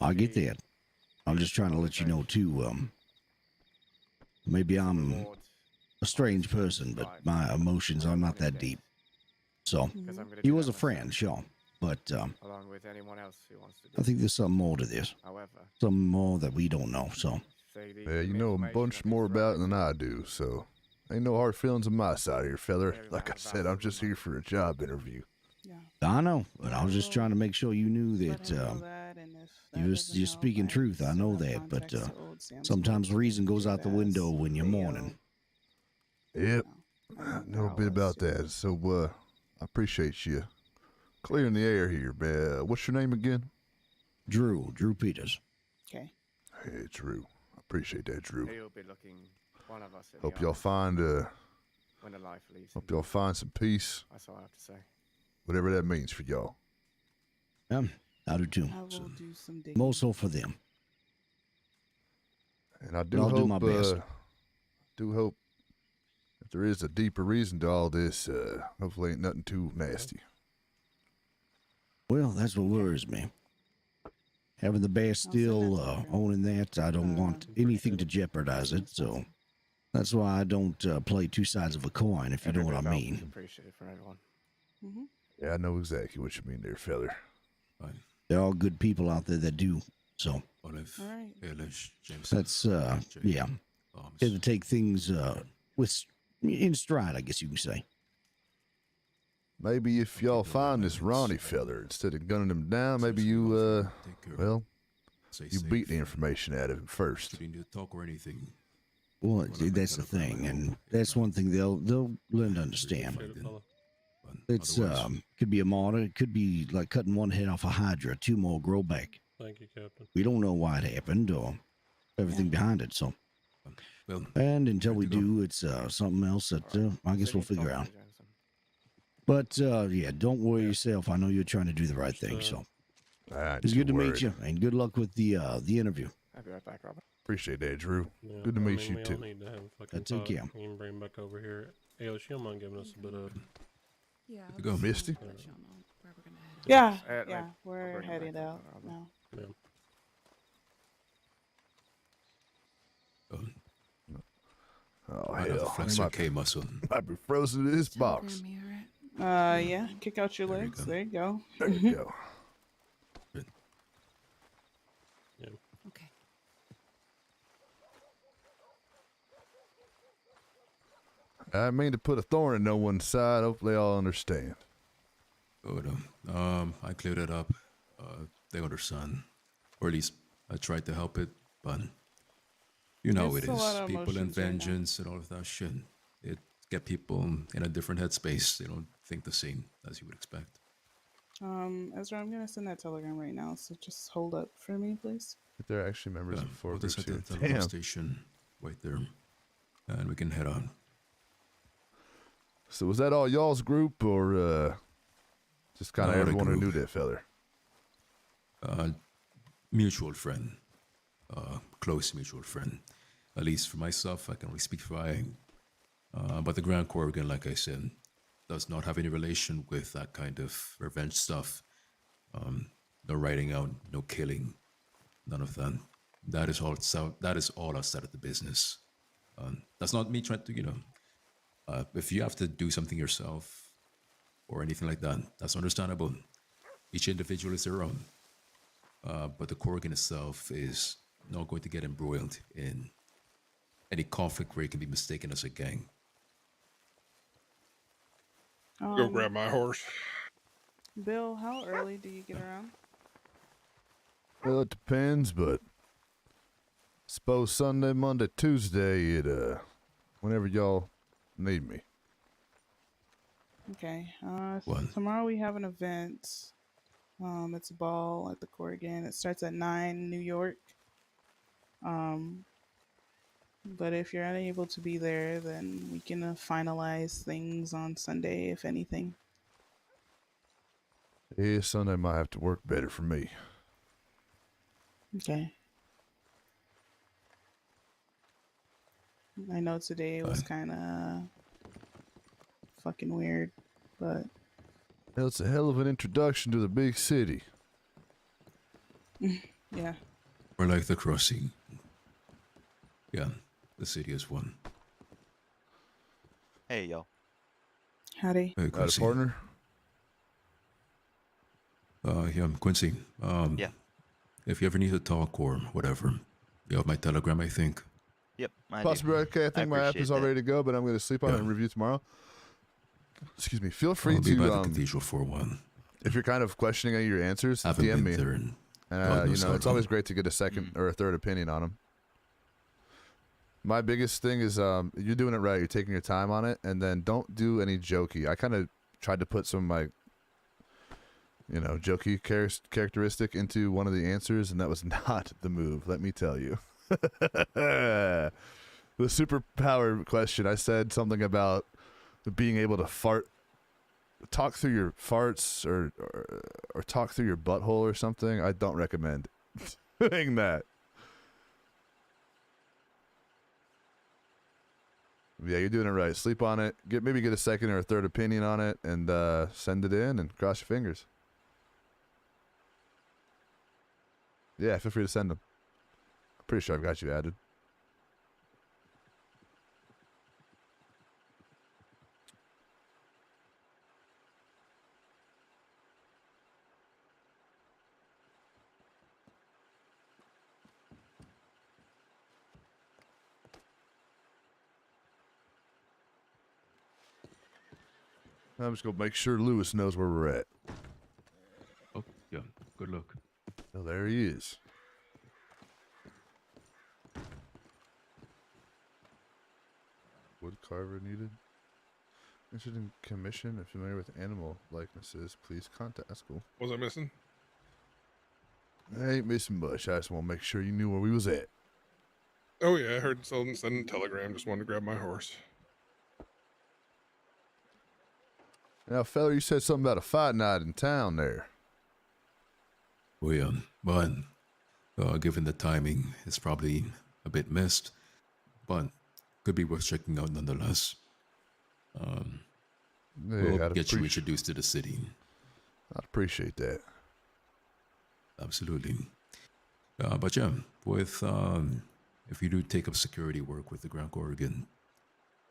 I get that. I'm just trying to let you know, too, maybe I'm a strange person, but my emotions are not that deep. So, he was a friend, sure, but along with anyone else who wants to do I think there's something more to this. However, Something more that we don't know, so. yeah, you know a bunch more about it than I do, so ain't no hard feelings on my side here, feller. Like I said, I'm just here for a job interview. I know, but I was just trying to make sure you knew that you're speaking truth. I know that, but sometimes reason goes out the window when you're mourning. Yep, I know a bit about that. So, I appreciate you clearing the air here, man. What's your name again? Drew Peters. Okay. Hey, Drew. I appreciate that, Drew. he'll be looking one of us in Hope the y'all eyes find when the life leaves hope y'all find some peace. That's all I have to say. Whatever that means for y'all. I do too. I will do some digging. More so for them. And I do But I'll hope do my best. do hope if there is a deeper reason to all this, hopefully ain't nothing too nasty. Well, that's what worries me. Having the bear still owning that, I don't want anything to jeopardize it, so that's why I don't play two sides of a coin, if you know what I mean. Appreciate it for everyone. Yeah, I know exactly what you mean there, feller. There are good people out there that do, so. That's, yeah. Have to take things in stride, I guess you can say. Maybe if y'all find this Ronnie feller, instead of gunning him down, maybe you, well, you beat the information out of him first. You need to talk or anything. Well, that's the thing, and that's one thing they'll learn to understand. It's could be a martyr, it could be like cutting one head off a hydra, two more grow back. Thank you, Captain. We don't know why it happened or everything behind it, so. And until we do, it's something else that I guess we'll figure out. But yeah, don't worry yourself. I know you're trying to do the right thing, so. It's good to meet you, and good luck with the interview. I'll be right back, Robert. Appreciate that, Drew. Yeah, Good to meet you we too. all need to have a fucking Take talk. care. You can bring him back over here. Hey, you don't mind giving us a bit of. Yeah. You go, Misty. Yeah, like, yeah, I'll we're bring him headed back out over, now. Yeah. Oh, Right hell. off the flex your K muscle. Might be frozen in this box. Yeah, kick out your legs. There you go. There you go. Okay. I mean to put a thorn in no one's side. Hopefully, y'all understand. Good. I cleared it up. They understand, or at least I tried to help it. But you know It's it a is. lot of People and emotions right now. vengeance and all of that shit. It get people in a different headspace. They don't think the same as you would expect. Ezra, I'm gonna send that telegram right now. So just hold up for me, please. If they're actually members of We'll four just groups at here. the telephone Damn. station right there, and we can head on. So was that all y'all's group, or just kind of No, the everyone who knew group. that feller? Mutual friend. close mutual friend. At least for myself, I can only speak for I. But the Grand Corrigan, like I said, does not have any relation with that kind of revenge stuff. No writing out, no killing, none of that. That is all. That is all outside of the business. That's not me trying to, if you have to do something yourself or anything like that, that's understandable. Each individual is their own. But the Corrigan itself is not going to get embroiled in any conflict where it can be mistaken as a gang. Go grab my horse. Bill, how early do you get around? Well, it depends, but suppose Sunday, Monday, Tuesday, whenever y'all need me. Okay. Tomorrow we have an event. It's a ball at the Corrigan. It starts at 9 New York. But if you're unable to be there, then we can finalize things on Sunday, if anything. Yeah, Sunday might have to work better for me. Okay. I know today was kind of fucking weird, but... Well, it's a hell of an introduction to the big city. Yeah. Or like the crossing. Yeah, the city is one. Hey, yo. Howdy. Hey, Quincy. partner? Yeah, I'm Quincy. Yeah. If you ever need to talk or whatever, you have my telegram, I think. Yep, I Possibly do. okay. I think my app is all ready to go, but I'm going to sleep on it and review tomorrow. Excuse me. Feel free I'll be to by the cathedral for one. if you're kind of questioning any of your answers, Haven't DM been me. there in You God knows know, how it's long. always great to get a second or a third opinion on them. My biggest thing is you're doing it right. You're taking your time on it, and then don't do any jokey. I kind of tried to put some of my, jokey characteristic into one of the answers, and that was not the move. Let me tell you. The superpower question. I said something about being able to talk through your farts or talk through your butthole or something. I don't recommend doing that. Yeah, you're doing it right. Sleep on it. Maybe get a second or a third opinion on it, and send it in and cross your fingers. Yeah, feel free to send them. I'm pretty sure I've got you added. I'm just going to make sure Lewis knows where we're at. Oh, yeah. Good luck. Well, there he is. Wood carver needed. Interested in commission and familiar with animal likenesses, please contact. That's cool. Was I missing? I ain't missing much. I just want to make sure you knew where we was at. Oh yeah, I heard someone send a telegram. Just wanted to grab my horse. Now, fella, you said something about a fight night in town there. Oh yeah, but given the timing, it's probably a bit missed, but could be worth checking out nonetheless. We'll get you introduced to the city. I'd appreciate that. Absolutely. But yeah, with if you do take up security work with the Grand Corrigan,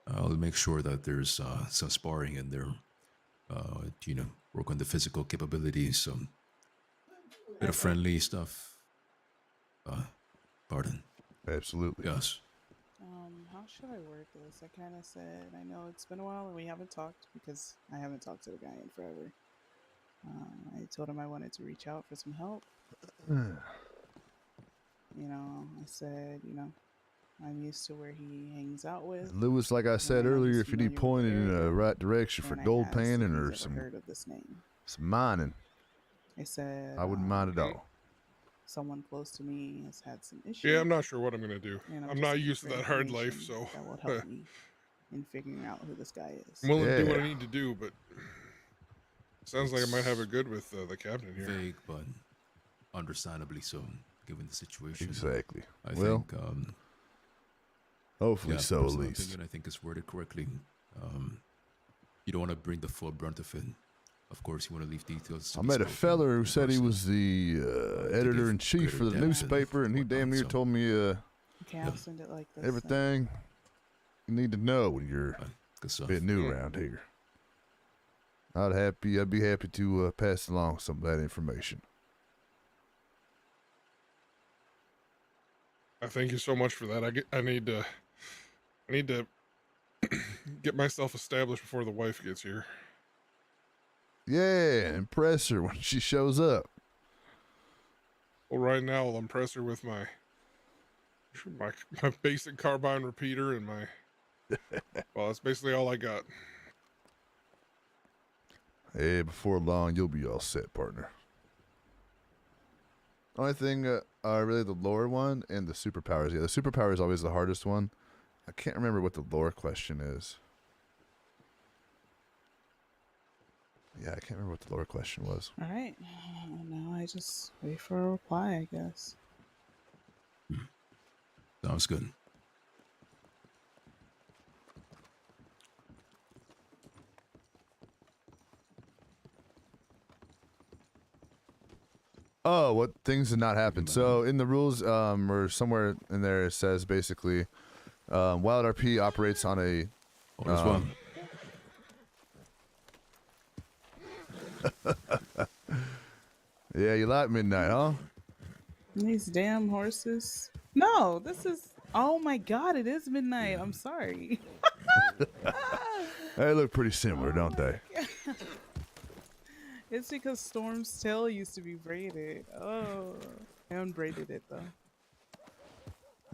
I'll make sure that there's some sparring in there. Work on the physical capabilities, some bit of friendly stuff. Pardon. Absolutely. Yes. How should I word this? I kind of said, I know it's been a while and we haven't talked because I haven't talked to the guy in forever. I told him I wanted to reach out for some help. I said, I'm used to where he hangs out with. Lewis, like I said earlier, if you need pointed in the right direction for gold panning or some mining, I said, I wouldn't mind at all. Someone close to me has had some issues. Yeah, I'm not sure what I'm gonna do. And I'm not used to that hard life, so that will help me in figuring out who this guy is. I'm willing to do what I need to do, but sounds like I might have it good with the captain here. Vague, but understandably so. given the situation. Exactly. I Well, think, hopefully yeah, so, at personal least. opinion, I think it's worded correctly. You don't want to bring the full brunt of it. Of course, you want to leave details to I be met a spoken feller who in said he person. was the editor-in-chief for the greater depth and newspaper, and he damn near told me Okay, I'll send it like this. everything you need to know when you're a bit new Yeah. around here. I'd be happy to pass along some of that information. I thank you so much for that. I need to get myself established before the wife gets here. Yeah, impress her when she shows up. Well, right now I'll impress her with my basic carbine repeater and my. Well, that's basically all I got. Hey, before long, you'll be all set, partner. Only thing are really the lore one and the superpowers. Yeah, the superpower is always the hardest one. I can't remember what the lore question is. Yeah, I can't remember what the lore question was. All right. Now I just wait for a reply, I guess. Sounds good. Oh, what things did not happen. So in the rules, or somewhere in there, it says basically, WildRP operates on a. Yeah, you like midnight, huh? These damn horses. No, this is. Oh my god, it is midnight. I'm sorry. They look pretty similar, don't they? It's because Storm's tail used to be braided. Oh, I unbraided it though.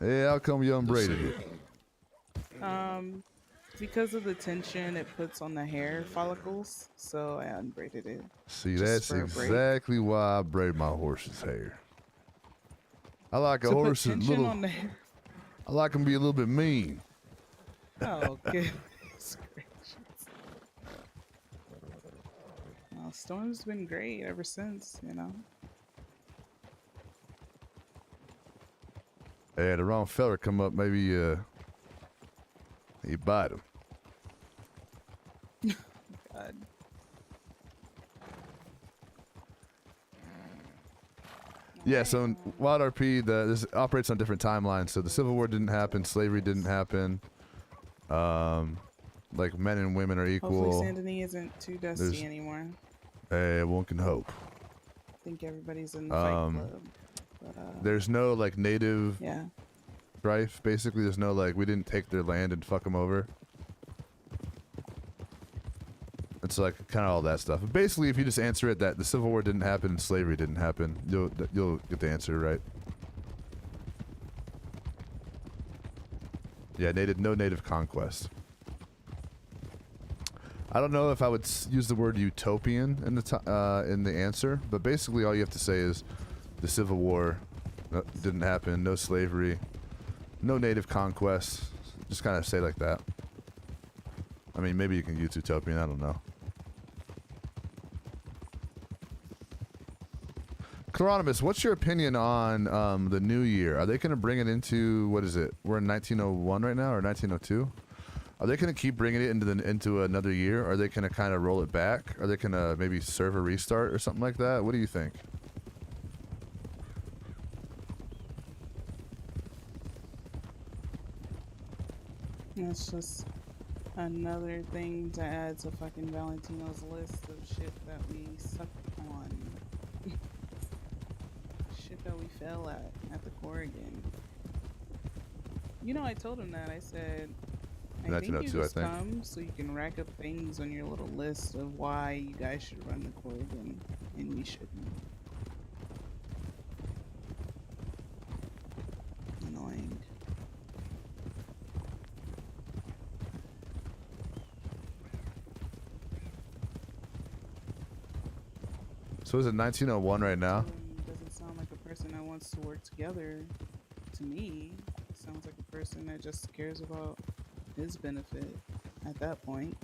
Yeah, how come you unbraided it? Because of the tension it puts on the hair follicles, so I unbraided it. See, Just that's for a break. exactly why I braid my horse's hair. I like a To put horse that's tension little. on the hair. I like them to be a little bit mean. Oh, goodness gracious. Well, Storm's been great ever since, you know. Hey, the wrong fella come up, maybe he bite him. God. Yeah, so in WildRP, this operates on different timelines. So the Civil War didn't happen, slavery didn't happen. Like men and women are equal. Hopefully Saint Denis isn't too dusty There's- anymore. Hey, one can hope. I think everybody's in the fight club. But, There's no like native yeah. strife. Basically, there's no like we didn't take their land and fuck them over. It's like kind of all that stuff. But basically, if you just answer it that the Civil War didn't happen and slavery didn't happen, you'll get the answer right. Yeah, no native conquest. I don't know if I would use the word utopian in the answer, but basically all you have to say is the Civil War didn't happen, no slavery, no native conquest. Just kind of say like that. I mean, maybe you can use utopian. I don't know. Cloronimus, what's your opinion on the new year? Are they going to bring it into, what is it? We're in 1901 right now, or 1902? Are they going to keep bringing it into another year? Or are they going to kind of roll it back? Are they going to maybe serve a restart or something like that? What do you think? It's just another thing to add to fucking Valentino's list of shit that we suck on. Shit that we fail at the Corrigan. You know, I told him that. I said, I think you just come so you can rack up things on your little list of why you guys should run the Corrigan and we shouldn't. Annoying. So is it 1901 right now? Doesn't sound like a person that wants to work together to me. Sounds like a person that just cares about his benefit at that point.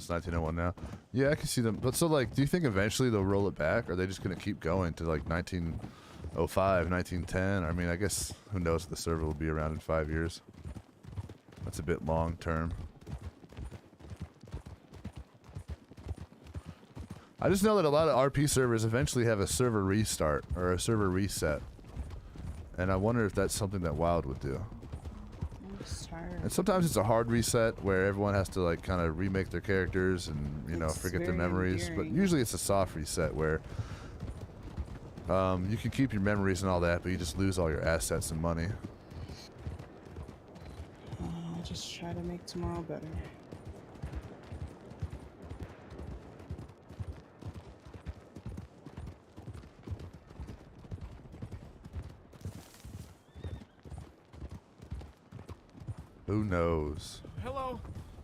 it's 1901 now. Yeah, I can see them. But so, like, do you think eventually they'll roll it back? Or are they just going to keep going to, like, 1905, 1910? I mean, I guess who knows if the server will be around in 5 years. That's a bit long term. I just know that a lot of RP servers eventually have a server restart or a server reset. And I wonder if that's something that Wild would do. I'm just tired. And sometimes it's a hard reset where everyone has to like kind of remake their characters and, you know, It's forget their very memories. But endearing. usually it's a soft reset where you can keep your memories and all that, but you just lose all your assets and money. I'll just try to make tomorrow better. Who knows? Hello.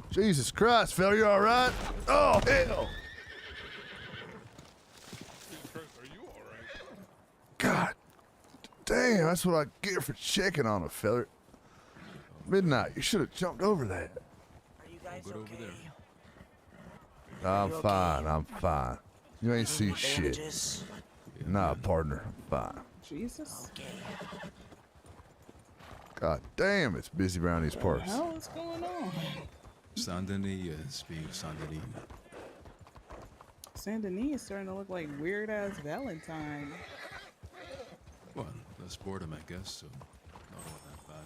Jesus Christ, Phil, you alright? Oh, hell! Are you alright? God damn, that's what I get for checking on a feller. Midnight, you should have jumped over that. I'm fine, I'm fine. You ain't see shit. Nah, partner, I'm fine. Jesus. God damn, it's busy around these What the parts. hell is going on? Saint Denis is being Saint Denis. Saint Denis is starting to look like weird ass Valentine. Well, that's boredom, I guess, so not all that bad.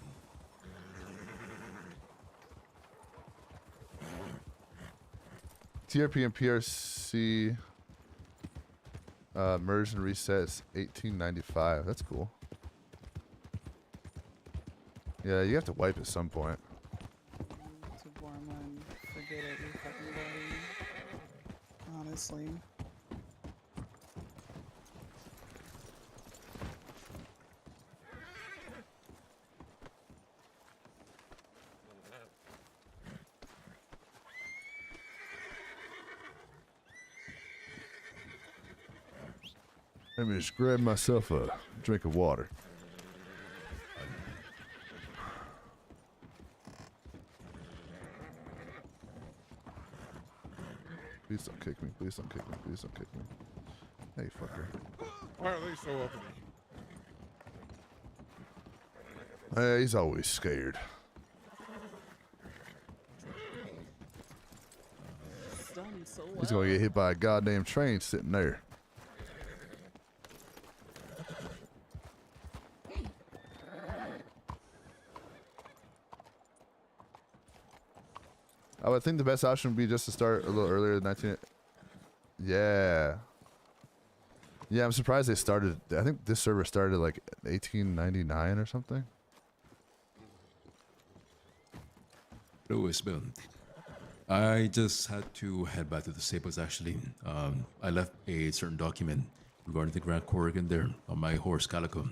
TRP and PRC merge and resets 1895. That's cool. Yeah, you have to wipe at some point. To Borma and forget every fucking day. Honestly. Let me just grab myself a drink of water. Please don't kick me. Please don't kick me. Please don't kick me. Hey, fucker. Why are they so uppity? Hey, he's always scared. Done so well. He's gonna get hit by a goddamn train sitting there. I would think the best option would be just to start a little earlier than 19. Yeah. Yeah, I'm surprised they started. I think this server started like 1899 or something. Louis, Bill. I just had to head back to the stables, actually. I left a certain document regarding the Grand Corrigan there on my horse, Calico.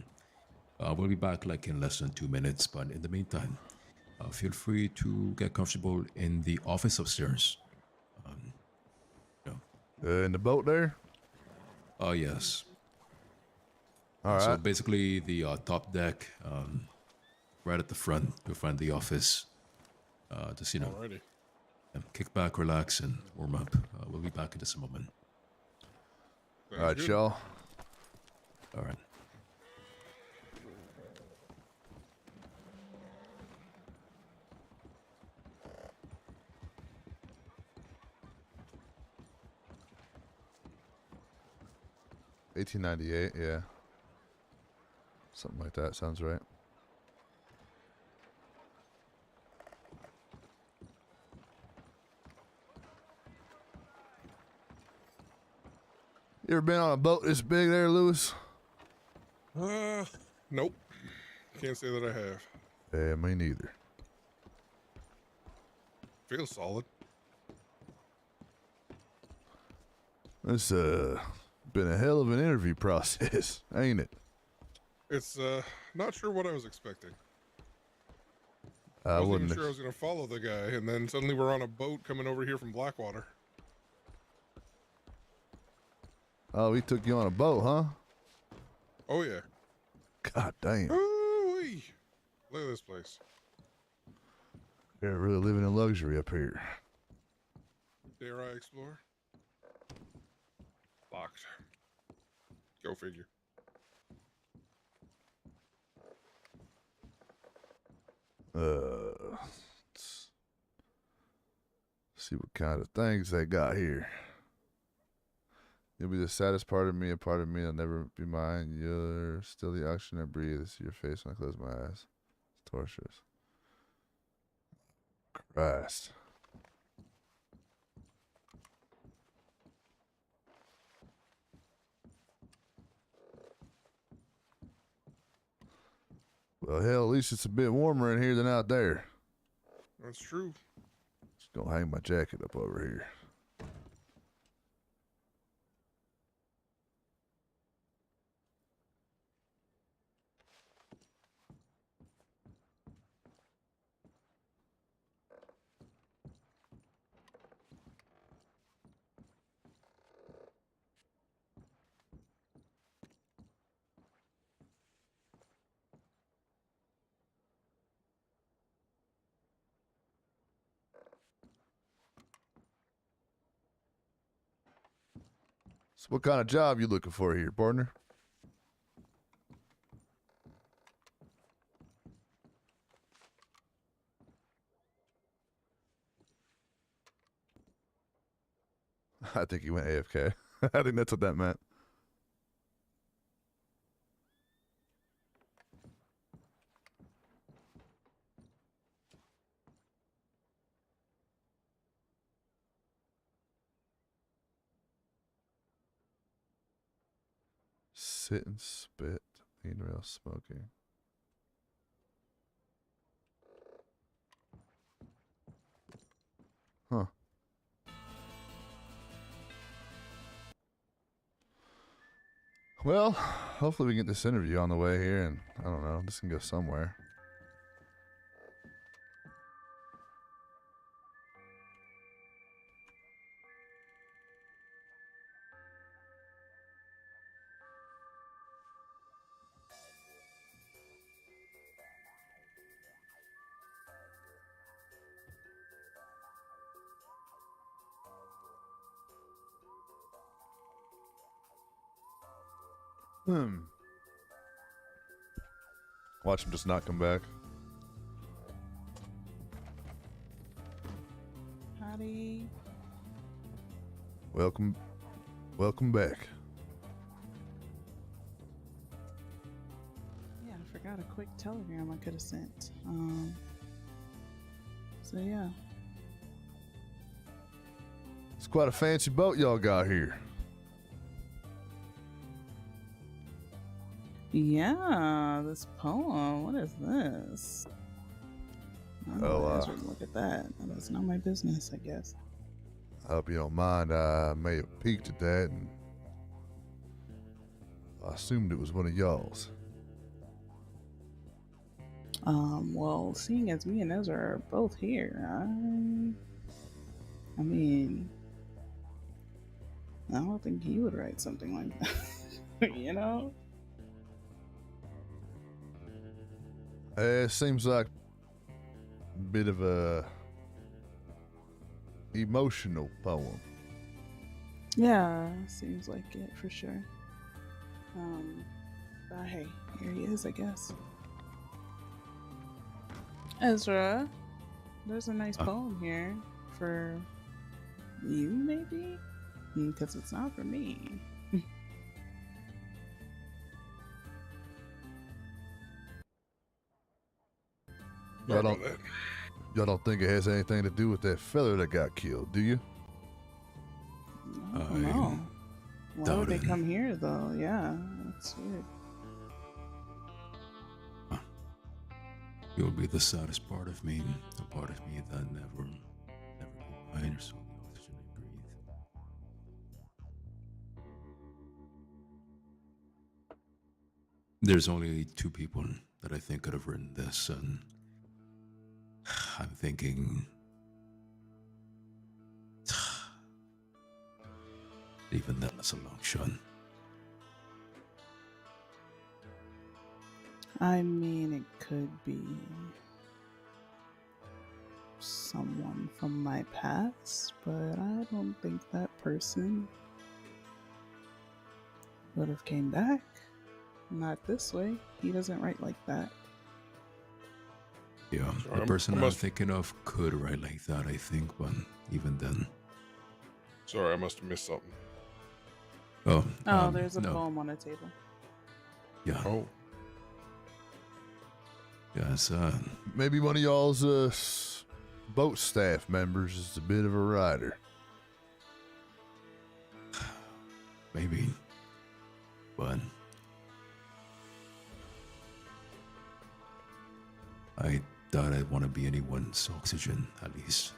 We'll be back like in less than 2 minutes, but in the meantime, feel free to get comfortable in the office upstairs. In the boat there? Oh, yes. All So right. basically, the top deck, right at the front, you'll find the office. Just, you know, Alrighty. kick back, relax, and warm up. We'll be back in just a moment. All right, y'all. All right. $1898, yeah. Something like that sounds right. You ever been on a boat this big there, Lewis? Nope. Can't say that I have. Yeah, me neither. Feels solid. It's been a hell of an interview process, ain't it? It's not sure what I was expecting. I wasn't wouldn't. even sure I was gonna follow the guy, and then suddenly we're on a boat coming over here from Blackwater. Oh, he took you on a boat, huh? Oh yeah. God damn. Ooh-wee. Look at this place. They're really living in luxury up here. Dare I explore? Locked. Go figure. Let's see what kind of things they got here. You'll be the saddest part of me, a part of me that'll never be mine. You're still the oxygen I breathe. I see your face when I close my eyes. It's torturous. Christ. Well, hell, at least it's a bit warmer in here than out there. That's true. Just gonna hang my jacket up over here. So what kind of job you looking for here, partner? I think he went AFK. I think that's what that meant. Sit and spit. Lean rail smoking. Huh. Well, hopefully we can get this interview on the way here, and I don't know, this can go somewhere. Watch him just not come back. Howdy. Welcome back. Yeah, I forgot a quick telegram I could have sent. So yeah. It's quite a fancy boat y'all got here. Yeah, this poem. What is this? Look at that. That's not my business, I guess. I hope you don't mind. I may have peeked at that, and I assumed it was one of y'all's. Well, seeing as me and Ezra are both here, I mean, I don't think he would write something like that. You know? It seems like a bit of a emotional poem. Yeah, seems like it for sure. But hey, here he is, I guess. Ezra, there's a nice poem here for you, maybe? Because it's not for me. Y'all don't think it has anything to do with that fella that got killed, do you? No. Why would they come here, though? Yeah, that's weird. You'll be the saddest part of me, the part of me that never be mine, or so the oxygen I breathe. There's only two people that I think could have written this, and I'm thinking even then it's a long shot. I mean, it could be someone from my past, but I don't think that person would have came back. Not this way. He doesn't write like that. Yeah, Sorry, the person I I'm must- thinking of could write like that, I think, but even then. Sorry, I must have missed something. Oh, There's a no. poem on the table. Yeah. Oh. Yes, Maybe one of y'all's boat staff members is a bit of a writer. maybe. But I doubt I'd want to be anyone's oxygen, at least.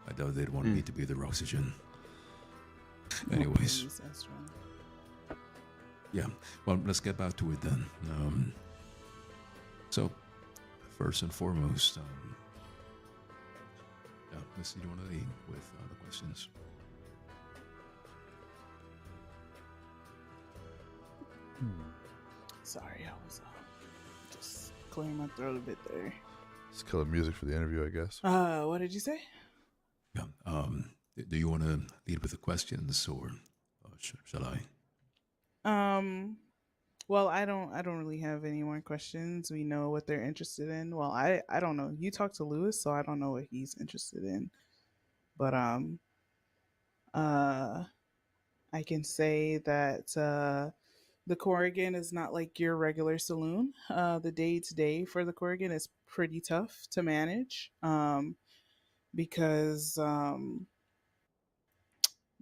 I doubt they'd want me to be their oxygen. Anyways. Please, that's wrong. Yeah, well, let's get back to it then. So, first and foremost, yeah, Missy, do you want to lead with the questions? Sorry, I was just clearing my throat a bit there. It's killer music for the interview, I guess. What did you say? Yeah, do you want to lead with the questions, or shall I? Well, I don't really have any more questions. We know what they're interested in. Well, I don't know. You talked to Lewis, so I don't know what he's interested in. But I can say that the Corrigan is not like your regular saloon. The day-to-day for the Corrigan is pretty tough to manage. Because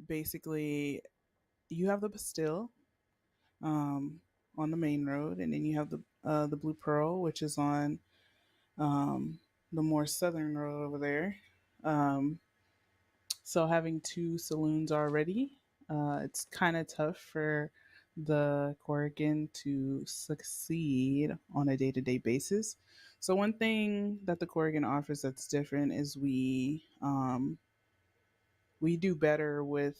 basically you have the Bastille on the main road, and then you have the Blue Pearl, which is on the more southern road over there. So having two saloons already, it's kind of tough for the Corrigan to succeed on a day-to-day basis. So one thing that the Corrigan offers that's different is we do better with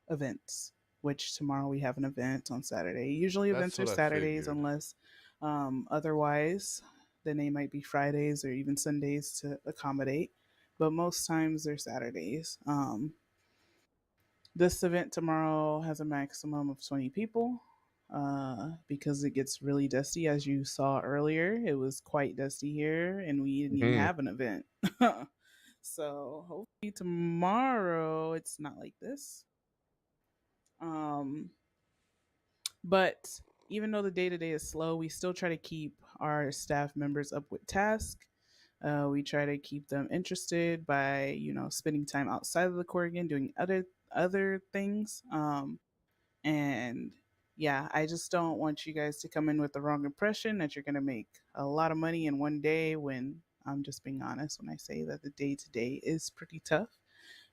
events, which tomorrow we have an event on Saturday. Usually events are Saturdays unless otherwise, then they might be Fridays or even Sundays to accommodate. But most times they're Saturdays. This event tomorrow has a maximum of 20 people because it gets really dusty. As you saw earlier, it was quite dusty here and we didn't even have an event. So hopefully tomorrow it's not like this. But even though the day-to-day is slow, we still try to keep our staff members up with tasks. We try to keep them interested by, spending time outside of the Corrigan, doing other things. And yeah, I just don't want you guys to come in with the wrong impression that you're going to make a lot of money in one day, when I'm just being honest when I say that the day-to-day is pretty tough.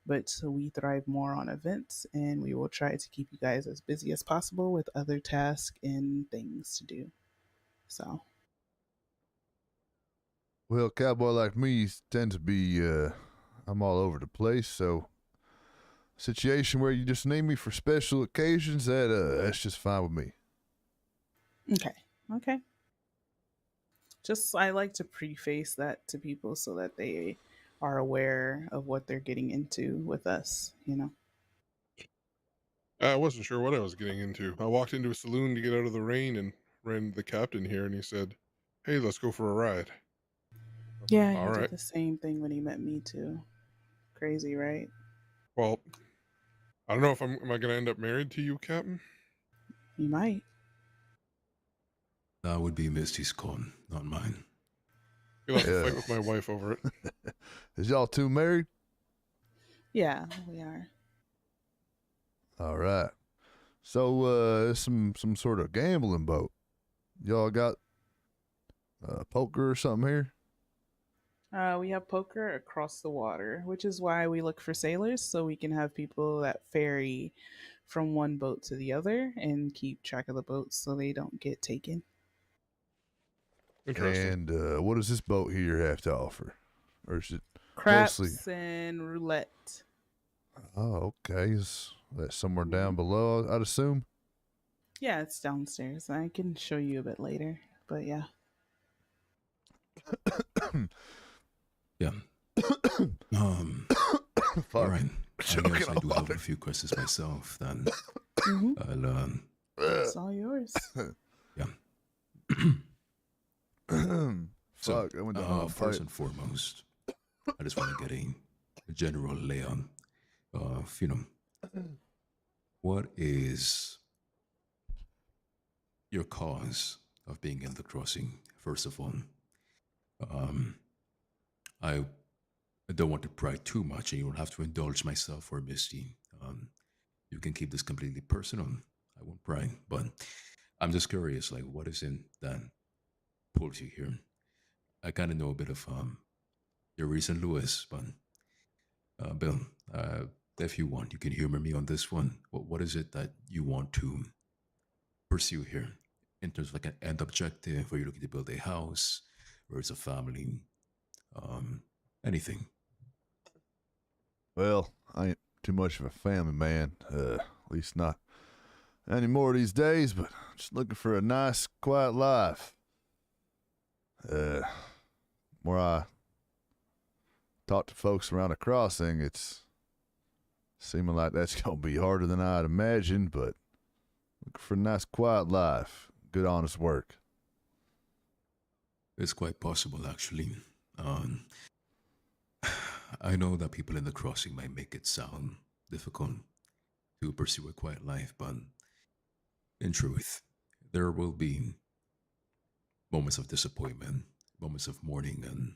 But we thrive more on events, and we will try to keep you guys as busy as possible with other tasks and things to do. So. Well, a cowboy like me tends to be, I'm all over the place, so situation where you just need me for special occasions, that's just fine with me. Okay. Just, I like to preface that to people so that they are aware of what they're getting into with us, I wasn't sure what I was getting into. I walked into a saloon to get out of the rain and ran into the captain here, and he said, "Hey, let's go for a ride." Yeah, All he right. did the same thing when he met me too. Crazy, right? Well, I don't know if am I going to end up married to you, Captain? You might. That would be Misty's call, not mine. You'll have to fight with my wife over it. Is y'all two married? Yeah, we are. All right. So, it's some sort of gambling boat. Y'all got poker or something here? We have poker across the water, which is why we look for sailors, so we can have people that ferry from one boat to the other and keep track of the boats so they don't get taken. And what does this boat here have to offer? Or is it Craps mostly... and roulette. Oh, okay. That's somewhere down below, I'd assume? Yeah, it's downstairs. I can show you a bit later, but yeah. Yeah. All right. I guess I do have a few questions myself. Then I'll It's all yours. yeah. Fuck, I went down the wrong first pipe. and foremost, I just want to get a general layout of, what is your cause of being in the crossing, first of all. I don't want to pry too much, and you don't have to indulge myself or Misty. You can keep this completely personal. I won't pry, but I'm just curious, like, what is it that pulls you here? I kind of know a bit of your recent Lewis, but Bill, if you want, you can humor me on this one. What is it that you want to pursue here in terms of like an end objective? Are you looking to build a house, or it's a family? Anything? Well, I ain't too much of a family man, at least not anymore these days, but just looking for a nice, quiet life. Where I talk to folks around the crossing, it's seeming like that's going to be harder than I'd imagined, but looking for a nice, quiet life, good, honest work. It's quite possible, actually. I know that people in the crossing might make it sound difficult to pursue a quiet life, but in truth, there will be moments of disappointment, moments of mourning, and,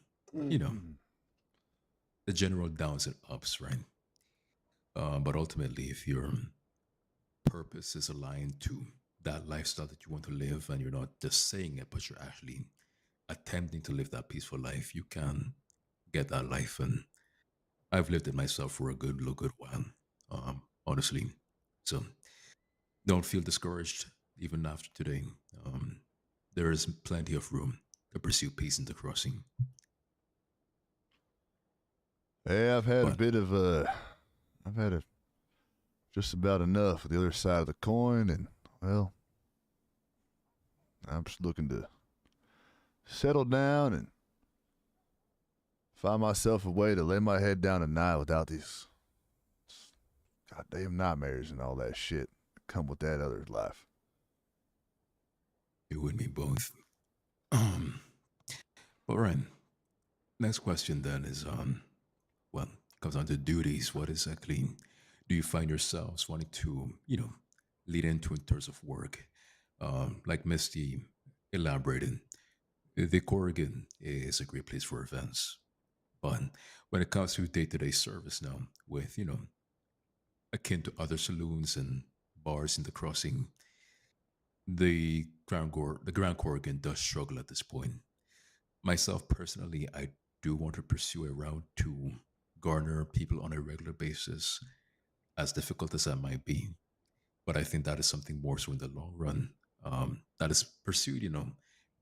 the general downs and ups, right? But ultimately, if your purpose is aligned to that lifestyle that you want to live, and you're not just saying it, but you're actually attempting to live that peaceful life, you can get that life. And I've lived it myself for a good while, honestly. So don't feel discouraged even after today. There is plenty of room to pursue peace in the crossing. Yeah, I've had just about enough of the other side of the coin, and, well, I'm just looking to settle down and find myself a way to lay my head down at night without these goddamn nightmares and all that shit that come with that other life. You and me both. All right. Next question then is, well, comes down to duties. What exactly do you find yourselves wanting to, lead into in terms of work? Like Misty elaborated, the Corrigan is a great place for events. But when it comes to day-to-day service now, with, akin to other saloons and bars in the crossing, the Grand Corrigan does struggle at this point. Myself personally, I do want to pursue a route to garner people on a regular basis, as difficult as that might be. But I think that is something more so in the long run. That is pursued,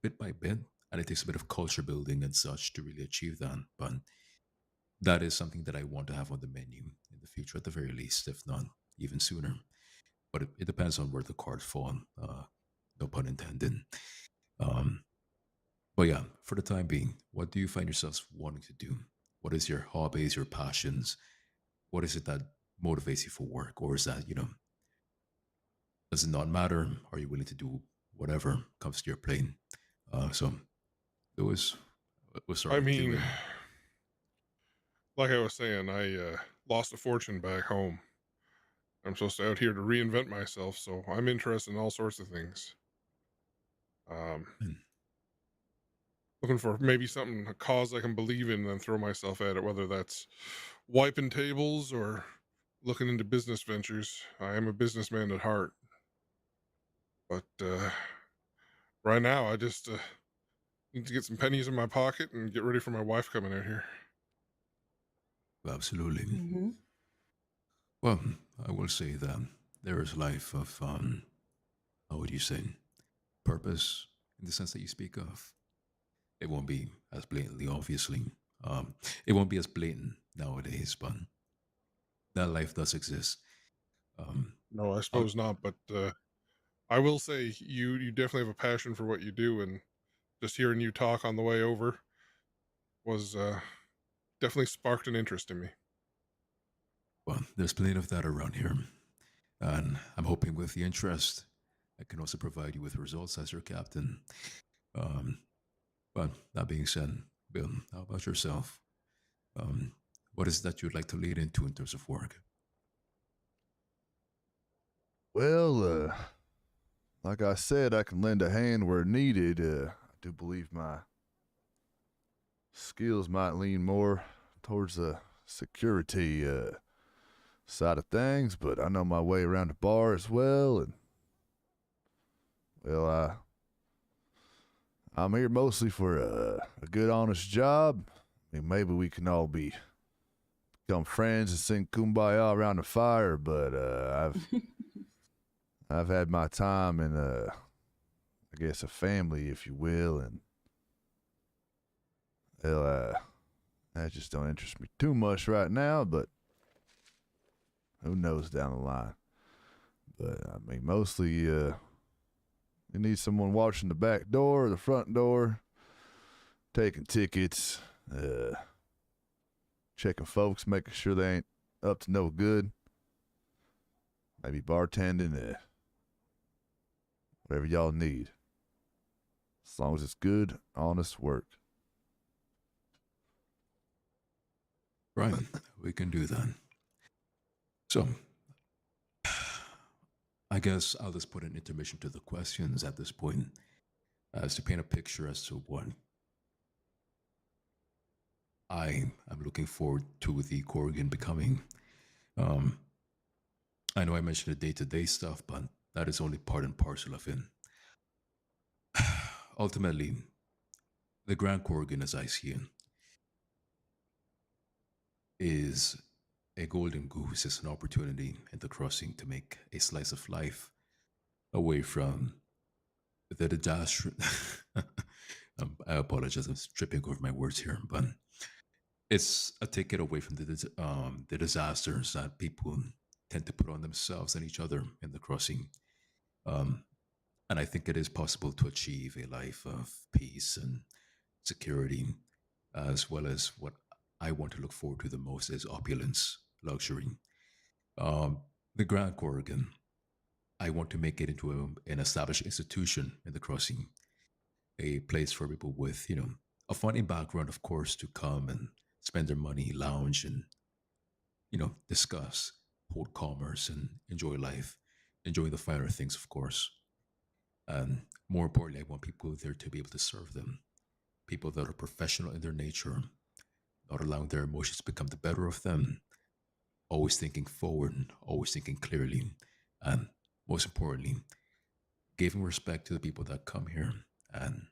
bit by bit, and it takes a bit of culture building and such to really achieve that. But that is something that I want to have on the menu in the future, at the very least, if not even sooner. But it depends on where the cards fall. No pun intended. But yeah, for the time being, what do you find yourselves wanting to do? What is your hobbies, your passions? What is it that motivates you for work? Or is that, does it not matter? Are you willing to do whatever comes to your plate? So it was I mean, like I was saying, I lost a fortune back home. I'm supposed to out here to reinvent myself, so I'm interested in all sorts of things. Looking for maybe something, a cause I can believe in, and then throw myself at it, whether that's wiping tables or looking into business ventures. I am a businessman at heart. But right now, I just need to get some pennies in my pocket and get ready for my wife coming out here. Absolutely. Mm-hmm. Well, I will say that there is life of, how would you say, purpose in the sense that you speak of. It won't be as blatantly, obviously. It won't be as blatant nowadays, but that life does exist. No, I suppose not, but I will say you definitely have a passion for what you do, and just hearing you talk on the way over was definitely sparked an interest in me. Well, there's plenty of that around here. And I'm hoping with the interest, I can also provide you with results as your captain. But that being said, Bill, how about yourself? What is that you'd like to lead into in terms of work? Well, like I said, I can lend a hand where needed. I do believe my skills might lean more towards the security side of things, but I know my way around the bar as well. And well, I'm here mostly for a good, honest job. I mean, maybe we can all become friends and sing "Kumbaya" around the fire. But I've had my time in I guess a family, if you will, and well, that just don't interest me too much right now. But who knows down the line? But I mean, mostly you need someone watching the back door or the front door, taking tickets, checking folks, making sure they ain't up to no good. Maybe bartending, whatever y'all need. As long as it's good, honest work. Right, we can do that. So, I guess I'll just put an intermission to the questions at this point as to paint a picture as to what I am looking forward to the Corrigan becoming. I know I mentioned the day-to-day stuff, but that is only part and parcel of it. Ultimately, the Grand Corrigan, as I see it, is a golden goose. It's an opportunity in the crossing to make a slice of life away from the disaster. I apologize, I'm tripping over my words here, but it's a ticket away from the disasters that people tend to put on themselves and each other in the crossing. And I think it is possible to achieve a life of peace and security, as well as what I want to look forward to the most is opulence, luxury. The Grand Corrigan, I want to make it into an established institution in the crossing, a place for people with, a funny background, of course, to come and spend their money, lounge, and, discuss port commerce and enjoy life, enjoy the finer things, of course. And more importantly, I want people there to be able to serve them, people that are professional in their nature, not allowing their emotions to become the better of them, always thinking forward, always thinking clearly, and most importantly, giving respect to the people that come here and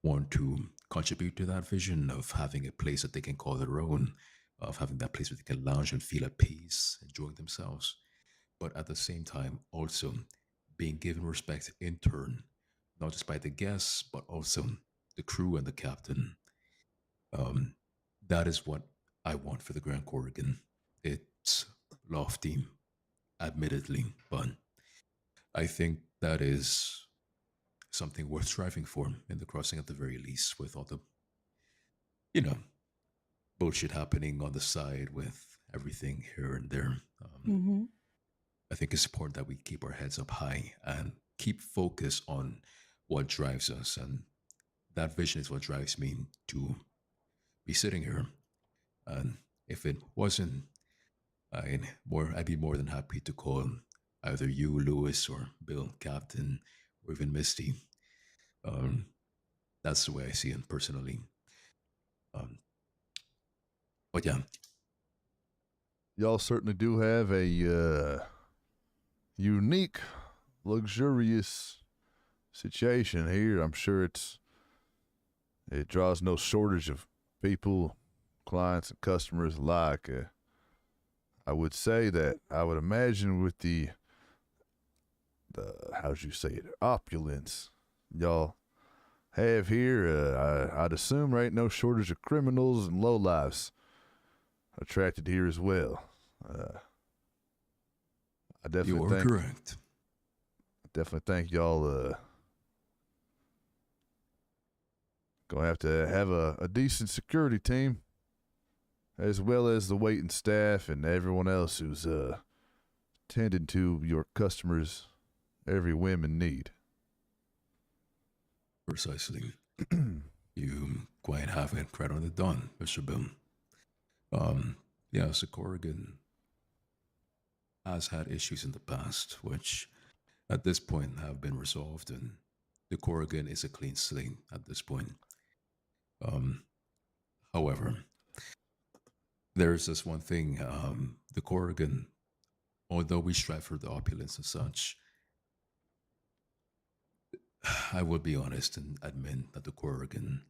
want to contribute to that vision of having a place that they can call their own, of having that place where they can lounge and feel at peace, enjoying themselves, but at the same time also being given respect in turn, not just by the guests, but also the crew and the captain. That is what I want for the Grand Corrigan. It's lofty, admittedly, but I think that is something worth striving for in the crossing at the very least, with all the, bullshit happening on the side with everything here and there. I think it's important that we keep our heads up high and keep focus on what drives us. And that vision is what drives me to be sitting here. And if it wasn't, I'd be more than happy to call either you, Lewis, or Bill, Captain, or even Misty. That's the way I see it personally. But yeah. Y'all certainly do have a unique, luxurious situation here. I'm sure it draws no shortage of people, clients, and customers alike. I would say that I would imagine with the how'd you say it, opulence y'all have here, I'd assume there ain't no shortage of criminals and lowlifes attracted here as well. I definitely You are correct. I definitely think y'all gonna have to have a decent security team. as well as the waiting staff and everyone else who's tending to your customers' every whim and need. Precisely. You quite have it right on the dot, Mr. Bill. Yeah, so Corrigan has had issues in the past, which at this point have been resolved, and the Corrigan is a clean slate at this point. However, there's this one thing, the Corrigan, although we strive for the opulence and such, I will be honest and admit that the Corrigan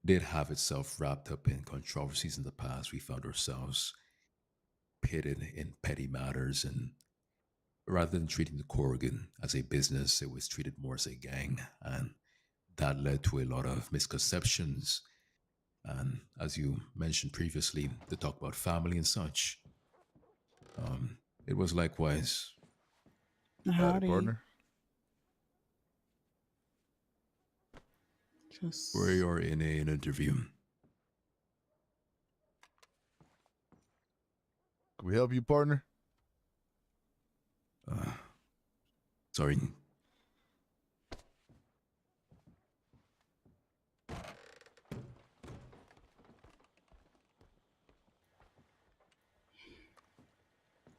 did have itself wrapped up in controversies in the past. We found ourselves pitted in petty matters, and rather than treating the Corrigan as a business, it was treated more as a gang, and that led to a lot of misconceptions. And as you mentioned previously, the talk about family and such, it was likewise. Howdy. Partner. We are in an interview. Can we help you, partner? Sorry.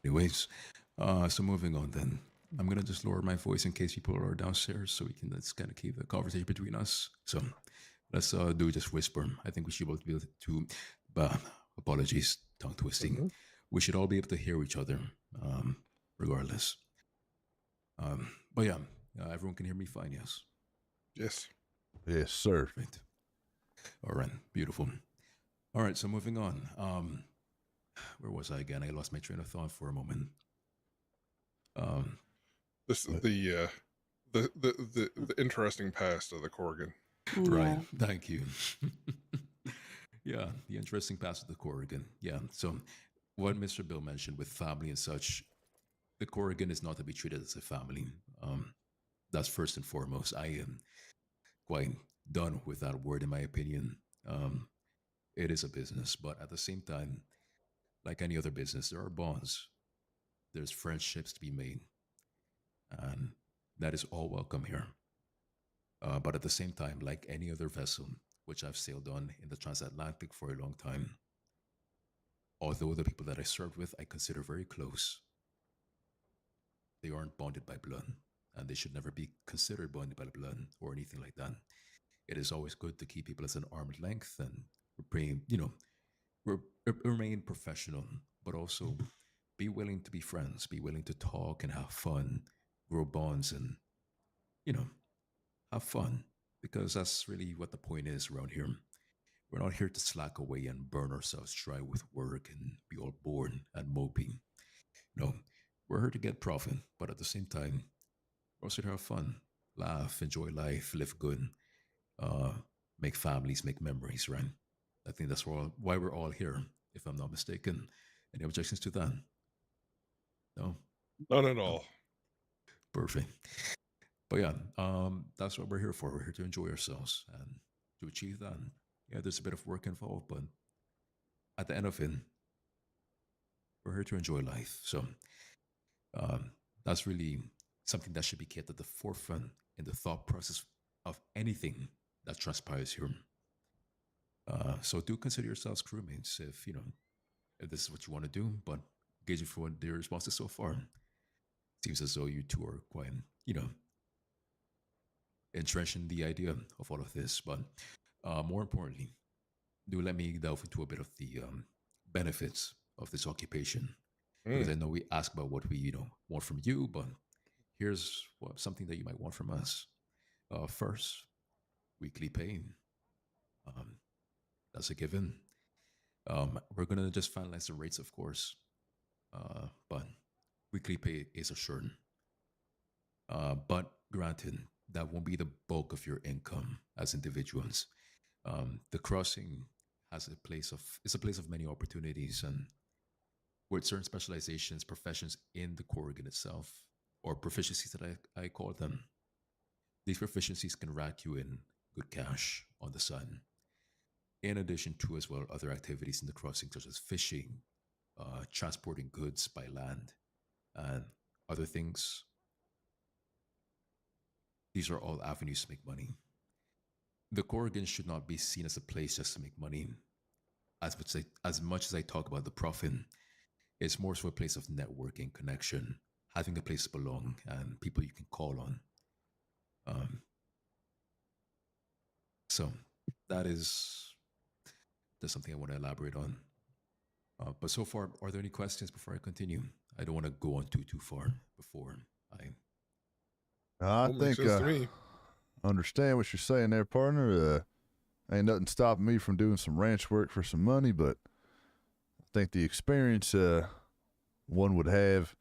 Anyways, so moving on then. I'm gonna just lower my voice in case people are downstairs, so we can just kind of keep the conversation between us. So let's do just whisper. I think we should both be able to. Apologies, tongue twisting. We should all be able to hear each other, regardless. But yeah, everyone can hear me fine. Yes. Yes. Yes, sir. Right. All right. Beautiful. All right. So moving on. Where was I again? I lost my train of thought for a moment. The interesting past of the Corrigan. Right. Thank you. Yeah, the interesting past of the Corrigan. Yeah. So what Mr. Bill mentioned with family and such, the Corrigan is not to be treated as a family. That's first and foremost. I am quite done with that word, in my opinion. It is a business, but at the same time, like any other business, there are bonds. There's friendships to be made, and that is all welcome here. But at the same time, like any other vessel, which I've sailed on in the transatlantic for a long time, although the people that I served with I consider very close, they aren't bonded by blood, and they should never be considered bonded by blood or anything like that. It is always good to keep people at an arm's length and remain professional, but also be willing to be friends, be willing to talk and have fun, grow bonds, and have fun, because that's really what the point is around here. We're not here to slack away and burn ourselves dry with work and be all bored and moping. No, we're here to get profit, but at the same time, we're also here to have fun, laugh, enjoy life, live good, make families, make memories, right? I think that's why we're all here, if I'm not mistaken. Any objections to that? No? None at all. Perfect. But yeah, that's what we're here for. We're here to enjoy ourselves, and to achieve that, yeah, there's a bit of work involved, but at the end of it, we're here to enjoy life. So that's really something that should be kept at the forefront in the thought process of anything that transpires here. So do consider yourselves crewmates if this is what you want to do. But gauging from what their responses so far, seems as though you two are quite, entrenched in the idea of all of this. But more importantly, do let me delve into a bit of the benefits of this occupation, because I know we ask about what we want from you, but here's something that you might want from us. First, weekly pay. That's a given. We're gonna just finalize the rates, of course, but weekly pay is assured. But granted, that won't be the bulk of your income as individuals. The crossing is a place of many opportunities, and with certain specializations, professions in the Corrigan itself, or proficiencies that I call them, these proficiencies can rack you in good cash on the side. in addition to as well other activities in the crossing such as fishing, transporting goods by land, and other things. These are all avenues to make money. The Corrigan should not be seen as a place just to make money. As much as I talk about the profit, it's more so a place of networking, connection, having a place to belong, and people you can call on. So that's something I want to elaborate on. But so far, are there any questions before I continue? I don't want to go on too far before I. I think I understand what you're saying there, partner. Ain't nothing stopping me from doing some ranch work for some money, but I think the experience one would have,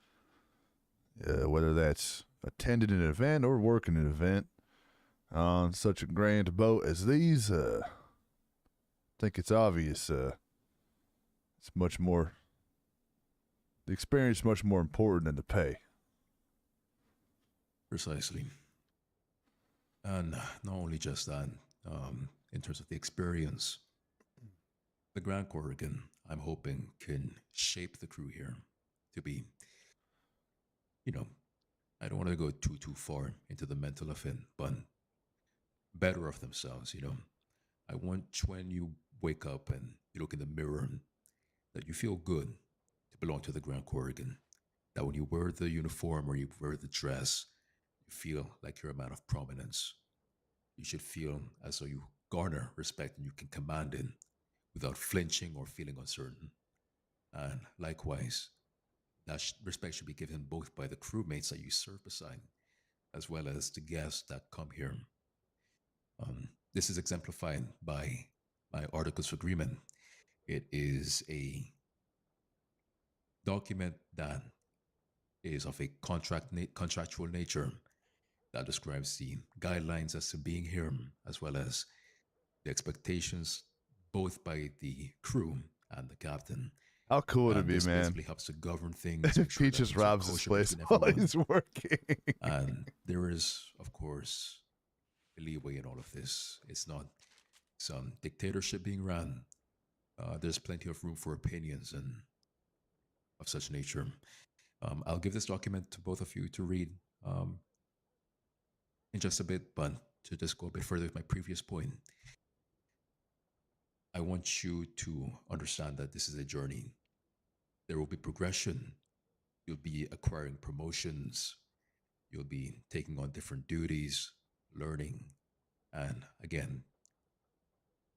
whether that's attending an event or working an event on such a grand boat as these, I think it's obvious it's much more, the experience is much more important than the pay. Precisely. And not only just that, in terms of the experience, the Grand Corrigan, I'm hoping, can shape the crew here to be, I don't want to go too far into the mental of it, but better of themselves, I want when you wake up and you look in the mirror that you feel good to belong to the Grand Corrigan. That when you wear the uniform or you wear the dress, you feel like you're a man of prominence. You should feel as though you garner respect and you can command it without flinching or feeling uncertain. And likewise, that respect should be given both by the crewmates that you serve beside, as well as the guests that come here. This is exemplified by my Articles of Agreement. It is a document that is of a contractual nature that describes the guidelines as to being here, as well as the expectations both by the crew and the captain. How cool would it And be, this man? basically helps to govern things. He just robs his place while he's working. And there is, of course, a leeway in all of this. It's not some dictatorship being run. There's plenty of room for opinions and of such nature. I'll give this document to both of you to read in just a bit, but to just go a bit further with my previous point, I want you to understand that this is a journey. There will be progression. You'll be acquiring promotions. You'll be taking on different duties, learning, and again,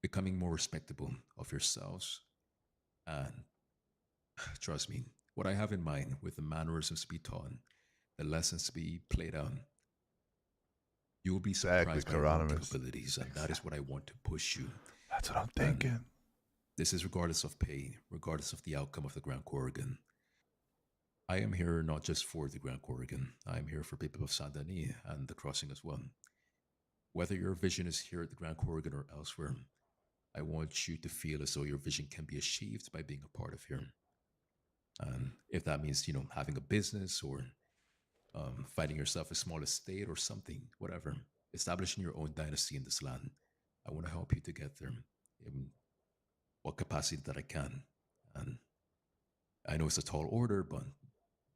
becoming more respectable of yourselves. And trust me, what I have in mind with the mannerisms to be taught, the lessons to be played out, you will be surprised by your own capabilities, and that is what I want to push you. That's what I'm thinking. And this is regardless of pay, regardless of the outcome of the Grand Corrigan. I am here not just for the Grand Corrigan. I am here for people of Saint Denis and the crossing as well. Whether your vision is here at the Grand Corrigan or elsewhere, I want you to feel as though your vision can be achieved by being a part of here. And if that means, having a business or finding yourself a small estate or something, whatever, establishing your own dynasty in this land, I want to help you to get there in what capacity that I can. And I know it's a tall order, but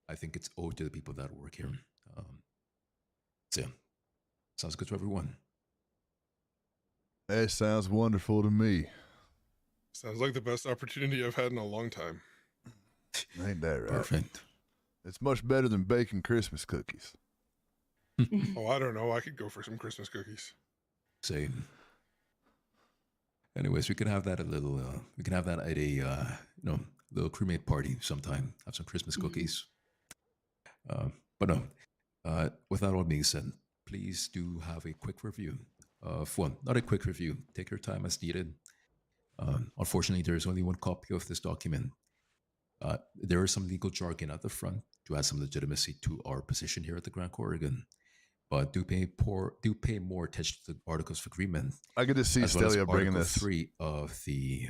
I think it's owed to the people that work here. So yeah, sounds good to everyone. That sounds wonderful to me. Sounds like the best opportunity I've had in a long time. Ain't that right? Perfect. It's much better than baking Christmas cookies. Oh, I don't know. I could go for some Christmas cookies. Same. Anyways, we can have that at a little crewmate party sometime. Have some Christmas cookies. But no, with that all being said, please do have a quick review of not a quick review. Take your time as needed. Unfortunately, there is only one copy of this document. There is some legal jargon at the front to add some legitimacy to our position here at the Grand Corrigan. But do pay more attention to the Articles of Agreement. I get to see Stelio bringing this. 3 of the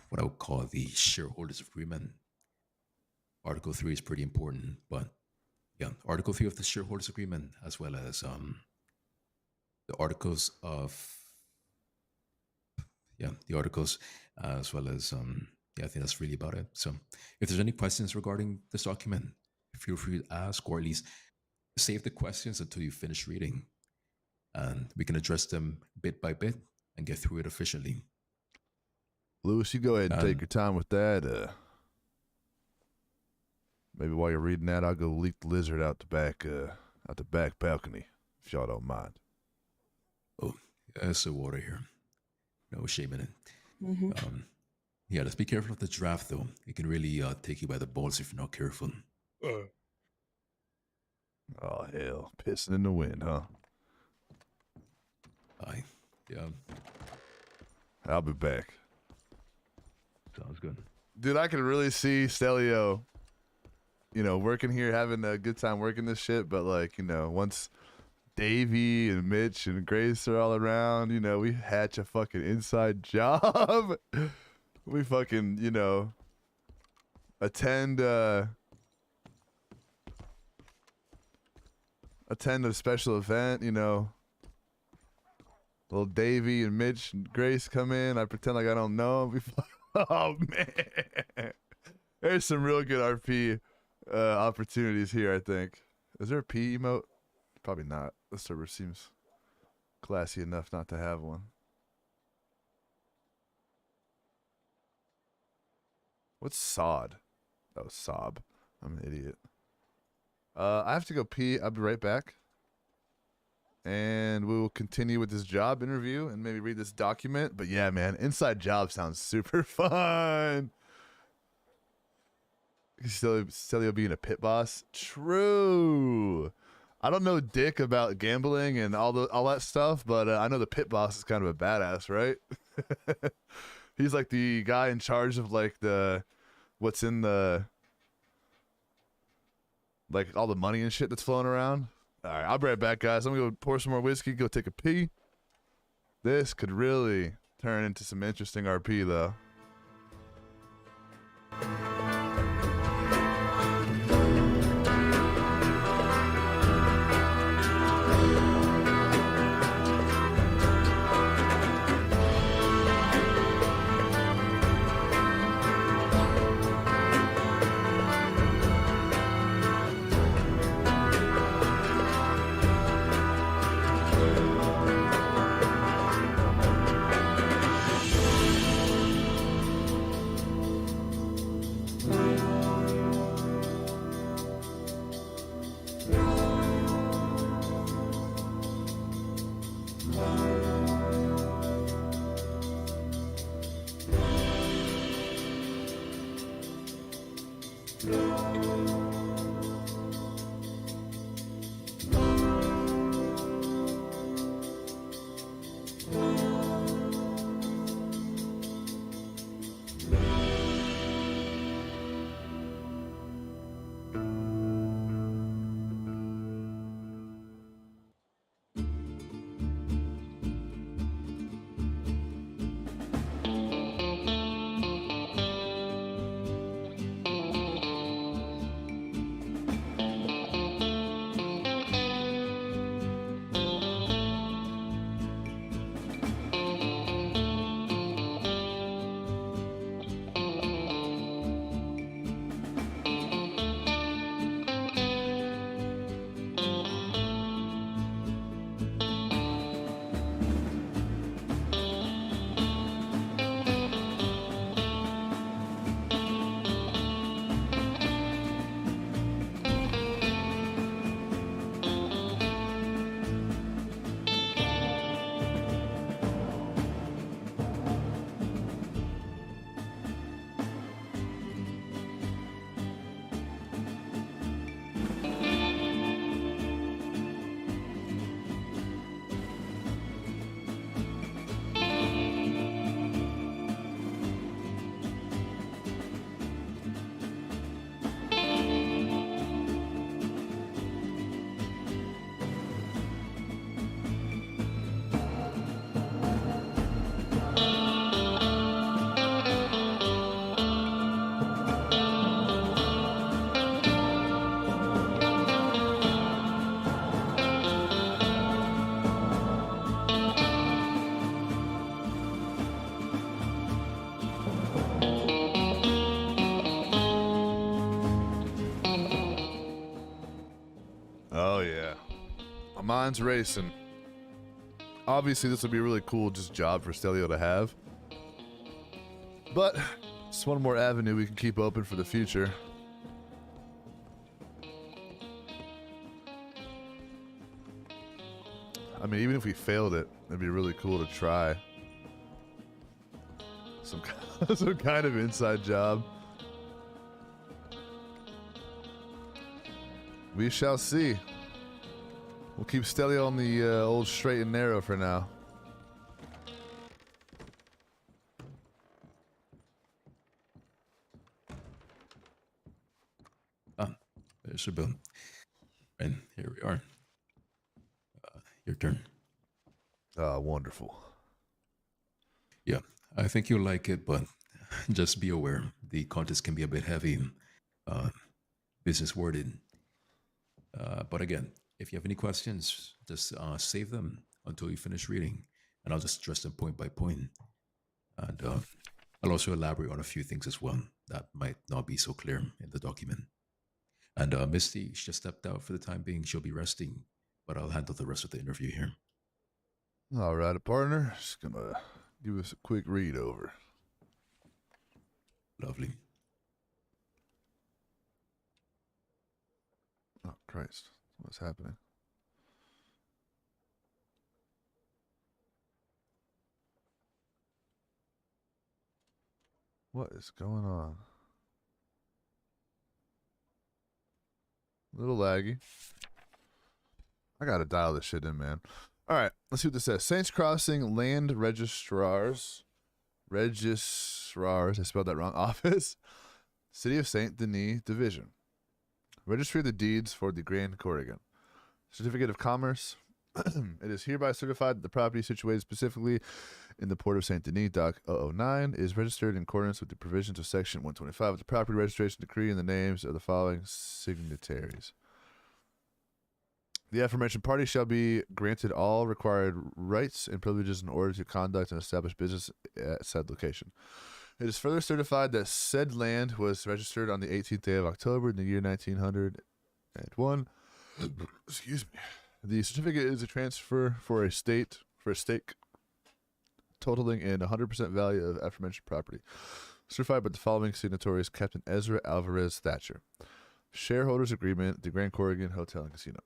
what I would call the shareholders agreement. Article 3 is pretty important, but yeah, Article 3 of the shareholders agreement, as well as the articles of yeah, the articles, as well as yeah, I think that's really about it. So, if there's any questions regarding this document, feel free to ask, or at least save the questions until you finish reading, and we can address them bit by bit and get through it efficiently. Lewis, you go ahead and take your time with that. Maybe while you're reading that, I'll go leak the lizard out the back balcony, if y'all don't mind. Oh, there's the water here. No shame in it. Mhm. Yeah, let's be careful of the draft, though. It can really take you by the balls if you're not careful. Oh, hell. Pissing in the wind, huh? Aye. Yeah. I'll be back. Sounds good. Dude, I can really see Stelio, working here, having a good time working this shit. But, once Davey and Mitch and Grace are all around, we hatch a fucking inside job. We fucking, attend a special event, Little Davey and Mitch and Grace come in. I pretend like I don't know them. Oh, man. There's some real good RP opportunities here, I think. Is there a P emote? Probably not. The server seems classy enough not to have one. What's sod? Oh, sob. I'm an idiot. I have to go pee. I'll be right back. And we will continue with this job interview and maybe read this document. But yeah, man, inside job sounds super fun. Stelio being a pit boss. True. I don't know dick about gambling and all that stuff, but I know the pit boss is kind of a badass, right? He's like the guy in charge of what's in the all the money and shit that's flowing around. All right, I'll be right back, guys. I'm gonna go pour some more whiskey, go take a pee. This could really turn into some interesting RP, though. Oh yeah, my mind's racing. Obviously, this would be a really cool just job for Stelio to have, but it's one more avenue we can keep open for the future. I mean, even if we failed it, it'd be really cool to try some kind of inside job. We shall see. We'll keep Stelio on the old straight and narrow for now. There's your bill. And here we are. Your turn. Wonderful. Yeah, I think you'll like it, but just be aware the contest can be a bit heavy, business worded. But again, if you have any questions, just save them until you finish reading, and I'll just address them point by point. And I'll also elaborate on a few things as well that might not be so clear in the document. And Misty, she just stepped out for the time being. She'll be resting, but I'll handle the rest of the interview here. All right, partner. Just gonna give us a quick read over. Lovely. Oh, Christ. What's happening? What is going on? A little laggy. I gotta dial this shit in, man. All right, let's see what this says. Saints Crossing Land Registrars, I spelled that wrong, Office, City of St. Denis Division. Registry of the deeds for the Grand Corrigan. Certificate of Commerce. It is hereby certified that the property situated specifically in the port of St. Denis, Dock 009, is registered in accordance with the provisions of Section 125 of the Property Registration Decree and the names of the following signatories. The aforementioned party shall be granted all required rights and privileges in order to conduct and establish business at said location. It is further certified that said land was registered on the 18th day of October in the year 1901. Excuse me. The certificate is a transfer for a stake totaling in 100% value of aforementioned property. Certified by the following signatories: Captain Ezra Alvarez Thatcher. Shareholders Agreement, the Grand Corrigan Hotel and Casino.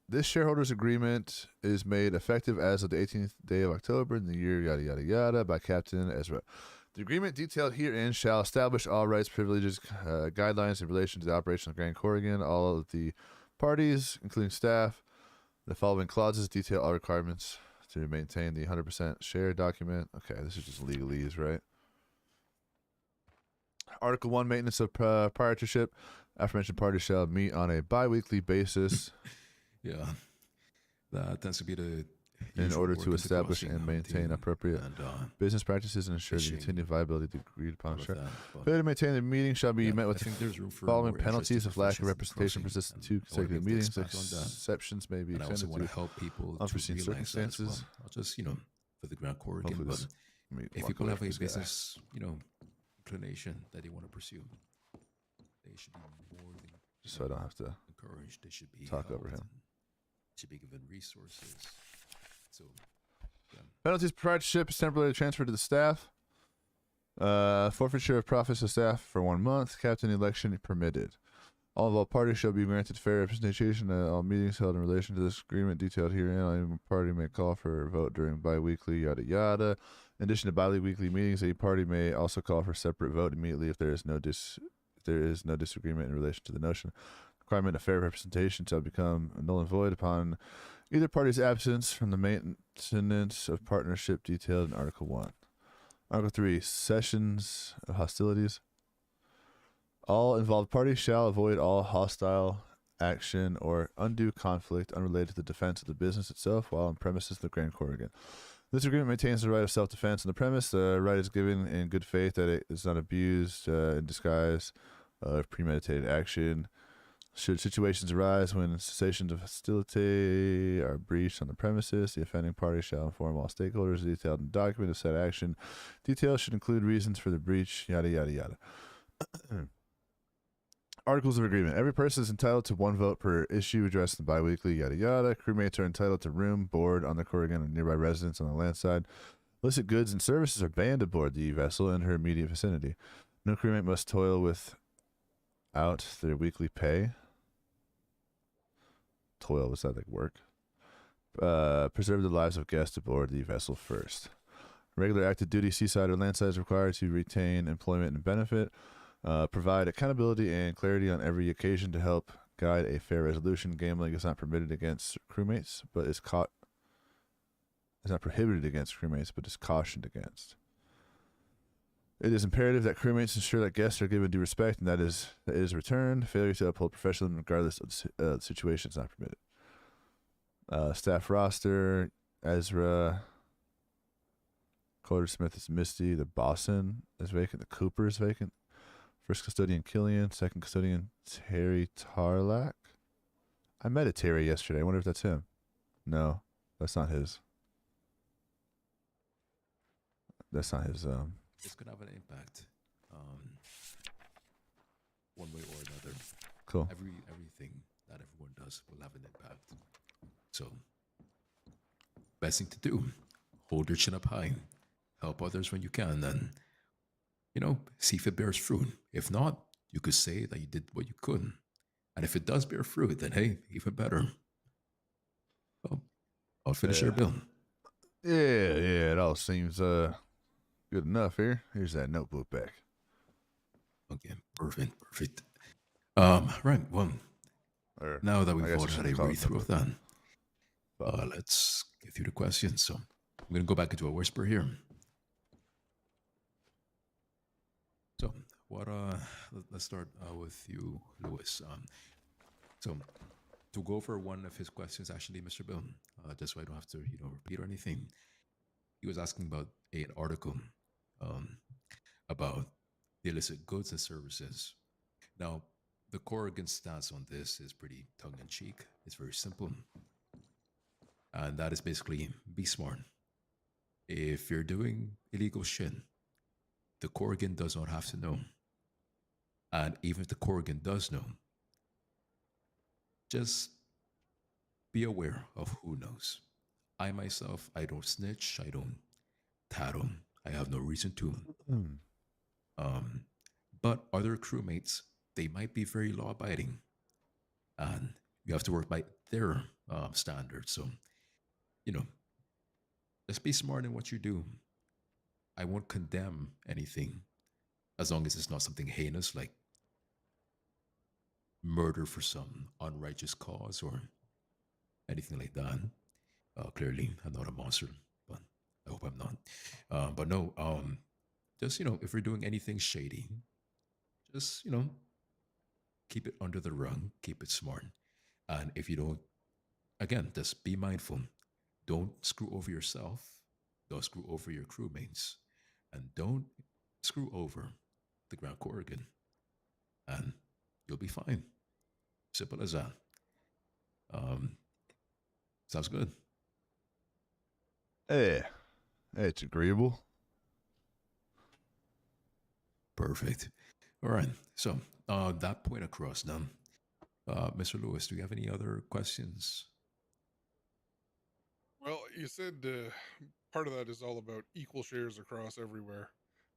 This shareholders agreement is made effective as of the 18th day of October in the year yada yada yada by Captain Ezra. The agreement detailed herein shall establish all rights, privileges, guidelines in relation to the operation of Grand Corrigan. All of the parties, including staff. The following clauses detail all requirements to maintain the 100% share document. Okay, this is just legalese, right? Article 1, maintenance of proprietorship. Aforementioned parties shall meet on a bi-weekly basis. Yeah, that tends to be the in order to establish and maintain appropriate business practices and ensure the continued viability of the agreed upon share. Failure to maintain the meeting shall be met with the following penalties of lack of representation persistent to consecutive meetings. Exceptions may be extended to help people unforeseen to circumstances. Well. I'll just, for the Grand Corrigan, but if people have a business, inclination that they want to pursue, they should be more than just so I don't have to encouraged. They should be talk over him. Should be given resources. So, yeah. Penalties: proprietorship is temporarily transferred to the staff. Forfeiture of profits to staff for 1 month. Captain election permitted. All parties shall be granted fair representation at all meetings held in relation to this agreement detailed herein. Any party may call for a vote during bi-weekly yada yada. In addition to bi-weekly meetings, a party may also call for a separate vote immediately if there is no disagreement in relation to the notion. Requirement of fair representation shall become null and void upon either party's absence from the maintenance of partnership detailed in Article 1. Article 3, sessions of hostilities. All involved parties shall avoid all hostile action or undue conflict unrelated to the defense of the business itself while on premises of the Grand Corrigan. This agreement maintains the right of self-defense on the premise. The right is given in good faith that it is not abused in disguise of premeditated action. Should situations arise when cessations of hostility are breached on the premises, the offending party shall inform all stakeholders detailed in the document of said action. Details should include reasons for the breach, yada, yada, yada. Articles of Agreement. Every person is entitled to 1 vote per issue addressed in bi-weekly, yada yada. Crewmates are entitled to room, board on the Corrigan and nearby residents on the land side. Illicit goods and services are banned aboard the vessel and her immediate vicinity. No crewmate must toil without their weekly pay. Toil, was that like work? Preserve the lives of guests aboard the vessel first. Regular active duty seaside or landside is required to retain employment and benefit. Provide accountability and clarity on every occasion to help guide a fair resolution. Gambling is not permitted against crewmates, but is not prohibited against crewmates, but is cautioned against. It is imperative that crewmates ensure that guests are given due respect and that is returned. Failure to uphold professionalism regardless of the situation is not permitted. Staff roster: Ezra, Coder Smith is Misty, the Boston is vacant, the Cooper is vacant. First custodian Killian, second custodian Terry Tarlac. I met a Terry yesterday. I wonder if that's him. No, that's not his. That's not his. It's gonna have an impact, one way or another. Cool. Everything that everyone does will have an impact. So, best thing to do: hold your chin up high, help others when you can, and see if it bears fruit. If not, you could say that you did what you could, and if it does bear fruit, then hey, even better. Well, I'll finish your bill. Yeah, it all seems good enough here. Here's that notebook back. Okay, perfect. Right, well, now that we've all had a read through of that, let's get through the questions. So I'm gonna go back into a whisper here. So let's start with you, Lewis. So to go over one of his questions, actually, Mr. Bill, just so I don't have to repeat or anything. He was asking about an article about the illicit goods and services. Now, the Corrigan stance on this is pretty tongue-in-cheek. It's very simple. And that is basically, be smart. If you're doing illegal shit, the Corrigan does not have to know. And even if the Corrigan does know, just be aware of who knows. I myself, I don't snitch, I don't tattle, I have no reason to. But other crewmates, they might be very law-abiding, and you have to work by their standards. So, just be smart in what you do. I won't condemn anything as long as it's not something heinous like murder for some unrighteous cause or anything like that. Clearly, I'm not a monster, but I hope I'm not. But no, just, if you're doing anything shady, just, keep it under the rug, keep it smart. And if you don't, again, just be mindful. Don't screw over yourself. Don't screw over your crewmates. And don't screw over the Grand Corrigan. And you'll be fine. Simple as that. Sounds good. Yeah, it's agreeable. Perfect. All right. So that point across now. Mr. Lewis, do you have any other questions? Well, you said part of that is all about equal shares across everywhere.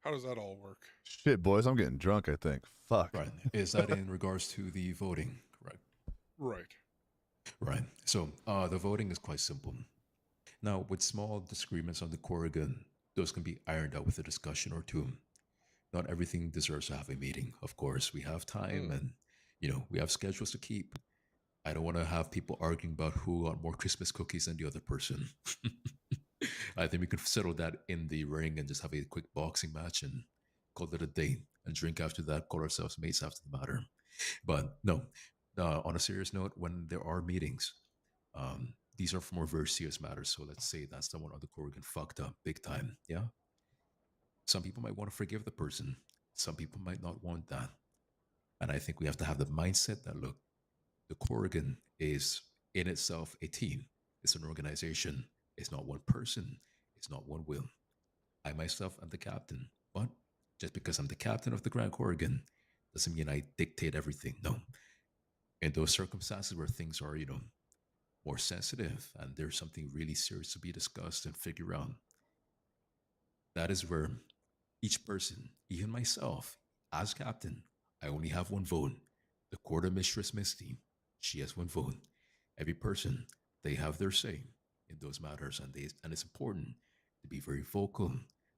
How does that all work? Shit, boys, I'm getting drunk, I think. Fuck. Right. Is that in regards to the voting? Right. Right. So the voting is quite simple. Now, with small disagreements on the Corrigan, those can be ironed out with a discussion or two. Not everything deserves to have a meeting. Of course, we have time and, we have schedules to keep. I don't want to have people arguing about who got more Christmas cookies than the other person. I think we could settle that in the ring and just have a quick boxing match and call it a day and drink after that, call ourselves mates after the matter. But no, on a serious note, when there are meetings, these are for more very serious matters. So let's say that someone on the Corrigan fucked up big time. Yeah. Some people might want to forgive the person. Some people might not want that. And I think we have to have the mindset that, look, the Corrigan is in itself a team. It's an organization. It's not one person. It's not one will. I myself am the captain. But just because I'm the captain of the Grand Corrigan Doesn't mean I dictate everything. No. In those circumstances where things are, more sensitive and there's something really serious to be discussed and figure out, that is where each person, even myself, as captain, I only have one vote. The quarter mistress Misty, she has one vote. Every person, they have their say in those matters, and it's important to be very vocal,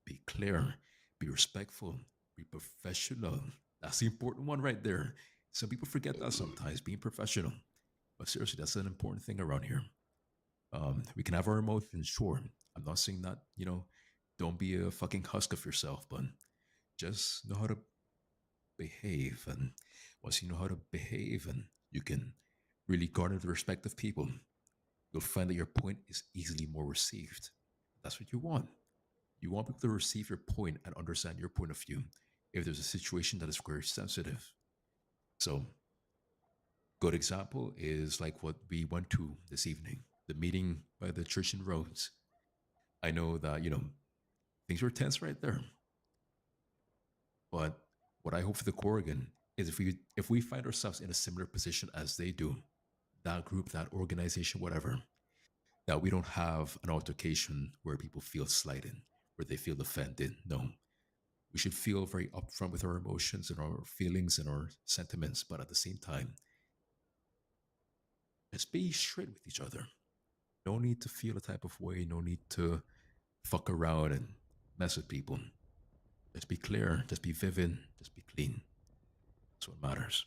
be clear, be respectful, be professional. That's the important one right there. Some people forget that sometimes, being professional. But seriously, that's an important thing around here. We can have our emotions, sure. I'm not saying that, don't be a fucking husk of yourself, but just know how to behave. And once you know how to behave and you can really garner the respect of people, you'll find that your point is easily more received. That's what you want. You want people to receive your point and understand your point of view if there's a situation that is very sensitive. So, good example is like what we went to this evening, the meeting by the church in Rhodes. I know that, things were tense right there. But what I hope for the Corrigan is if we find ourselves in a similar position as they do, that group, that organization, whatever, that we don't have an altercation where people feel slighted, where they feel offended. No. We should feel very upfront with our emotions and our feelings and our sentiments, but at the same time, just be straight with each other. No need to feel a type of way, no need to fuck around and mess with people. Just be clear, just be vivid, just be clean. That's what matters.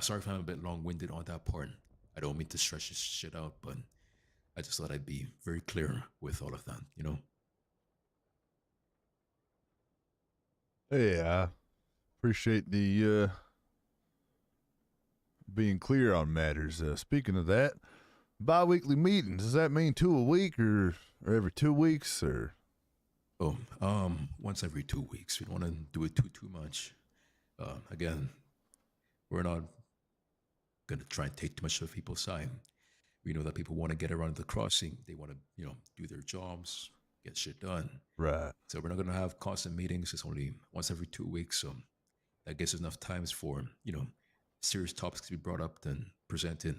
Sorry if I'm a bit long-winded on that part. I don't mean to stretch this shit out, but I just thought I'd be very clear with all of that, Hey, I appreciate the being clear on matters. Speaking of that, bi-weekly meetings, does that mean 2 a week or every 2 weeks or? Oh, once every 2 weeks. We don't want to do it too much. Again, we're not gonna try and take too much of people's time. We know that people want to get around the crossing. They want to, do their jobs, get shit done. Right. So we're not gonna have constant meetings. It's only once every 2 weeks. So that gives us enough times for, serious topics to be brought up and presented.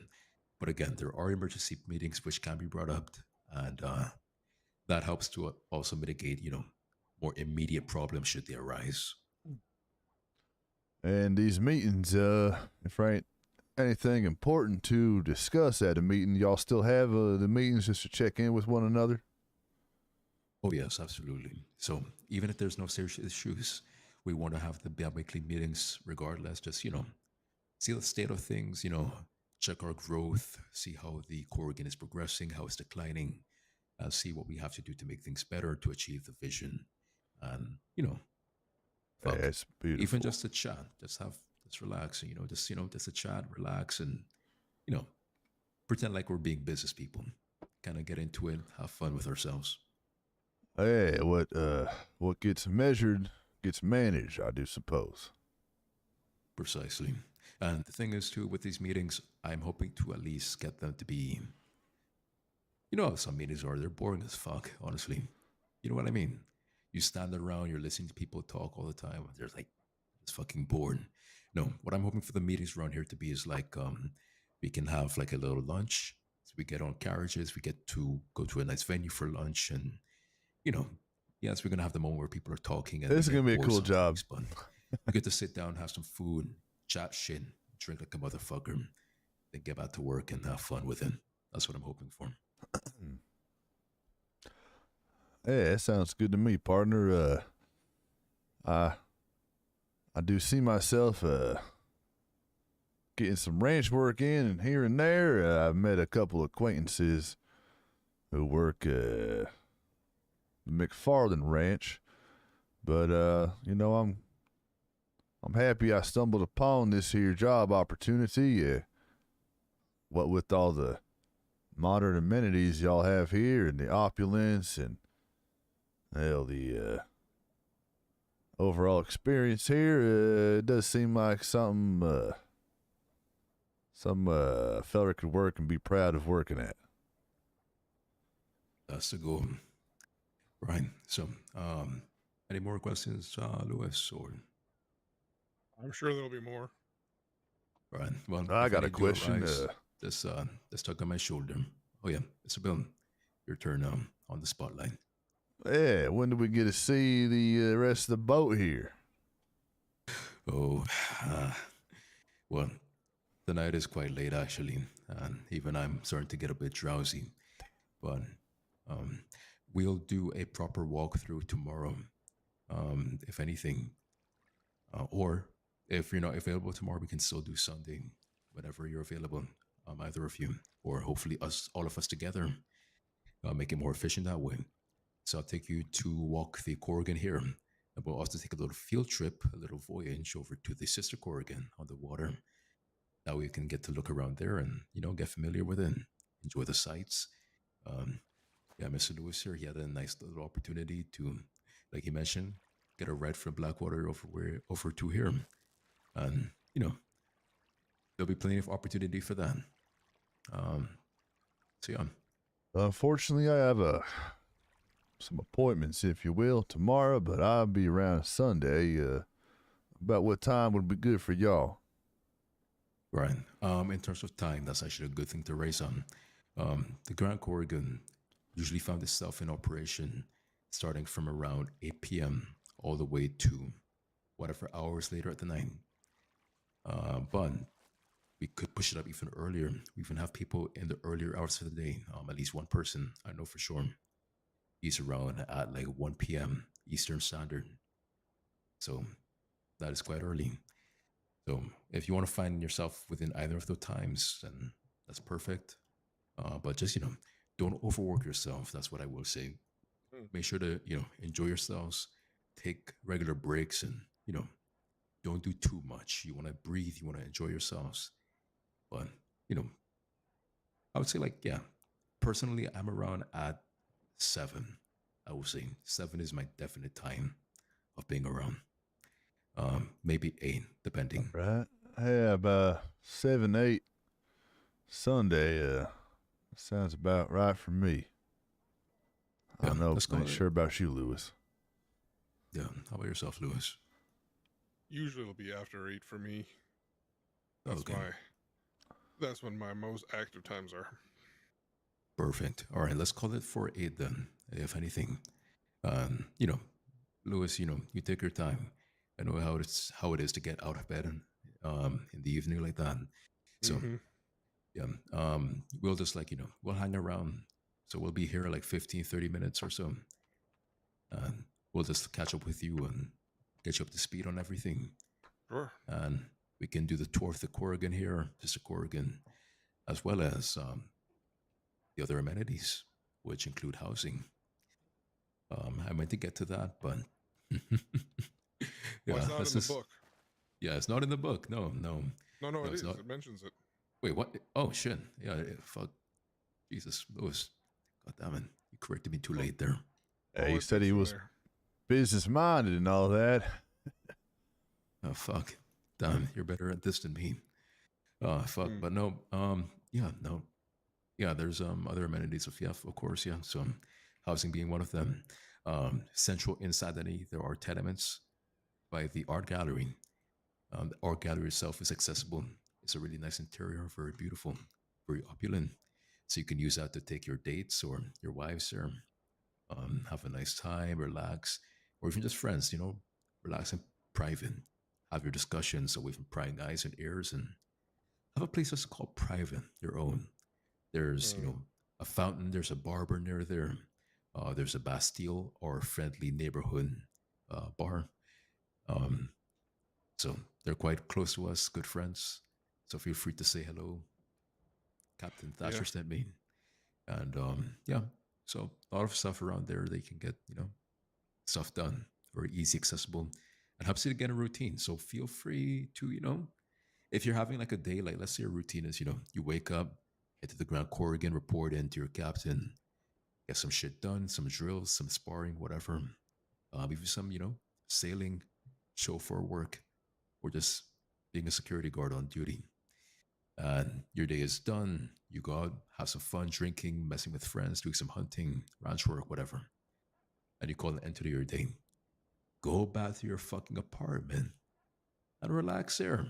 But again, there are emergency meetings which can be brought up, and that helps to also mitigate, more immediate problems should they arise. And these meetings, if there ain't anything important to discuss at a meeting, y'all still have the meetings just to check in with one another? Oh, yes, absolutely. So even if there's no serious issues, we want to have the bi-weekly meetings regardless, just, see the state of things, check our growth, see how the Corrigan is progressing, how it's declining, see what we have to do to make things better to achieve the vision. And, that's beautiful. Even just a chat, just relax, just a chat, relax, and, pretend like we're being business people. Kind of get into it, have fun with ourselves. Hey, what gets measured gets managed, I do suppose. Precisely. And the thing is, too, with these meetings, I'm hoping to at least get them to be, how some meetings are, they're boring as fuck, honestly. You know what I mean? You stand around, you're listening to people talk all the time, and they're like, it's fucking bored. No, what I'm hoping for the meetings around here to be is like, we can have like a little lunch. So we get on carriages, we get to go to a nice venue for lunch, and, yes, we're going to have the moment where people are talking. And this is going to be a cool job. But we get to sit down, have some food, chat shit, drink like a motherfucker, then get back to work and have fun with it. That's what I'm hoping for. Hey, that sounds good to me, partner. I do see myself getting some ranch work in and here and there. I've met a couple acquaintances who work the McFarland Ranch, but I'm happy I stumbled upon this here job opportunity. What with all the modern amenities y'all have here and the opulence and the overall experience here, it does seem like some fella could work and be proud of working at. That's the goal. Right. So, any more questions, Lewis? Or I'm sure there'll be more. Right. Well, I if got a any do question. arise, just tug on my shoulder. Oh yeah, Mr. Bill, your turn on the spotlight. Yeah, when do we get to see the rest of the boat here? Oh, well, the night is quite late actually, and even I'm starting to get a bit drowsy. But we'll do a proper walkthrough tomorrow, if anything. Or if you're not available tomorrow, we can still do Sunday, whenever you're available. Either of you, or hopefully all of us together, make it more efficient that way. So I'll take you to walk the Corrigan here. And we'll also take a little field trip, a little voyage over to the sister Corrigan on the water. That way you can get to look around there and, get familiar with it and enjoy the sights. Yeah, Mr. Lewis here, he had a nice little opportunity to, like he mentioned, get a ride from Blackwater over to here. And, there'll be plenty of opportunity for that. So yeah. Unfortunately, I have some appointments, if you will, tomorrow, but I'll be around Sunday. About what time would be good for y'all? Right. In terms of time, that's actually a good thing to raise on. The Grand Corrigan usually found itself in operation starting from around 8 p.m. all the way to whatever hours later at the night. But we could push it up even earlier. We even have people in the earlier hours of the day. At least one person, I know for sure. He's around at like 1 p.m. Eastern Standard. So that is quite early. So if you want to find yourself within either of those times, then that's perfect. But just, don't overwork yourself. That's what I will say. Make sure to, enjoy yourselves. Take regular breaks and, don't do too much. You want to breathe. You want to enjoy yourselves. But, I would say personally, I'm around at 7. I would say 7 is my definite time of being around. Maybe 8, depending. Right. I have 7, 8 Sunday. Sounds about right for me. I don't know. I'm not sure about you, Lewis. Yeah. How about yourself, Lewis? Usually it'll be after 8 for me. Okay. That's when my most active times are. Perfect. All right, let's call it for 8 then, if anything. Lewis, you take your time. I know how it is to get out of bed in the evening like that. So, yeah, we'll just we'll hang around. So we'll be here like 15, 30 minutes or so. And we'll just catch up with you and get you up to speed on everything. Sure. And we can do the tour of the Corrigan here, just the Corrigan, as well as the other amenities, which include housing. I meant to get to that, but yeah, it's not in the book. Yeah, it's not in the book. No, it is. Not. It mentions it. Wait, what? Oh shit! Yeah, fuck. Jesus, Lewis. God damn it! You corrected me too late there. Yeah, he said he was business minded and all that. Oh fuck! Damn, you're better at this than me. Fuck, but no. Yeah, there's other amenities of course, yeah. So housing being one of them. Central inside there are tenements by the art gallery. The art gallery itself is accessible. It's a really nice interior, very beautiful, very opulent. So you can use that to take your dates or your wives there, have a nice time, relax, or even just friends, relax in private, have your discussions away from prying eyes and ears, and have a place that's called private, your own. There's, a fountain, there's a barber near there. There's a Bastille or friendly neighborhood bar. So they're quite close to us, good friends. So feel free to say hello. Captain Thatcher sent me. And so a lot of stuff around there they can get, stuff done, very easy, accessible, and helps you to get a routine. So feel free to, if you're having like a day, like let's say your routine is, you wake up, head to the Grand Corrigan, report in to your captain, get some shit done, some drills, some sparring, whatever. Even some, sailing, chauffeur work, or just being a security guard on duty. And your day is done. You go out, have some fun, drinking, messing with friends, doing some hunting, ranch work, whatever. And you call an end to your day. Go back to your fucking apartment and relax there.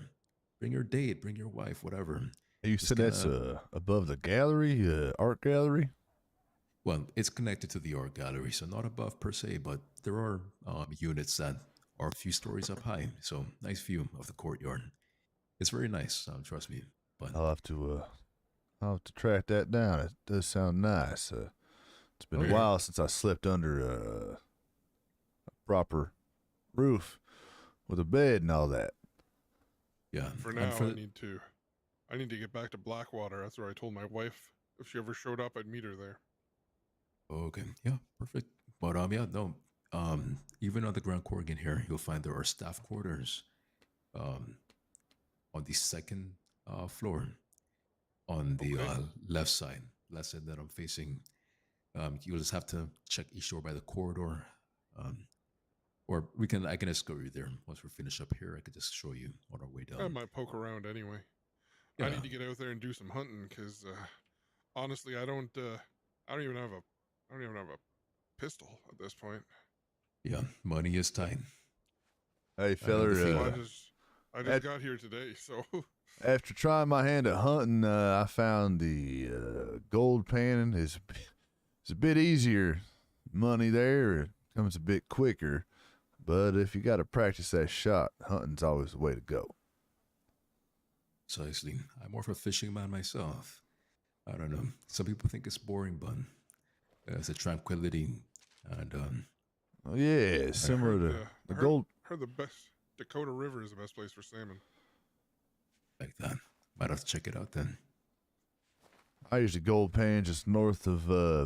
Bring your date, bring your wife, whatever. You Just said that's above the gallery, art gallery? Well, it's connected to the art gallery, so not above per se, but there are units that are a few stories up high. So nice view of the courtyard. It's very nice, trust me. But I'll have to track that down. It does sound nice. It's been a while since I slept under a proper roof with a bed and all that. Yeah. For now, I need to get back to Blackwater. That's where I told my wife if she ever showed up, I'd meet her there. Okay. Yeah. Perfect. But yeah, no. Even on the Grand Corrigan here, you'll find there are staff quarters. On the second floor, on the left side that I'm facing. You'll just have to check each door by the corridor, or I can escort you there once we're finished up here. I could just show you on our way down. I might poke around anyway. Yeah. I need to get out there and do some hunting because honestly, I don't even have a pistol at this point. Yeah, money is tight. Hey, feller. I just got here today, so. After trying my hand at hunting, I found the gold panning is a bit easier. Money there, it comes a bit quicker. But if you got to practice that shot, hunting's always the way to go. Precisely. I'm more of a fishing man myself. I don't know. Some people think it's boring, but it's a tranquility. And oh yeah, similar to the gold. Heard the best Dakota River is the best place for salmon. Like that. Might have to check it out then. I usually gold pan just north of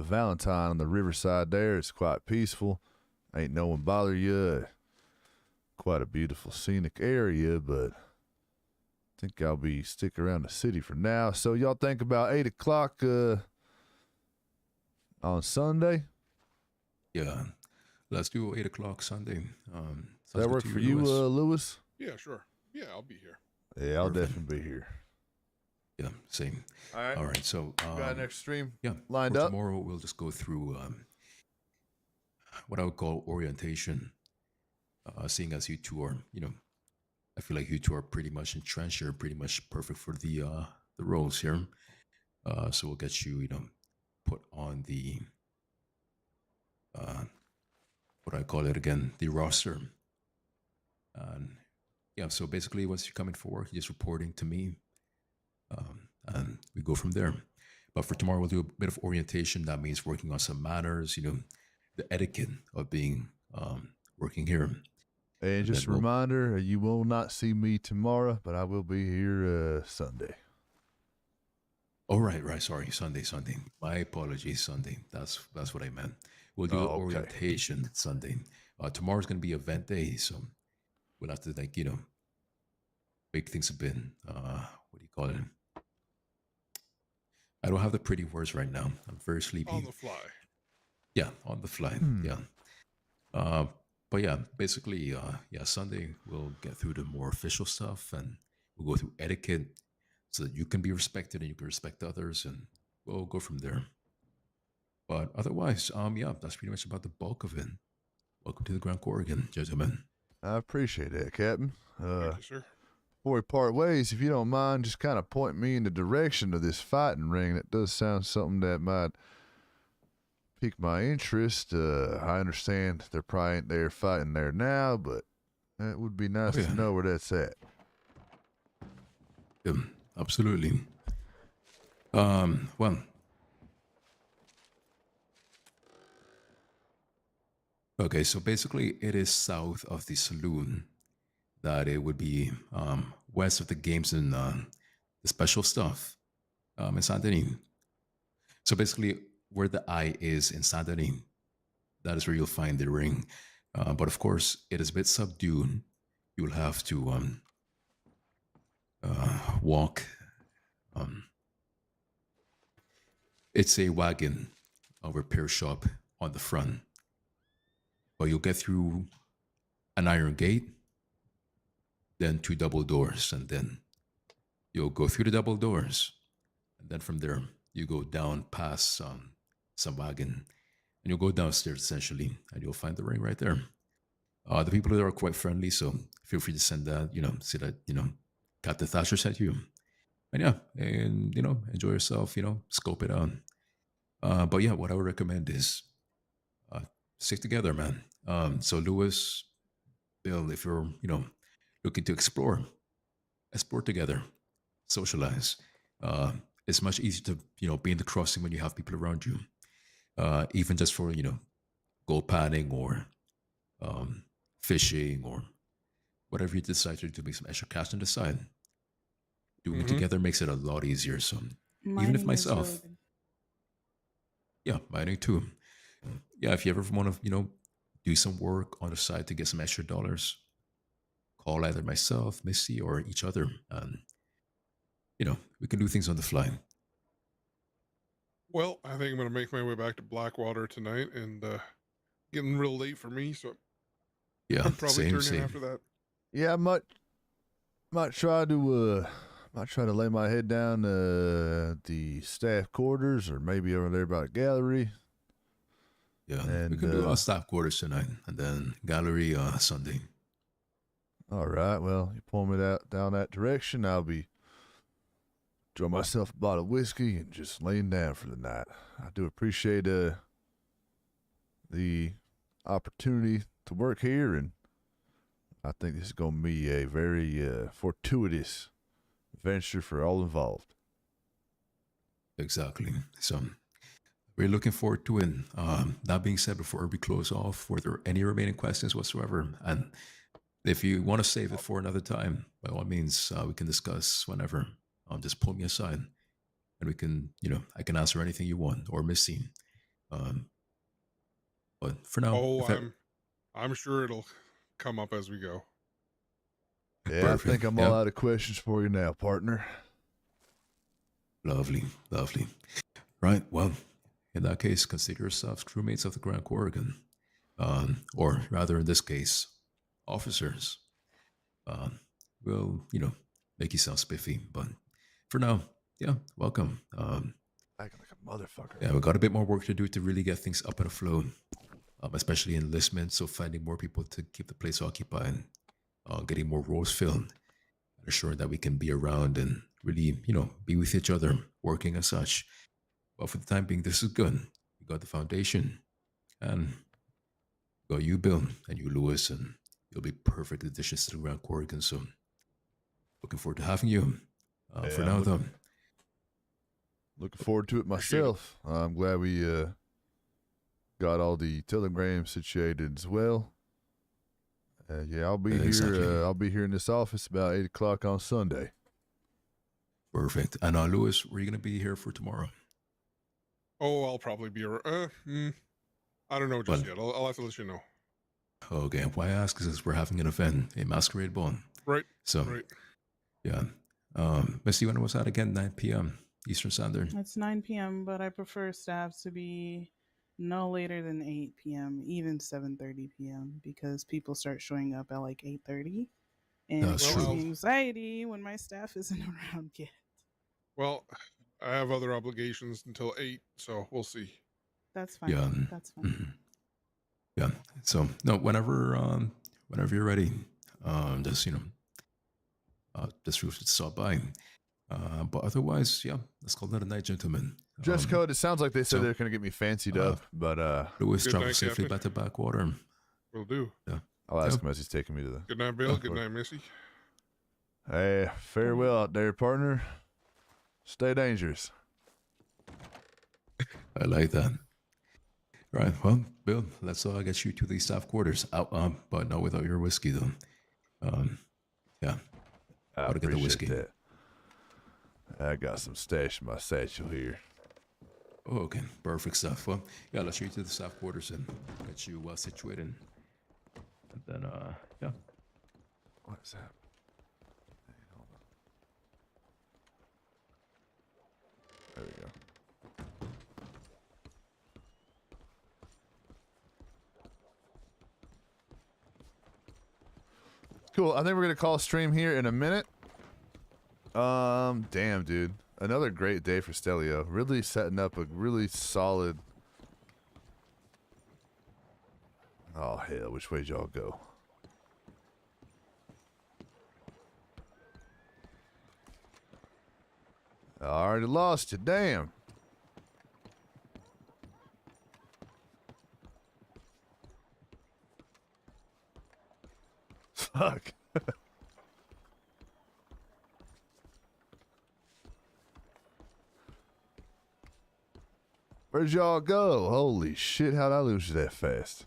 Valentine on the riverside there. It's quite peaceful. Ain't no one bother you. Quite a beautiful scenic area, but I think I'll be sticking around the city for now. So y'all think about 8 o'clock on Sunday? Yeah. Let's do 8 o'clock Sunday. Does that work for you, Lewis? Yeah, sure. Yeah, I'll be here. Yeah, I'll definitely be here. Yeah, same. All right. So got an extra stream lined up. Tomorrow we'll just go through what I would call orientation. Seeing as you two are, I feel like you two are pretty much entrenched. You're pretty much perfect for the roles here. So we'll get you, put on the what I call it again, the roster. And yeah, so basically once you're coming for work, you're just reporting to me. And we go from there. But for tomorrow, we'll do a bit of orientation. That means working on some manners, the etiquette of being working here. And just a reminder, you will not see me tomorrow, but I will be here Sunday. Oh, right. Sorry, Sunday. My apologies, Sunday. That's what I meant. We'll do orientation Sunday. Tomorrow's going to be event day, so we'll have to make things a bit, what do you call it? I don't have the pretty words right now. I'm very sleepy. On the fly. Yeah, on the fly. Yeah. But yeah, basically, Sunday we'll get through the more official stuff and we'll go through etiquette so that you can be respected and you can respect others, and we'll go from there. But otherwise, that's pretty much about the bulk of it. Welcome to the Grand Corrigan, gentlemen. I appreciate that, Captain. Thank you, sir. Before we part ways, if you don't mind, just kind of point me in the direction of this fighting ring. That does sound something that might pique my interest. I understand they're probably ain't there fighting there now, but it would be nice to know where that's at. Yeah, absolutely. Well. Okay, so basically it is south of the saloon. That it would be west of the games and the special stuff in Saint Denis. So basically, where the eye is in Saint Denis, that is where you'll find the ring. But of course, it is a bit subdued. You will have to walk. It's a wagon of a repair shop on the front. But you'll get through an iron gate, then 2 double doors, and then you'll go through the double doors. And then from there, you go down past some wagon, and you'll go downstairs essentially, and you'll find the ring right there. The people there are quite friendly, so feel free to send that, say that, Captain Thatcher sent you. And yeah, and, enjoy yourself, scope it out. But yeah, what I would recommend is stick together, man. So Lewis, Bill, if you're, looking to explore together, socialize. It's much easier to, be in the crossing when you have people around you. Even just for, gold panning or fishing or whatever you decide to do, make some extra cash on the side. Doing it together makes it a lot easier. So even if myself, yeah, mining too. Yeah, if you ever want to, do some work on the side to get some extra dollars, call either myself, Missy, or each other. And, we can do things on the fly. Well, I think I'm going to make my way back to Blackwater tonight, and getting real late for me, so yeah, I'll probably turn same. in after that. Yeah, I might try to lay my head down the staff quarters, or maybe over there by the gallery. Yeah, and we can do our staff quarters tonight, and then gallery Sunday. All right. Well, you point me down that direction. I'll be draw myself a bottle of whiskey and just laying down for the night. I do appreciate the opportunity to work here, and I think this is going to be a very fortuitous venture for all involved. Exactly. So we're looking forward to it. That being said, before we close off, were there any remaining questions whatsoever? And if you want to save it for another time, by all means, we can discuss whenever. Just pull me aside, and we can, I can answer anything you want, or Missy. But for now, I'm sure it'll come up as we go. Yeah, Perfect. I think I'm all out of questions for you now, partner. Lovely. Right. Well, in that case, consider yourselves crewmates of the Grand Corrigan, or rather, in this case, officers. We'll, make you sound spiffy, but for now, yeah, welcome. Acting like a motherfucker. Yeah, we got a bit more work to do to really get things up and afloat, especially enlistment. So finding more people to keep the place occupied, getting more roles filled, and assuring that we can be around and really, be with each other, working as such. But for the time being, this is good. We got the foundation, and we got you, Bill, and you, Lewis, and you'll be perfect additions to the Grand Corrigan. So looking forward to having you. For now, though. Looking forward to it myself. I'm glad we got all the telegrams situated as well. Yeah, I'll be here. I'll be here in this office about 8 o'clock on Sunday. Perfect. And Lewis, were you going to be here for tomorrow? Oh, I'll probably be around. I don't know just yet. I'll have to let you know. Okay. Why I ask is we're having an event, a masquerade ball. Right. So, right. Yeah. Missy, when was that again? 9 p.m. Eastern Standard. It's 9 p.m., but I prefer staff to be no later than 8 p.m., even 7:30 p.m., because people start showing up at like 8:30. And That's it gives true. me anxiety when my staff isn't around yet. Well, I have other obligations until 8, so we'll see. That's fine. Yeah. That's fine. Mm-hmm. Yeah. So, no, whenever you're ready, just feel free to stop by. But otherwise, yeah, let's call that a night, gentlemen. Dress code. It sounds like they said they're going to get me fancied up, but Lewis, Good travel night, safely Captain. back to Backwater. Will do. Yeah. I'll ask him as he's taking me to the. Good night, Bill. Good night, Missy. Hey, farewell out there, partner. Stay dangerous. I like that. Right. Well, Bill, let's get you to the staff quarters. But not without your whiskey, though. Yeah. I Gotta get the whiskey. appreciate that. I got some stash in my satchel here. Oh, okay. Perfect stuff. Well, yeah, let's shoot you to the staff quarters and get you well situated. And then, yeah. What is that? There we go. Cool. I think we're gonna call a stream here in a minute. Damn, dude. Another great day for Stelio. Really setting up a really solid. Oh hell, which way y'all go? I already lost you. Damn. Fuck. Where'd y'all go? Holy shit, how'd I lose you that fast?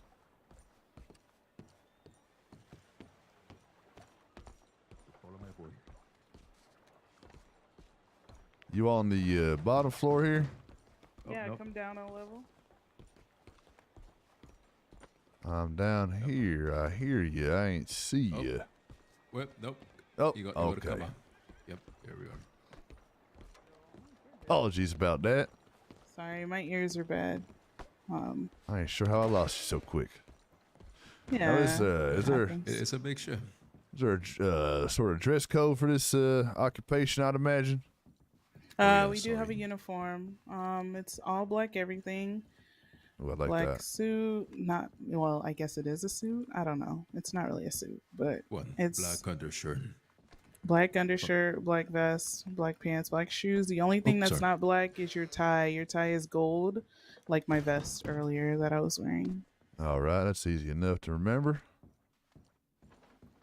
You on the bottom floor here? Yeah, come down a level. I'm down here. I hear you. I ain't see you. Well, nope. Oh, you got okay. to come on. Yep, there we are. Apologies about that. Sorry, my ears are bad. I ain't sure how I lost you so quick. Yeah. Now, is there It's a big show. Is there a sort of dress code for this occupation? I'd imagine. We do have a uniform. It's all black everything. Ooh, I like black that. suit. Not well. I guess it is a suit. I don't know. It's not really a suit, but it's black undershirt. Black undershirt, black vest, black pants, black shoes. The only thing that's not black is your tie. Your tie is gold, like my vest earlier that I was wearing. All right, that's easy enough to remember.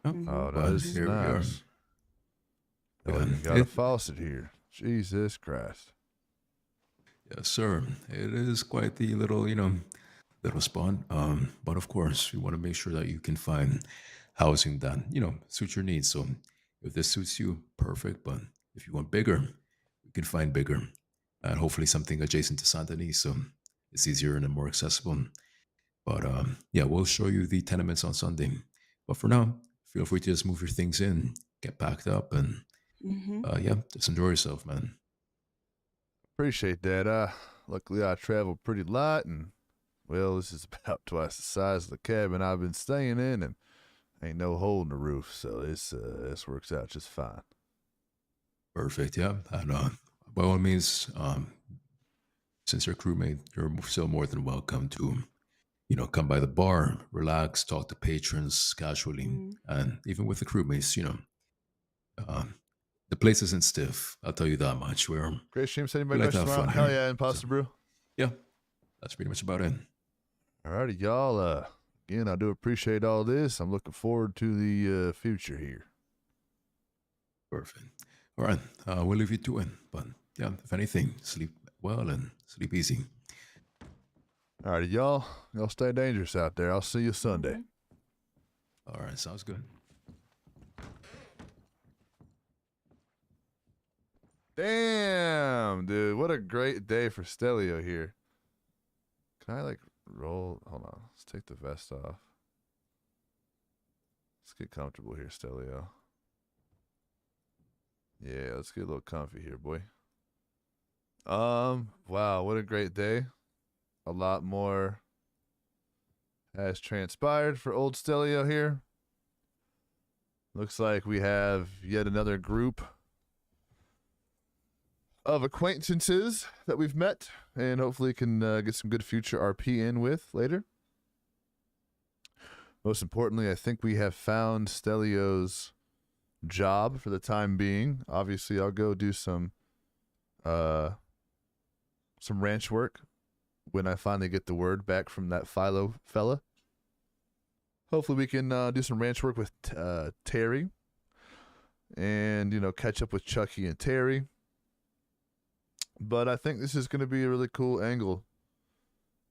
Oh, Well, this is here we are. nice. Oh, you got a faucet here. Jesus Christ. Yes, sir. It is quite the little, little spot. But of course, we want to make sure that you can find housing that, suits your needs. So if this suits you, perfect. But if you want bigger, we can find bigger. And hopefully something adjacent to Saint Denis, so it's easier and more accessible. But yeah, we'll show you the tenements on Sunday. But for now, feel free to just move your things in, get packed up, and yeah, just enjoy yourself, man. Appreciate that. Luckily, I travel pretty light, and well, this is about twice the size of the cabin I've been staying in, and ain't no hole in the roof, so this works out just fine. Perfect. Yeah, and by all means, since you're a crewmate, you're still more than welcome to, come by the bar, relax, talk to patrons casually, and even with the crewmates, the place isn't stiff. I'll tell you that much. Great stream. Send anybody like to next have tomorrow. fun Hell here. yeah, Imposter Brew. Yeah, that's pretty much about it. Alrighty, y'all. Again, I do appreciate all this. I'm looking forward to the future here. Perfect. All right, we'll leave you to it. But yeah, if anything, sleep well and sleep easy. Alrighty, y'all. Y'all stay dangerous out there. I'll see you Sunday. All right, sounds good. Damn, dude. What a great day for Stelio here. Can I, roll? Hold on. Let's take the vest off. Let's get comfortable here, Stelio. Yeah, let's get a little comfy here, boy. Wow, what a great day. A lot more has transpired for old Stelio here. Looks like we have yet another group of acquaintances that we've met and hopefully can get some good future RP in with later. Most importantly, I think we have found Stelio's job for the time being. Obviously, I'll go do some ranch work when I finally get the word back from that Philo fella. Hopefully we can do some ranch work with Terry and, catch up with Chucky and Terry. But I think this is going to be a really cool angle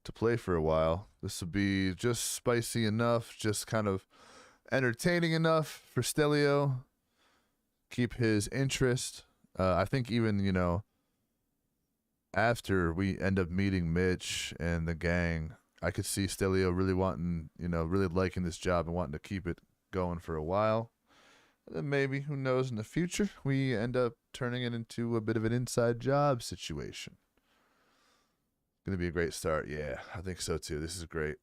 to play for a while. This will be just spicy enough, just kind of entertaining enough for Stelio. Keep his interest. I think even, after we end up meeting Mitch and the gang, I could see Stelio really wanting, really liking this job and wanting to keep it going for a while. And then maybe, who knows, in the future, we end up turning it into a bit of an inside job situation. Going to be a great start. Yeah, I think so too. This is great.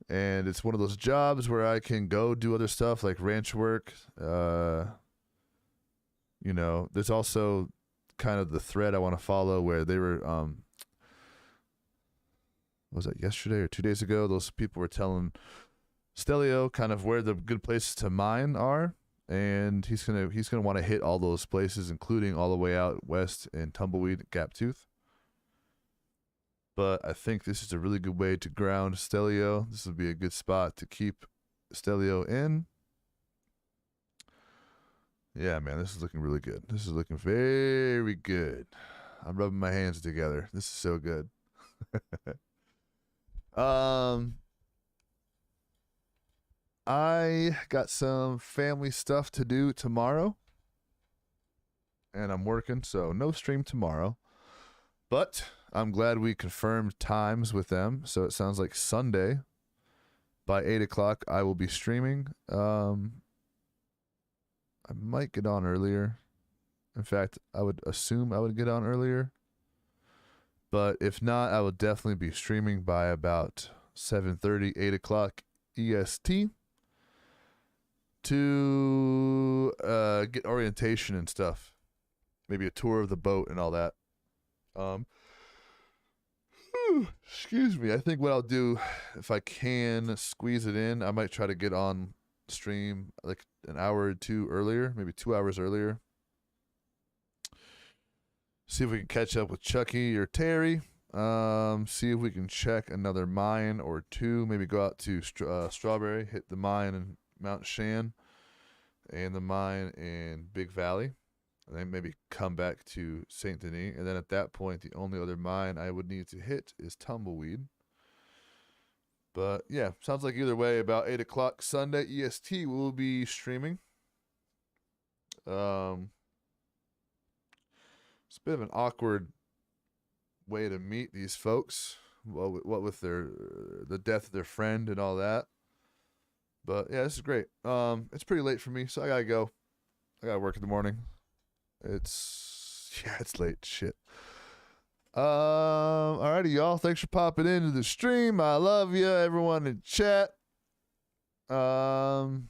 And it's one of those jobs where I can go do other stuff like ranch work. There's also kind of the thread I want to follow where they were, was that yesterday or 2 days ago? Those people were telling Stelio kind of where the good places to mine are. and he's gonna want to hit all those places, including all the way out west in Tumbleweed, Gaptooth. But I think this is a really good way to ground Stelio. This would be a good spot to keep Stelio in. Yeah, man, this is looking really good. This is looking very good. I'm rubbing my hands together. This is so good. I got some family stuff to do tomorrow, and I'm working, so no stream tomorrow. But I'm glad we confirmed times with them, so it sounds like Sunday by 8 o'clock I will be streaming. I might get on earlier. In fact, I would assume I would get on earlier. But if not, I will definitely be streaming by about 7:30, 8 o'clock EST to get orientation and stuff. Maybe a tour of the boat and all that. Excuse me. I think what I'll do, if I can squeeze it in, I might try to get on stream like an hour or two earlier, maybe 2 hours earlier. See if we can catch up with Chucky or Terry. See if we can check another mine or two. Maybe go out to Strawberry, hit the mine in Mount Shan and the mine in Big Valley. And then maybe come back to St. Denis. And then at that point, the only other mine I would need to hit is Tumbleweed. But yeah, sounds like either way, about 8 o'clock Sunday EST, we'll be streaming. It's a bit of an awkward way to meet these folks. Well, what with the death of their friend and all that. But yeah, this is great. It's pretty late for me, so I gotta go. I gotta work in the morning. It's late. Shit. Alrighty, y'all. Thanks for popping into the stream. I love you, everyone in chat. And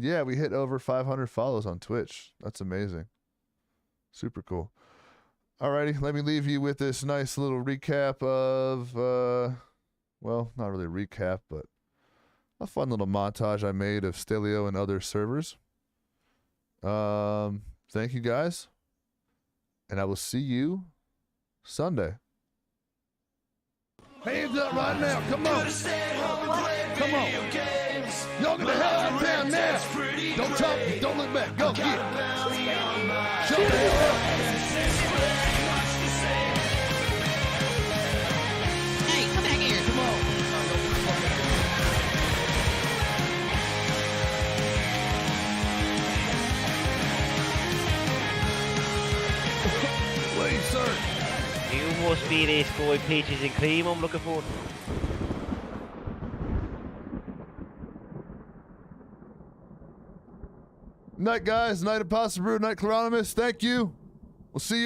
yeah, we hit over 500 follows on Twitch. That's amazing. Super cool. Alrighty, let me leave you with this nice little recap of, well, not really a recap, but a fun little montage I made of Stelio and other servers. Thank you guys, and I will see you Sunday. Hands up right now, come on. Come on. Y'all get the hell out of town now. Don't talk, don't look back. Go, get it. Show the hell up. Hey, come back here. Come on. Please, sir. You must be this guy Peaches and Cream I'm looking for. Night, guys. Night, Apostle Brew. Night, Cloronimus. Thank you. We'll see you.